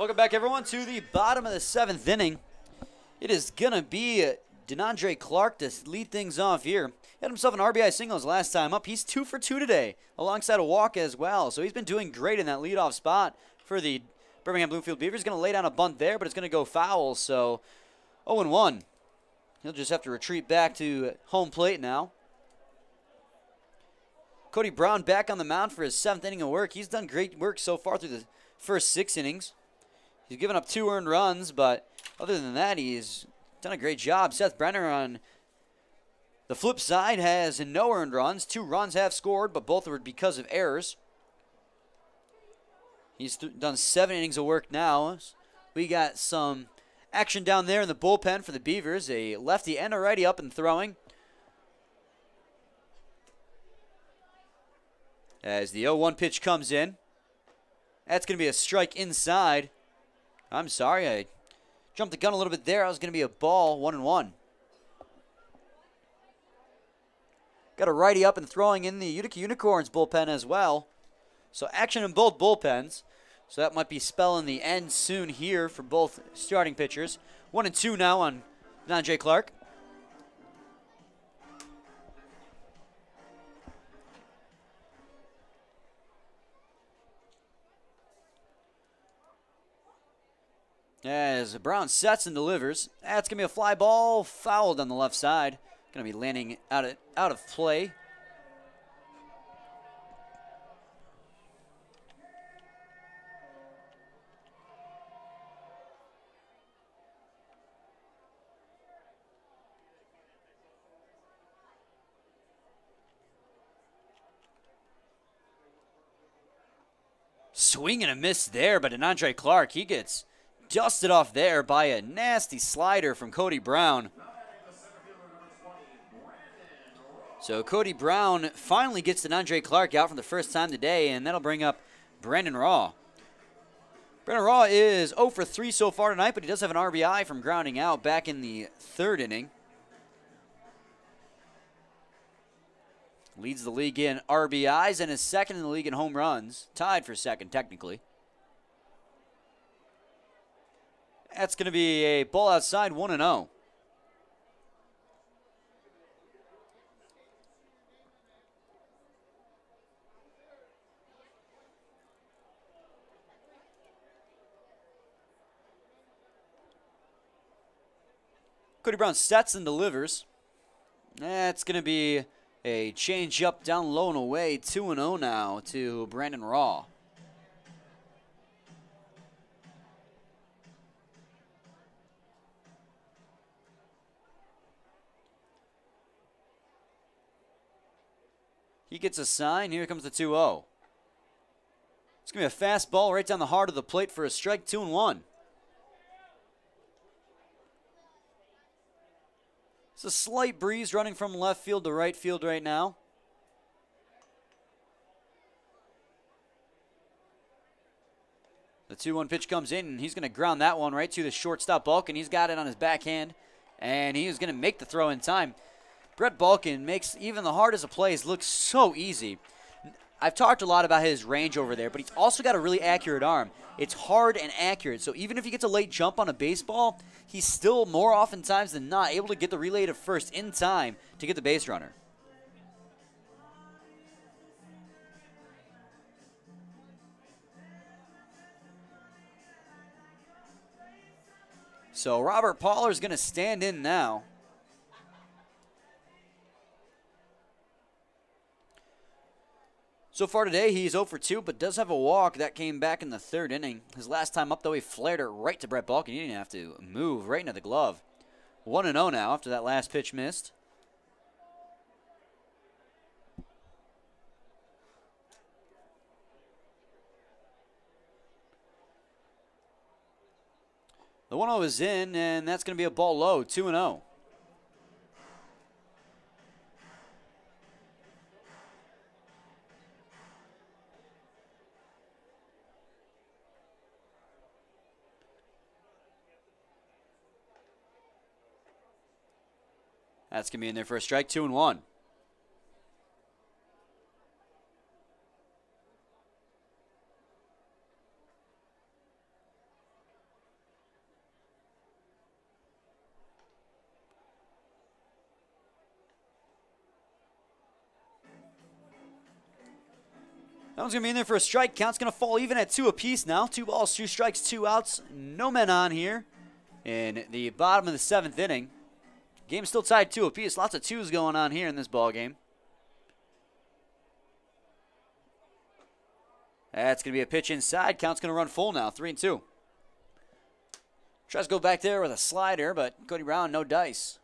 Welcome back, everyone, to the bottom of the 7th inning. It is going to be DeAndre Clark to lead things off here. He had himself an RBI single his last time up. He's 2 for 2 today, alongside a walk as well. So he's been doing great in that leadoff spot for the Birmingham-Bloomfield Beavers. He's going to lay down a bunt there, but it's going to go foul. So 0-1. He'll just have to retreat back to home plate now. Cody Brown back on the mound for his 7th inning of work. He's done great work so far through the first 6 innings. He's given up 2 earned runs, but other than that, he's done a great job. Seth Brenner on the flip side has no earned runs. 2 runs have scored, but both were because of errors. He's done 7 innings of work now. We got some action down there in the bullpen for the Beavers. A lefty and a righty up and throwing. As the 0-1 pitch comes in. That's going to be a strike inside. I'm sorry, I jumped the gun a little bit there. I was going to be a ball, 1-1. Got a righty up and throwing in the Utica Unicorns bullpen as well. So action in both bullpens. So that might be spelling the end soon here for both starting pitchers. 1-2 now on DeAndre Clark. As Brown sets and delivers, that's going to be a fly ball, fouled on the left side. Going to be landing out of play. Swing and a miss there, but DeAndre Clark, he gets dusted off there by a nasty slider from Cody Brown. So Cody Brown finally gets DeAndre Clark out for the first time today, and that'll bring up Brandon Raw. Brandon Raw is 0 for 3 so far tonight, but he does have an RBI from grounding out back in the 3rd inning. Leads the league in RBIs and is 2nd in the league in home runs. Tied for 2nd, technically. That's going to be a ball outside, 1-0. Cody Brown sets and delivers. That's going to be a change up down low and away, 2-0 now to Brandon Raw. He gets a sign. Here comes the 2-0. It's going to be a fastball right down the heart of the plate for a strike, 2-1. It's a slight breeze running from left field to right field right now. The 2-1 pitch comes in, and he's going to ground that one right to the shortstop Balkin. He's got it on his backhand, and he is going to make the throw in time. Brett Balkin makes even the hardest of plays look so easy. I've talked a lot about his range over there, but he's also got a really accurate arm. It's hard and accurate, so even if he gets a late jump on a baseball, he's still more oftentimes than not able to get the relay to first in time to get the base runner. So Robert Pollard is going to stand in now. So far today, he's 0 for 2, but does have a walk. That came back in the 3rd inning. His last time up, though, he flared it right to Brett Balkin. He didn't have to move right into the glove. 1-0 now after that last pitch missed. The 1-0 is in, and that's going to be a ball low, 2-0. That's going to be in there for a strike, 2-1. That one's going to be in there for a strike. Count's going to fall even at 2 apiece now. 2 balls, 2 strikes, 2 outs. No men on here in the bottom of the 7th inning. Game's still tied 2 apiece. Lots of 2s going on here in this ball game. That's going to be a pitch inside. Count's going to run full now, 3-2. Tries to go back there with a slider, but Cody Brown, no dice.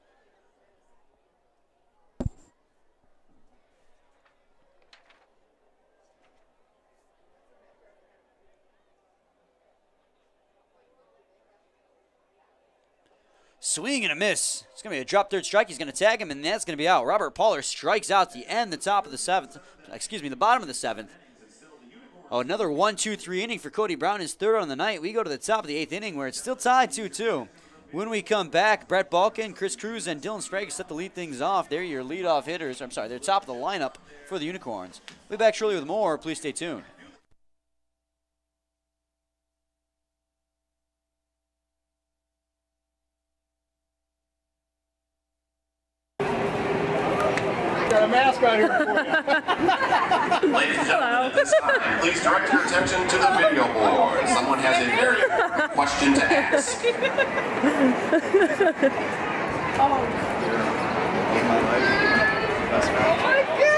Swing and a miss. It's going to be a drop third strike. He's going to tag him, and that's going to be out. Robert Pollard strikes out the end, the top of the 7th. Excuse me, the bottom of the 7th. Oh, another 1-2-3 inning for Cody Brown, his 3rd on the night. We go to the top of the 8th inning where it's still tied 2-2. When we come back, Brett Balkin, Chris Cruz, and Dylan Sprague set to lead things off. They're your leadoff hitters. I'm sorry, they're top of the lineup for the Unicorns. We'll be back shortly with more. Please stay tuned. Got a mask on here for you. Ladies and gentlemen, at this time, please direct your attention to the video board. Someone has a very important question to ask. Oh my goodness!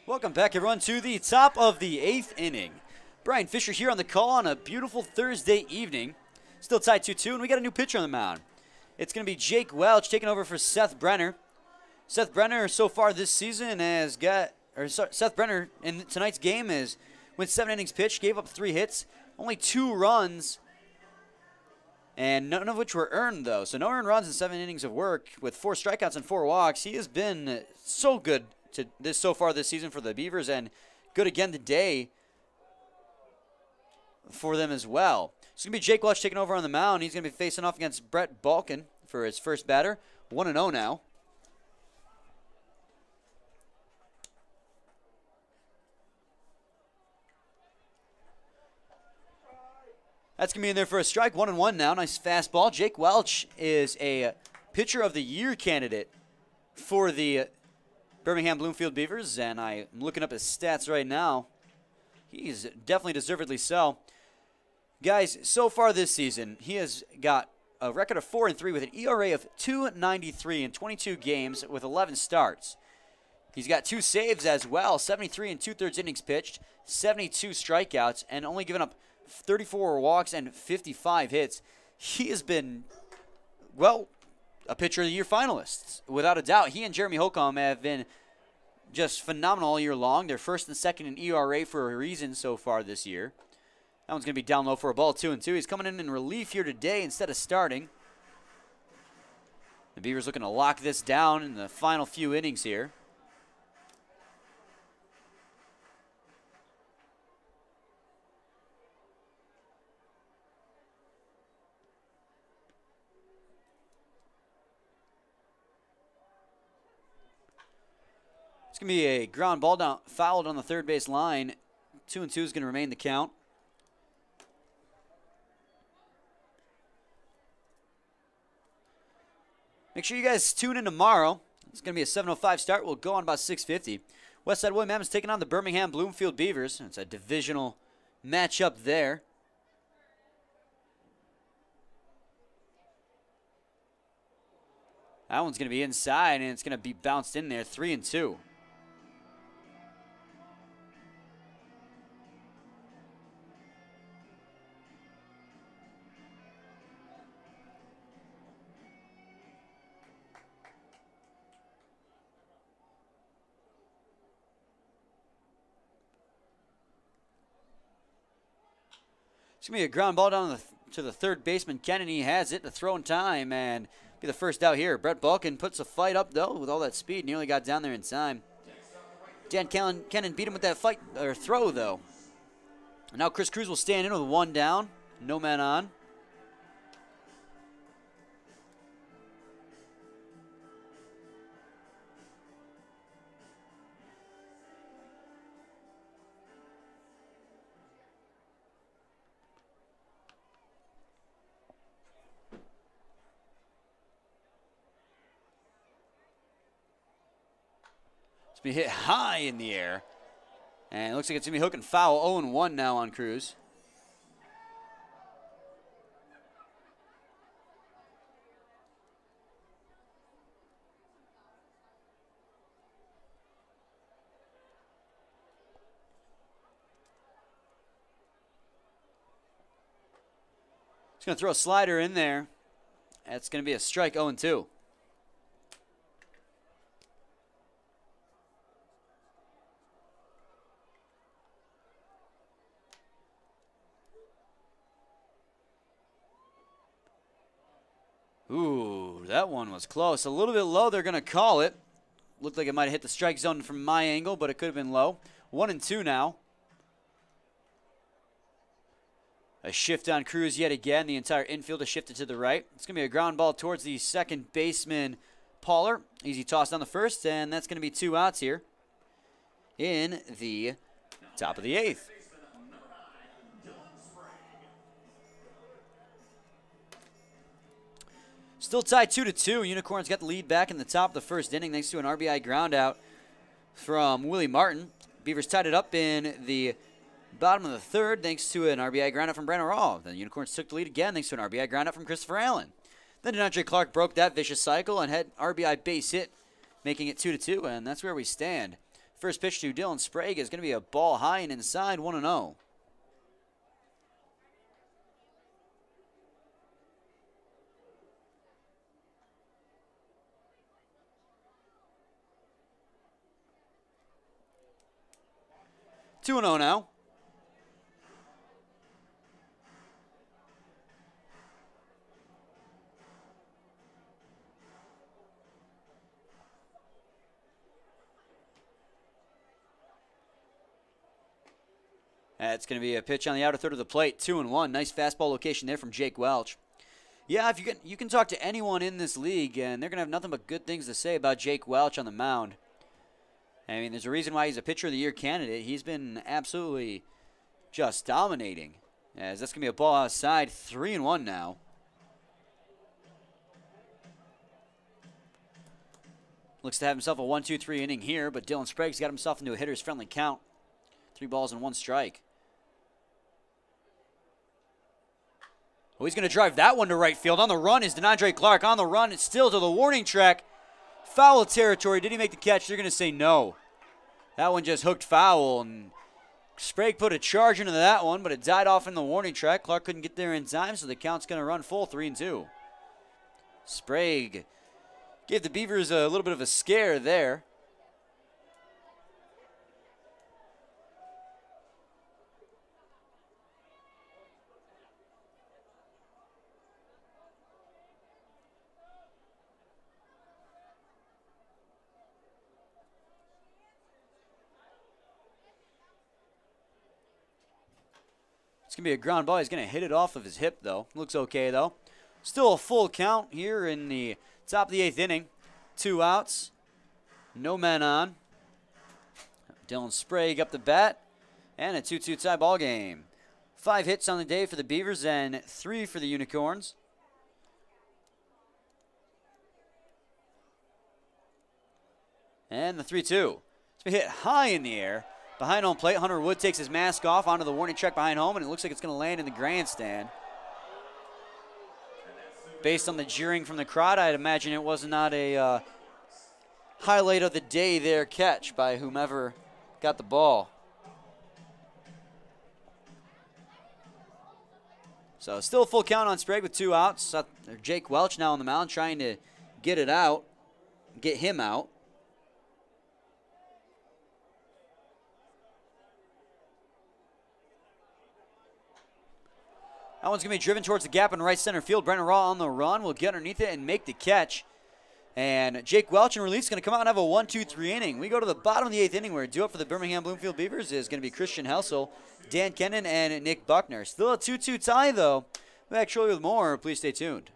Welcome back, everyone, to the top of the 8th inning. Brian Fisher here on the call on a beautiful Thursday evening. Still tied 2-2, and we got a new pitcher on the mound. It's going to be Jake Welch taking over for Seth Brenner. Seth Brenner so far this season has got, Seth Brenner in tonight's game went 7 innings pitched, gave up 3 hits, only 2 runs, and none of which were earned, though. So no earned runs in 7 innings of work with 4 strikeouts and 4 walks. He has been so good to this so far this season for the Beavers, and good again today for them as well. It's going to be Jake Welch taking over on the mound. He's going to be facing off against Brett Balkin for his first batter. 1-0 now. That's going to be in there for a strike. 1-1 now. Nice fastball. Jake Welch is a Pitcher of the Year candidate for the Birmingham-Bloomfield Beavers, and I'm looking up his stats right now. He's definitely deservedly so. Guys, so far this season, he has got a record of 4-3 with an ERA of .293 in 22 games with 11 starts. He's got 2 saves as well, 73 and 2/3 innings pitched, 72 strikeouts, and only given up 34 walks and 55 hits. He has been, well, a Pitcher of the Year finalist, without a doubt. He and Jeremy Holcomb have been just phenomenal all year long. They're first and second in ERA for a reason so far this year. That one's going to be down low for a ball, 2-2. He's coming in relief here today instead of starting. The Beavers looking to lock this down in the final few innings here. It's going to be a ground ball down, fouled on the third base line. 2-2 is going to remain the count. Make sure you guys tune in tomorrow. It's going to be a 7:05 start. We'll go on about 6:50. Westside William Adams taking on the Birmingham-Bloomfield Beavers. It's a divisional matchup there. That one's going to be inside, and it's going to be bounced in there, 3-2. It's going to be a ground ball down to the third baseman. Kennedy has it. The throw in time and be the first out here. Brett Balkin puts a fight up, though, with all that speed. Nearly got down there in time. Dan Kennan beat him with that fight or throw, though. And now Chris Cruz will stand in with one down. No man on. Be hit high in the air. And it looks like it's going to be hook and foul. 0-1 now on Cruz. He's going to throw a slider in there. That's going to be a strike, 0-2. Ooh, that one was close. A little bit low, they're going to call it. Looked like it might have hit the strike zone from my angle, but it could have been low. 1-2 now. A shift on Cruz yet again. The entire infield is shifted to the right. It's going to be a ground ball towards the second baseman, Pollard. Easy toss down the first, and that's going to be 2 outs here in the top of the 8th. Still tied 2-2. Unicorns got the lead back in the top of the first inning thanks to an RBI ground out from Willie Martin. Beavers tied it up in the bottom of the third thanks to an RBI ground out from Brandon Raw. Then the Unicorns took the lead again thanks to an RBI ground out from Christopher Allen. Then DeAndre Clark broke that vicious cycle and had RBI base hit, making it 2-2, and that's where we stand. First pitch to Dylan Sprague is going to be a ball high and inside, 1-0. Two and 0 now. That's going to be a pitch on the outer third of the plate. 2-1. Nice fastball location there from Jake Welch. Yeah, if you can talk to anyone in this league, and they're going to have nothing but good things to say about Jake Welch on the mound. I mean, there's a reason why he's a Pitcher of the Year candidate. He's been absolutely just dominating. As that's going to be a ball outside, 3-1 now. Looks to have himself a 1-2-3 inning here, but Dylan Sprague's got himself into a hitter's friendly count. 3 balls and 1 strike. Oh, he's going to drive that one to right field. On the run is DeAndre Clark. On the run, it's still to the warning track. Foul territory. Did he make the catch? They're going to say no. That one just hooked foul, and Sprague put a charge into that one, but it died off in the warning track. Clark couldn't get there in time, so the count's going to run full, 3-2. Sprague gave the Beavers a little bit of a scare there. It's going to be a ground ball. He's going to hit it off of his hip, though. Looks okay, though. Still a full count here in the top of the 8th inning. 2 outs. No men on. Dylan Sprague up the bat. And a 2-2 tie ball game. 5 hits on the day for the Beavers and 3 for the Unicorns. And the 3-2. It's been hit high in the air. Behind home plate, Hunter Wood takes his mask off onto the warning track behind home, and it looks like it's going to land in the grandstand. Based on the jeering from the crowd, I'd imagine it was not a highlight of the day there catch by whomever got the ball. So still a full count on Sprague with 2 outs. Jake Welch now on the mound trying to get it out, get him out. That one's going to be driven towards the gap in right center field. Brennan Raw on the run will get underneath it and make the catch. And Jake Welch in relief is going to come out and have a 1-2-3 inning. We go to the bottom of the 8th inning where due up for the Birmingham-Bloomfield Beavers is going to be Christian Helsel, Dan Kennan, and Nick Buckner. Still a 2-2 tie, though. Back shortly with more. Please stay tuned.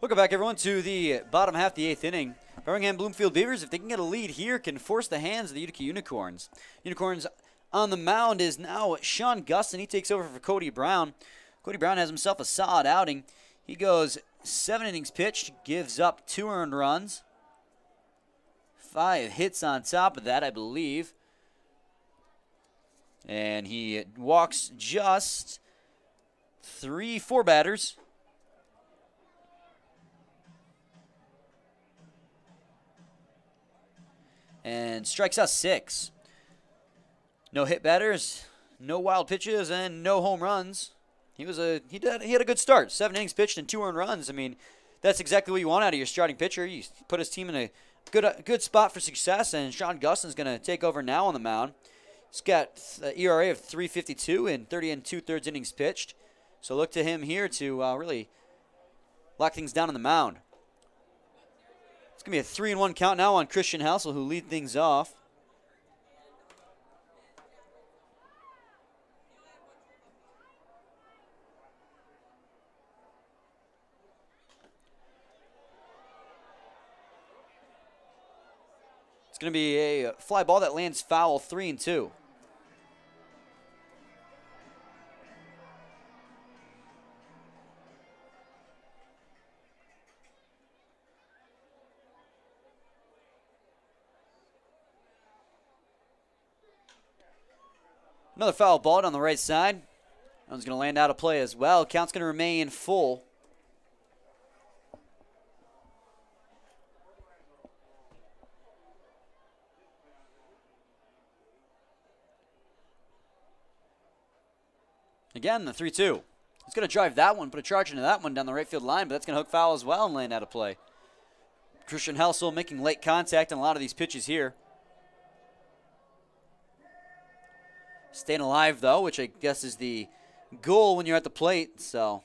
Welcome back, everyone, to the bottom half of the 8th inning. Birmingham-Bloomfield Beavers, if they can get a lead here, can force the hands of the Utica Unicorns. Unicorns on the mound is now Sean Gustin. He takes over for Cody Brown. Cody Brown has himself a solid outing. He goes 7 innings pitched, gives up 2 earned runs. 5 hits on top of that, I believe. And he walks just 4 batters. And strikes out 6. No hit batters, no wild pitches, and no home runs. He had a good start. 7 innings pitched and 2 earned runs. I mean, that's exactly what you want out of your starting pitcher. You put his team in a good spot for success, and Sean Gustin's going to take over now on the mound. He's got an ERA of 3.52 and 30 2/3 innings pitched. So look to him here to really lock things down on the mound. It's going to be a 3-1 count now on Christian Helsel, who lead things off. going to be a fly ball that lands foul, 3-2. Another foul ball on the right side. That one's going to land out of play as well. Count's going to remain full. Again, the 3-2. He's going to drive that one, put a charge into that one down the right field line, but that's going to hook foul as well and land out of play. Christian Helsel making late contact on a lot of these pitches here. Staying alive, though, which I guess is the goal when you're at the plate. So,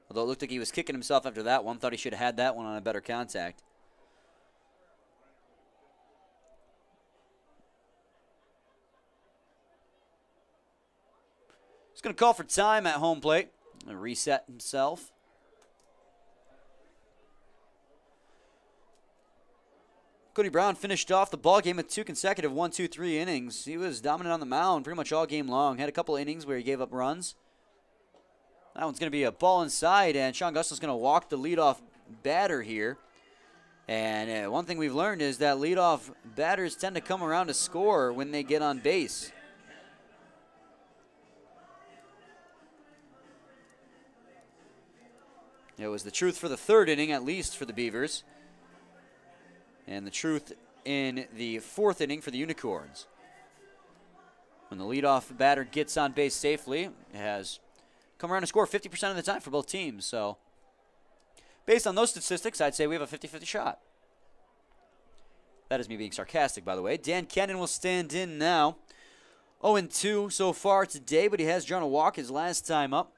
although it looked like he was kicking himself after that one, thought he should have had that one on a better contact. He's going to call for time at home plate and reset himself. Cody Brown finished off the ball game with 2 consecutive 1-2-3 innings. He was dominant on the mound pretty much all game long. Had a couple innings where he gave up runs. That one's going to be a ball inside, and Sean Gussel's going to walk the leadoff batter here. And one thing we've learned is that leadoff batters tend to come around to score when they get on base. It was the truth for the 3rd inning, at least for the Beavers. And the truth in the 4th inning for the Unicorns. When the leadoff batter gets on base safely, it has come around to score 50% of the time for both teams. So, based on those statistics, I'd say we have a 50-50 shot. That is me being sarcastic, by the way. Dan Kennan will stand in now. 0-2 so far today, but he has drawn a walk his last time up.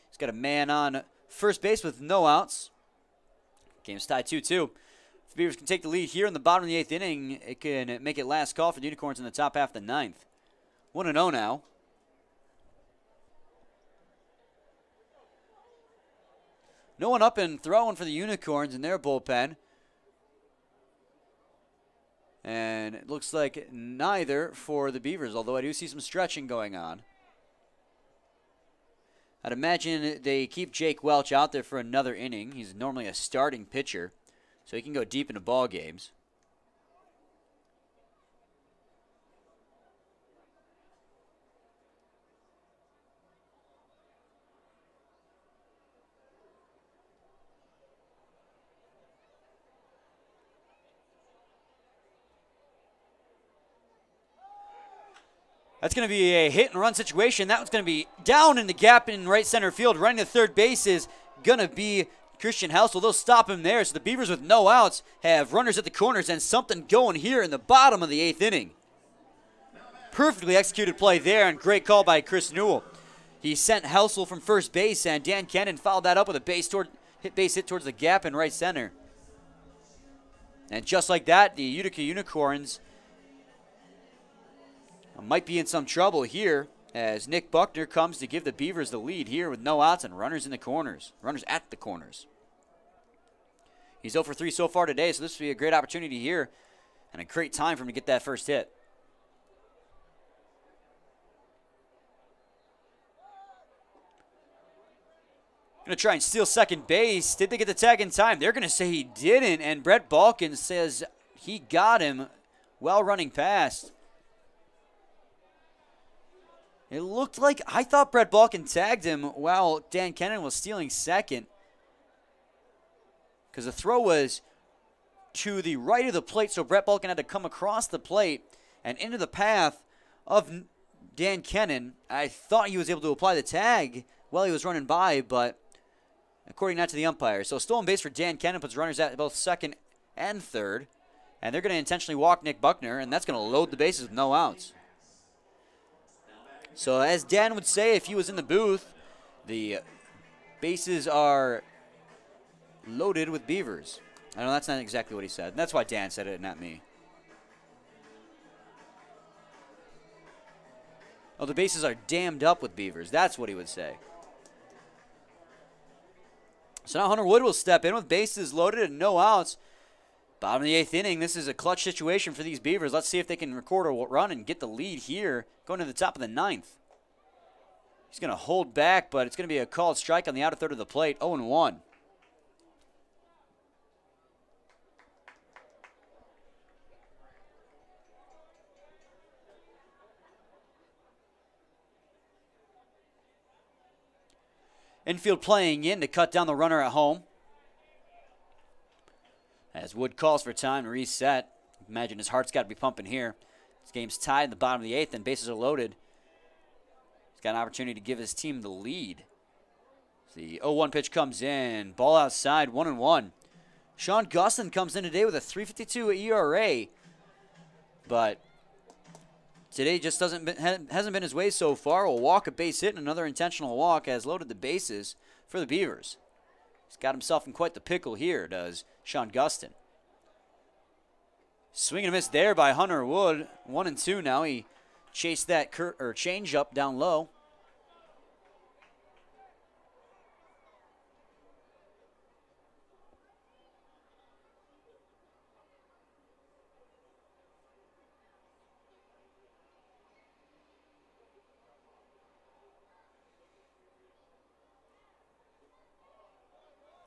He's got a man on first base with no outs. Game's tied 2-2. If the Beavers can take the lead here in the bottom of the 8th inning, it can make it last call for the Unicorns in the top half of the 9th. 1-0 now. No one up and throwing for the Unicorns in their bullpen. And it looks like neither for the Beavers, although I do see some stretching going on. I'd imagine they keep Jake Welch out there for another inning. He's normally a starting pitcher, so he can go deep into ball games. That's going to be a hit-and-run situation. That one's going to be down in the gap in right center field. Running to third base is going to be Christian Helsel. They'll stop him there. So the Beavers with no outs have runners at the corners and something going here in the bottom of the 8th inning. Perfectly executed play there and great call by Chris Newell. He sent Helsel from first base, and Dan Kennan followed that up with a base hit towards the gap in right center. And just like that, the Utica Unicorns might be in some trouble here as Nick Buckner comes to give the Beavers the lead here with no outs and runners in the corners. Runners at the corners. He's 0 for 3 so far today, so this will be a great opportunity here and a great time for him to get that first hit. Going to try and steal second base. Did they get the tag in time? They're going to say he didn't, and Brett Balkin says he got him while running past. It looked like, I thought Brett Balkin tagged him while Dan Kennan was stealing second. Because the throw was to the right of the plate, so Brett Balkin had to come across the plate and into the path of Dan Kennan. I thought he was able to apply the tag while he was running by, but according not to the umpire. So stolen base for Dan Kennan puts runners at both second and third. And they're going to intentionally walk Nick Buckner, and that's going to load the bases with no outs. So as Dan would say if he was in the booth, the bases are loaded with Beavers. I know that's not exactly what he said. That's why Dan said it, not me. Oh, the bases are dammed up with Beavers. That's what he would say. So now Hunter Wood will step in with bases loaded and no outs. Bottom of the 8th inning. This is a clutch situation for these Beavers. Let's see if they can record a run and get the lead here going to the top of the 9th. He's going to hold back, but it's going to be a called strike on the outer third of the plate. 0-1. Infield playing in to cut down the runner at home. As Wood calls for time to reset. Imagine his heart's got to be pumping here. This game's tied in the bottom of the 8th and bases are loaded. He's got an opportunity to give his team the lead. The 0-1 pitch comes in. Ball outside, 1-1. Sean Gustin comes in today with a 3.52 ERA. But today just hasn't been his way so far. A walk, a base hit, and another intentional walk has loaded the bases for the Beavers. He's got himself in quite the pickle here, does Sean Gustin. Swing and a miss there by Hunter Wood. 1-2 now. He chased that change up down low.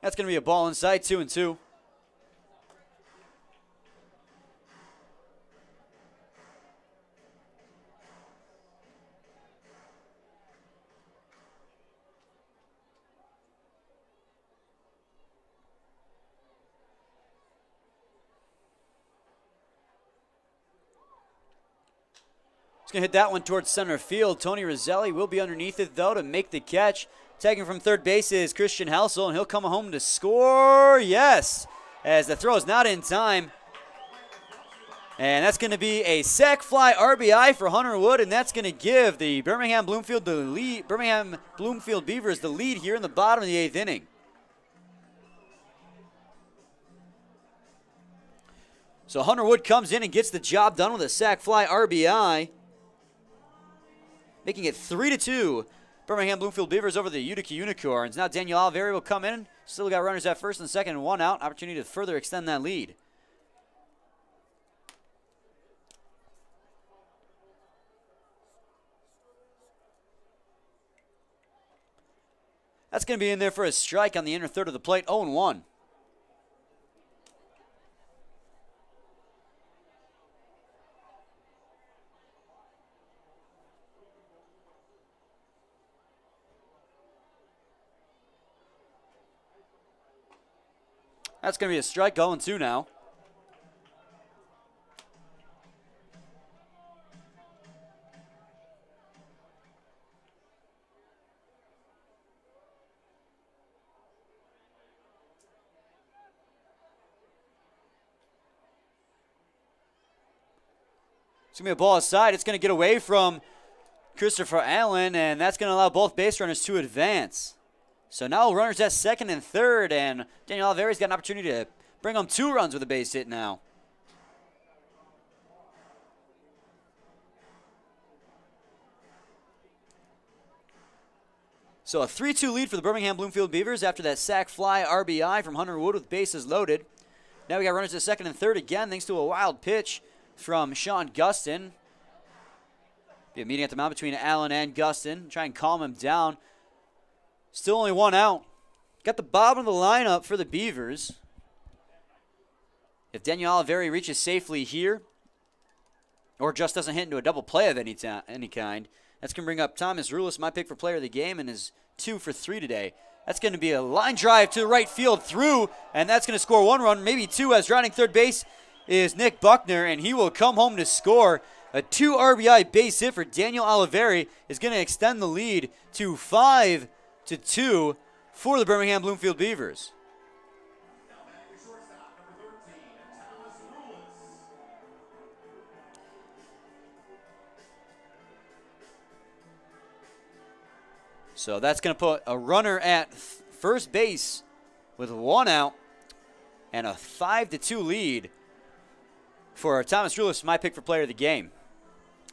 That's going to be a ball inside, 2-2. He's going to hit that one towards center field. Tony Roselli will be underneath it, though, to make the catch. Taking from third base is Christian Helsel, and he'll come home to score. Yes, as the throw is not in time. And that's going to be a sac fly RBI for Hunter Wood, and that's going to give the Birmingham-Bloomfield Beavers the lead here in the bottom of the 8th inning. So Hunter Wood comes in and gets the job done with a sac fly RBI, making it 3-2. Birmingham-Bloomfield Beavers over the Utica Unicorns. Now Daniel Oliveri will come in. Still got runners at first and second and one out. Opportunity to further extend that lead. That's going to be in there for a strike on the inner third of the plate. 0-1. That's going to be a strike, 0-2 now. It's going to be a ball aside. It's going to get away from Christopher Allen, and that's going to allow both base runners to advance. So now runners at second and third, and Daniel Oliveri's got an opportunity to bring home 2 runs with a base hit now. So a 3-2 lead for the Birmingham-Bloomfield Beavers after that sac fly RBI from Hunter Wood with bases loaded. Now we got runners at second and third again thanks to a wild pitch from Sean Gustin. Be a meeting at the mound between Allen and Gustin. Try and calm him down. Still only 1 out. Got the bottom of the lineup for the Beavers. If Daniel Oliveri reaches safely here, or just doesn't hit into a double play of any kind, that's going to bring up Thomas Rulis, my pick for player of the game, and is 2 for 3 today. That's going to be a line drive to the right field through, and that's going to score 1 run, maybe 2, as rounding third base is Nick Buckner, and he will come home to score. A 2 RBI base hit for Daniel Oliveri is going to extend the lead to 5-2 for the Birmingham-Bloomfield Beavers. So that's going to put a runner at first base with 1 out and a 5-2 lead for Thomas Rulis, my pick for player of the game.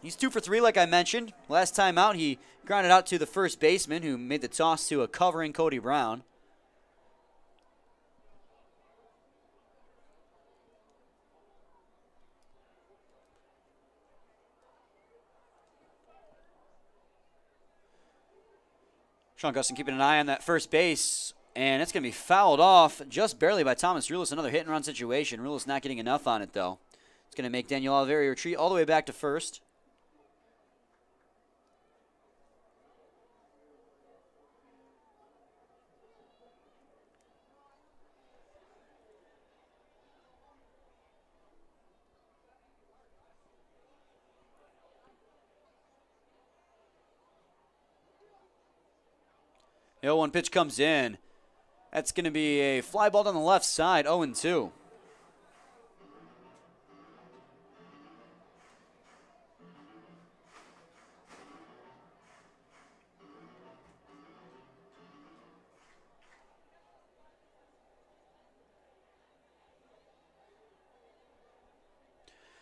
He's 2 for 3, like I mentioned. Last time out, he grounded out to the first baseman, who made the toss to a covering Cody Brown. Sean Gustin keeping an eye on that first base, and it's going to be fouled off just barely by Thomas Rulis. Another hit and run situation. Rulis not getting enough on it, though. It's going to make Daniel Oliveri retreat all the way back to first. The 0-1 pitch comes in. That's going to be a fly ball down the left side, 0-2.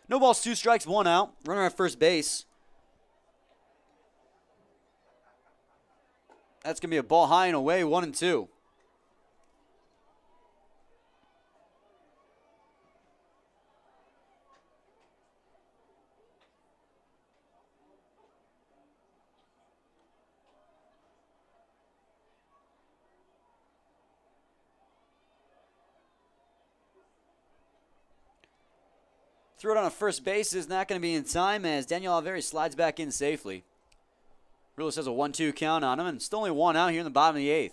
No balls, 2 strikes, 1 out. Runner at first base. That's going to be a ball high and away, 1-2. Throw it on a first base is not going to be in time as Daniel Oliveri slides back in safely. Rulis has a 1-2 count on him, and still only 1 out here in the bottom of the 8th.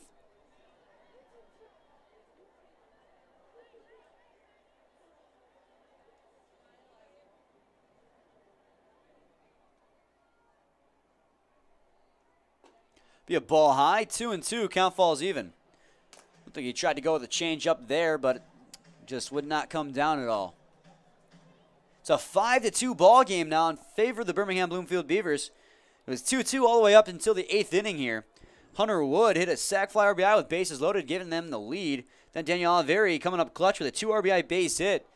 Be a ball high, 2-2, count falls even. Looked like he tried to go with a change up there, but it just would not come down at all. It's a 5-2 ball game now in favor of the Birmingham-Bloomfield Beavers. It was 2-2 all the way up until the 8th inning here. Hunter Wood hit a sac fly RBI with bases loaded, giving them the lead. Then Daniel Oliveri coming up clutch with a 2 RBI base hit,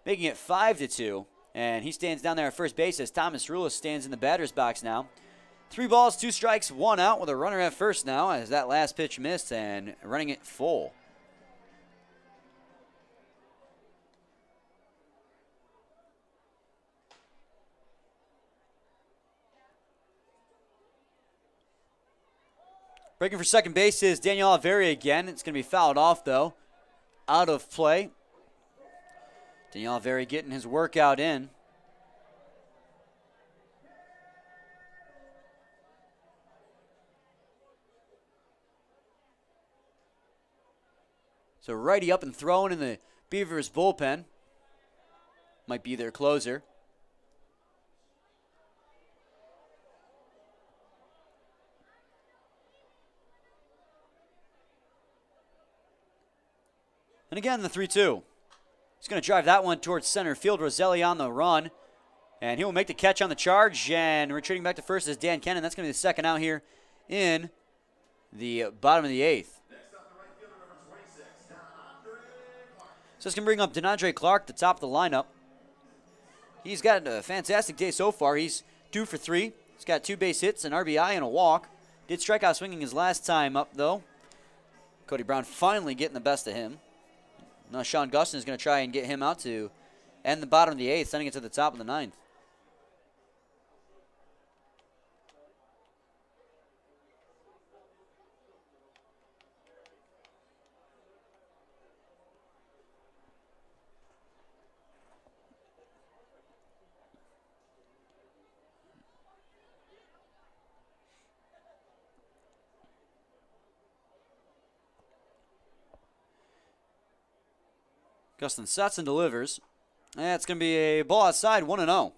making it 5-2. And he stands down there at first base as Thomas Rulis stands in the batter's box now. 3 balls, 2 strikes, 1 out with a runner at first now as that last pitch missed and running it full. Breaking for second base is Daniel Oliveri again. It's going to be fouled off, though. Out of play. Daniel Oliveri getting his workout in. So righty up and throwing in the Beavers bullpen. Might be their closer. And again, the 3-2. He's going to drive that one towards center field. Roselli on the run. And he will make the catch on the charge. And retreating back to first is Dan Kennan. That's going to be the second out here in the bottom of the 8th. So it's going to bring up DeAndre Clark, the top of the lineup. He's got a fantastic day so far. He's 2 for 3. He's got 2 base hits, an RBI, and a walk. Did strike out swinging his last time up, though. Cody Brown finally getting the best of him. Now Sean Gustin is going to try and get him out to end the bottom of the 8th, sending it to the top of the 9th. Gustin sets and delivers. That's going to be a ball outside, 1-0.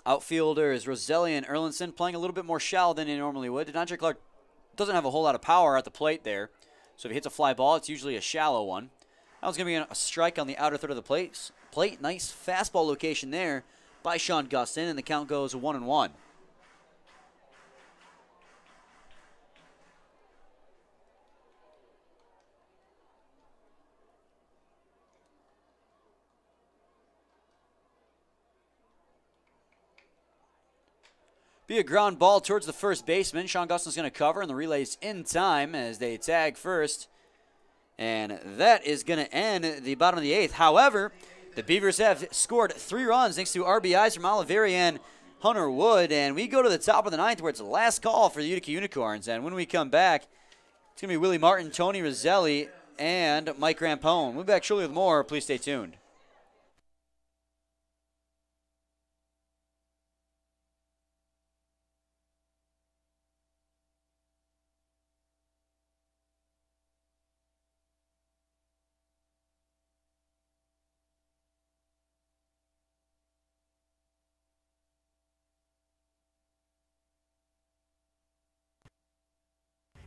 Outfielders Roselli and Erlinson playing a little bit more shallow than they normally would. DeAndre Clark doesn't have a whole lot of power at the plate there. So if he hits a fly ball, it's usually a shallow one. That was going to be a strike on the outer third of the plate. Nice fastball location there by Sean Gustin, and the count goes 1-1. Be a ground ball towards the first baseman. Sean Gustin's going to cover, and the relay's in time as they tag first. And that is going to end the bottom of the 8th. However, The Beavers have scored 3 runs thanks to RBIs from Oliveri and Hunter Wood, and we go to the top of the 9th where it's the last call for the Utica Unicorns. And when we come back, it's going to be Willie Martin, Tony Roselli, and Mike Rampone. We'll be back shortly with more. Please stay tuned.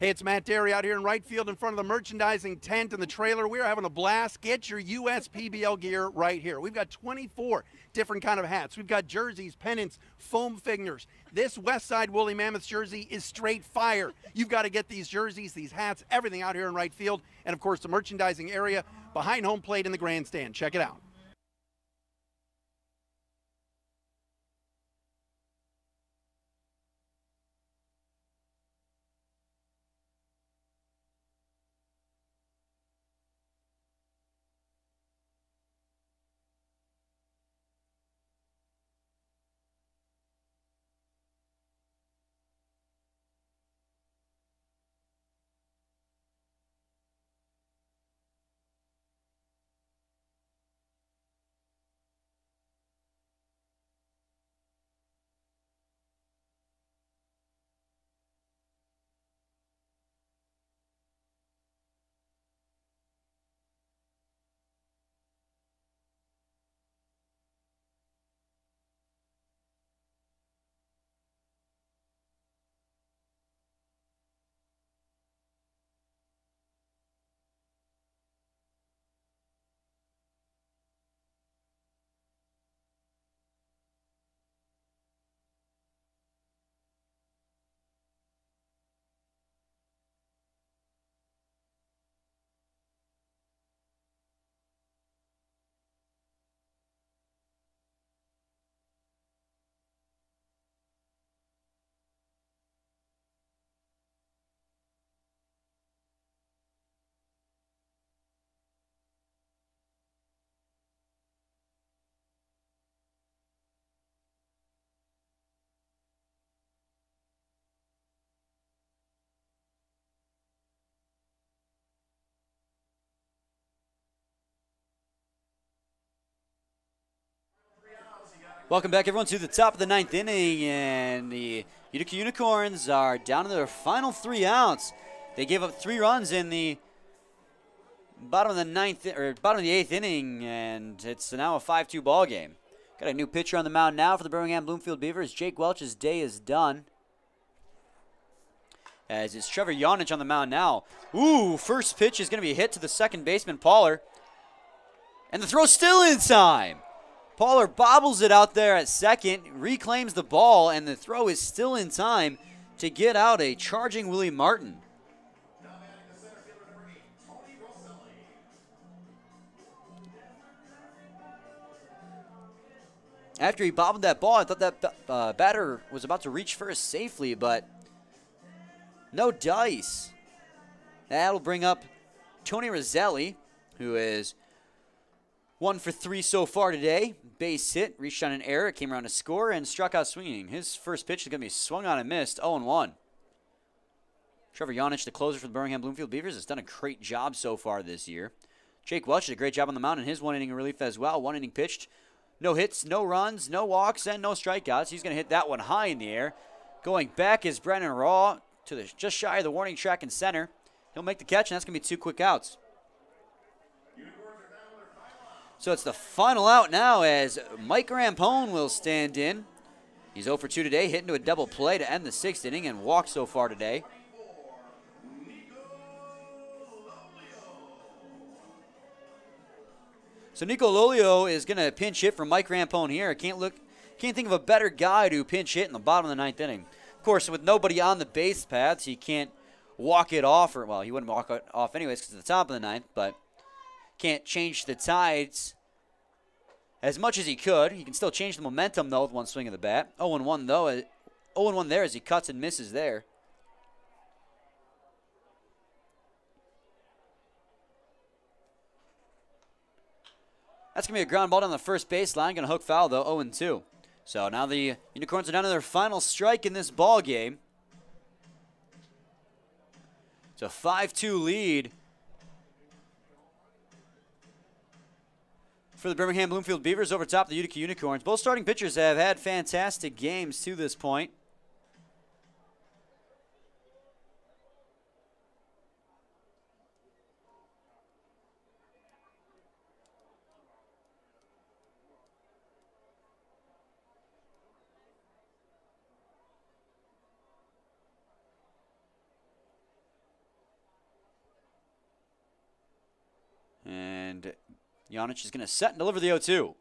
Hey, it's Matt Derry out here in right field in front of the merchandising tent and the trailer. We're having a blast. Get your USPBL gear right here. We've got 24 different kind of hats. We've got jerseys, pennants, foam figures. This Westside Woolly Mammoths jersey is straight fire. You've got to get these jerseys, these hats, everything out here in right field. And, of course, the merchandising area behind home plate in the grandstand. Check it out. Welcome back, everyone, to the top of the 9th inning, and the Utica Unicorns are down to their final 3 outs. They gave up 3 runs in the bottom of the 8th inning, and it's now a 5-2 ball game. Got a new pitcher on the mound now for the Birmingham-Bloomfield Beavers. Jake Welch's day is done, as it's Trevor Yonich on the mound now. Ooh, first pitch is going to be hit to the second baseman, Pauler, and the throw's still in time. Pauler bobbles it out there at second, reclaims the ball, and the throw is still in time to get out a charging Willie Martin. After he bobbled that ball, I thought that batter was about to reach first safely, but no dice. That'll bring up Tony Roselli, who is 1 for 3 so far today. Base hit, reached on an error, came around to score, and struck out swinging. His first pitch is going to be swung on and missed, 0-1. Trevor Yonich, the closer for the Birmingham-Bloomfield Beavers, has done a great job so far this year. Jake Welch did a great job on the mound in his 1-inning relief as well. 1 inning pitched. No hits, no runs, no walks, and no strikeouts. He's going to hit that one high in the air. Going back is Brennan Raw to the just shy of the warning track in center. He'll make the catch, and that's going to be 2 quick outs. So it's the final out now as Mike Rampone will stand in. He's 0 for 2 today, hitting to a double play to end the 6th inning and walked so far today. So Nico Lolio is going to pinch hit for Mike Rampone here. Can't think of a better guy to pinch hit in the bottom of the 9th inning. Of course, with nobody on the base paths, he can't walk it off, or well, he wouldn't walk it off anyways because it's the top of the 9th, but can't change the tides as much as he could. He can still change the momentum, though, with 1 swing of the bat. 0-1, though. 0-1 there as he cuts and misses there. That's going to be a ground ball down the first baseline. Going to hook foul, though, 0-2. So now the Unicorns are down to their final strike in this ball game. It's a 5-2 lead for the Birmingham-Bloomfield Beavers over top the Utica Unicorns. Both starting pitchers have had fantastic games to this point. And Janich is going to set and deliver the 0-2.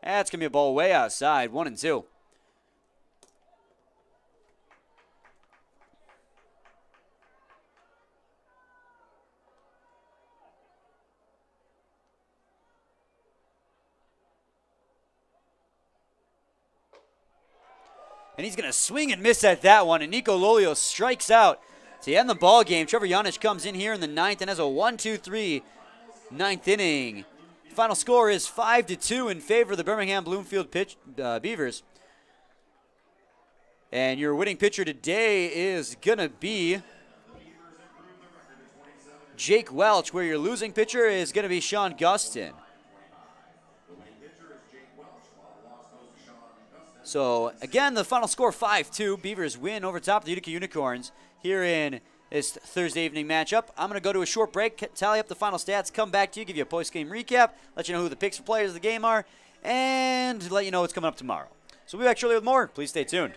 That's going to be a ball way outside, 1-2. And he's going to swing and miss at that one, and Nico Lolio strikes out to end the ball game. Trevor Janich comes in here in the ninth and has a 1-2-3 ninth inning. Final score is 5-2 in favor of the Birmingham-Bloomfield Beavers. And your winning pitcher today is going to be Jake Welch, where your losing pitcher is going to be Sean Gustin. So, again, the final score 5-2. Beavers win over top of the Utica Unicorns here in this Thursday evening matchup. I'm going to go to a short break, tally up the final stats, come back to you, give you a post-game recap, let you know who the picks for players of the game are, and let you know what's coming up tomorrow. So we'll be back shortly with more. Please stay tuned.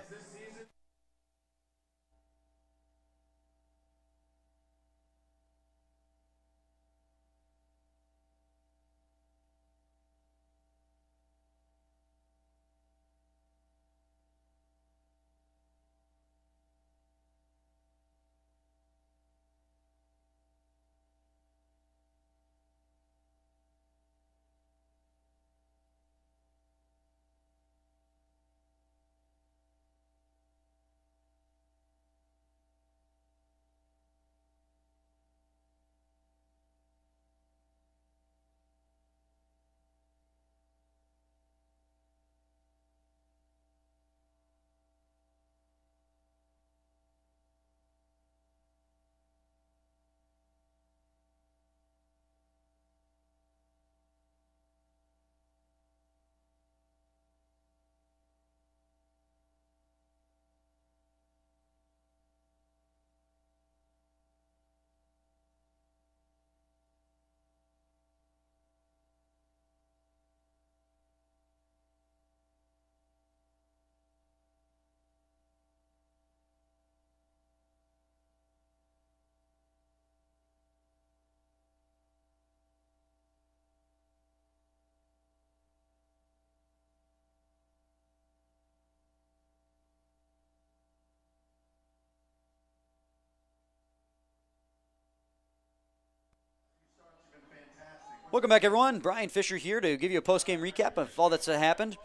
Welcome back, everyone. Brian Fisher here to give you a post-game recap of all that's happened.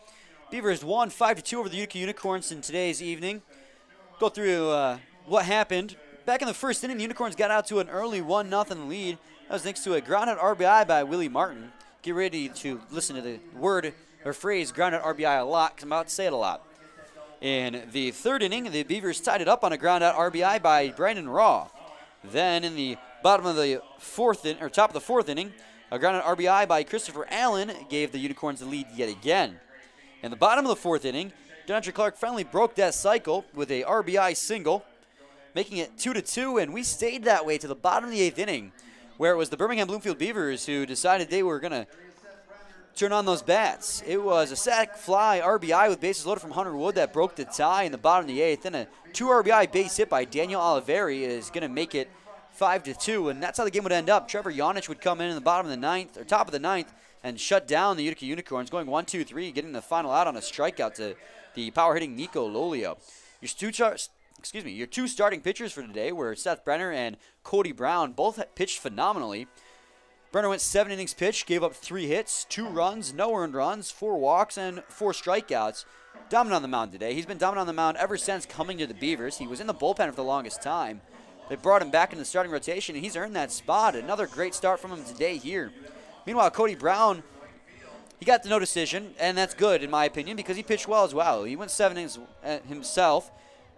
Beavers won 5-2 over the Utica Unicorns in today's evening. Go through what happened. Back in the first inning, the Unicorns got out to an early 1-0 lead. That was thanks to a ground-out RBI by Willie Martin. Get ready to listen to the word or phrase ground-out RBI a lot, because I'm about to say it a lot. In the third inning, the Beavers tied it up on a ground-out RBI by Brandon Raw. Then in the bottom of the top of the fourth inning, a ground-out RBI by Christopher Allen gave the Unicorns the lead yet again. In the bottom of the fourth inning, DeAndre Clark finally broke that cycle with a RBI single, making it 2-2, and we stayed that way to the bottom of the eighth inning, where it was the Birmingham-Bloomfield Beavers who decided they were going to turn on those bats. It was a sac fly RBI with bases loaded from Hunter Wood that broke the tie in the bottom of the eighth, and a 2 RBI base hit by Daniel Oliveri is going to make it 5-2, and that's how the game would end up. Trevor Janich would come in the bottom of the ninth, or top of the ninth, and shut down the Utica Unicorns, going 1-2-3, getting the final out on a strikeout to the power-hitting Nico Lolio. Your two starting pitchers for today were Seth Brenner and Cody Brown. Both pitched phenomenally. Brenner went 7 innings pitched, gave up 3 hits, 2 runs, no earned runs, 4 walks, and 4 strikeouts. Dominant on the mound today. He's been dominant on the mound ever since coming to the Beavers. He was in the bullpen for the longest time. They brought him back in the starting rotation, and he's earned that spot. Another great start from him today here. Meanwhile, Cody Brown He got the no decision, and that's good in my opinion because he pitched well as well. He went 7 innings himself,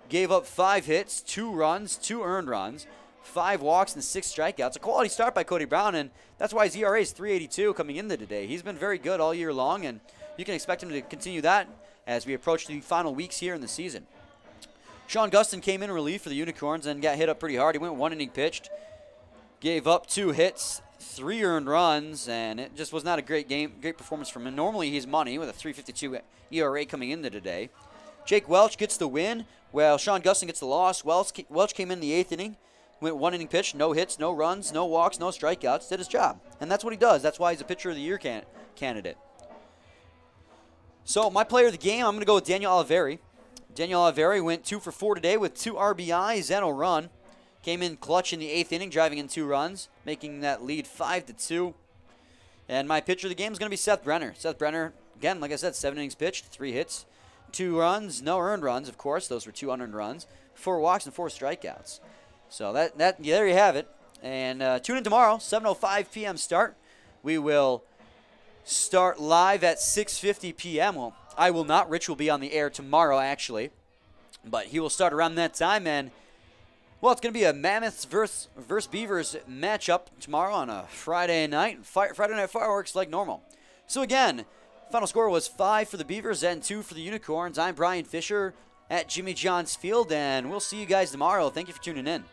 gave up 5 hits, 2 runs, 2 earned runs, 5 walks, and 6 strikeouts. A quality start by Cody Brown, and that's why his ERA is 3.82 coming into today. He's been very good all year long, and you can expect him to continue that as we approach the final weeks here in the season. Sean Gustin came in relief for the Unicorns and got hit up pretty hard. He went 1 inning pitched, gave up 2 hits, 3 earned runs, and it just was not a great performance from him. Normally he's money with a 3.52 ERA coming into today. Jake Welch gets the win, while Sean Gustin gets the loss. Welch came in the 8th inning, went 1 inning pitch, no hits, no runs, no walks, no strikeouts, did his job. And that's what he does. That's why he's a Pitcher of the Year candidate. So my player of the game, I'm going to go with Daniel Oliveri. Daniel Oliveri went 2 for 4 today with 2 RBIs and a run. Came in clutch in the 8th inning, driving in 2 runs, making that lead 5-2. And my pitcher of the game is going to be Seth Brenner. Seth Brenner, again, like I said, 7 innings pitched, 3 hits, 2 runs, no earned runs, of course. Those were 2 unearned runs, 4 walks, and 4 strikeouts. So there you have it. And tune in tomorrow, 7:05 p.m. start. We will start live at 6:50 p.m. Well, I will not. Rich will be on the air tomorrow, actually. But he will start around that time. And, well, it's going to be a Mammoths versus Beavers matchup tomorrow on a Friday night. Friday night fireworks like normal. So, again, final score was 5 for the Beavers and 2 for the Unicorns. I'm Brian Fisher at Jimmy John's Field, and we'll see you guys tomorrow. Thank you for tuning in.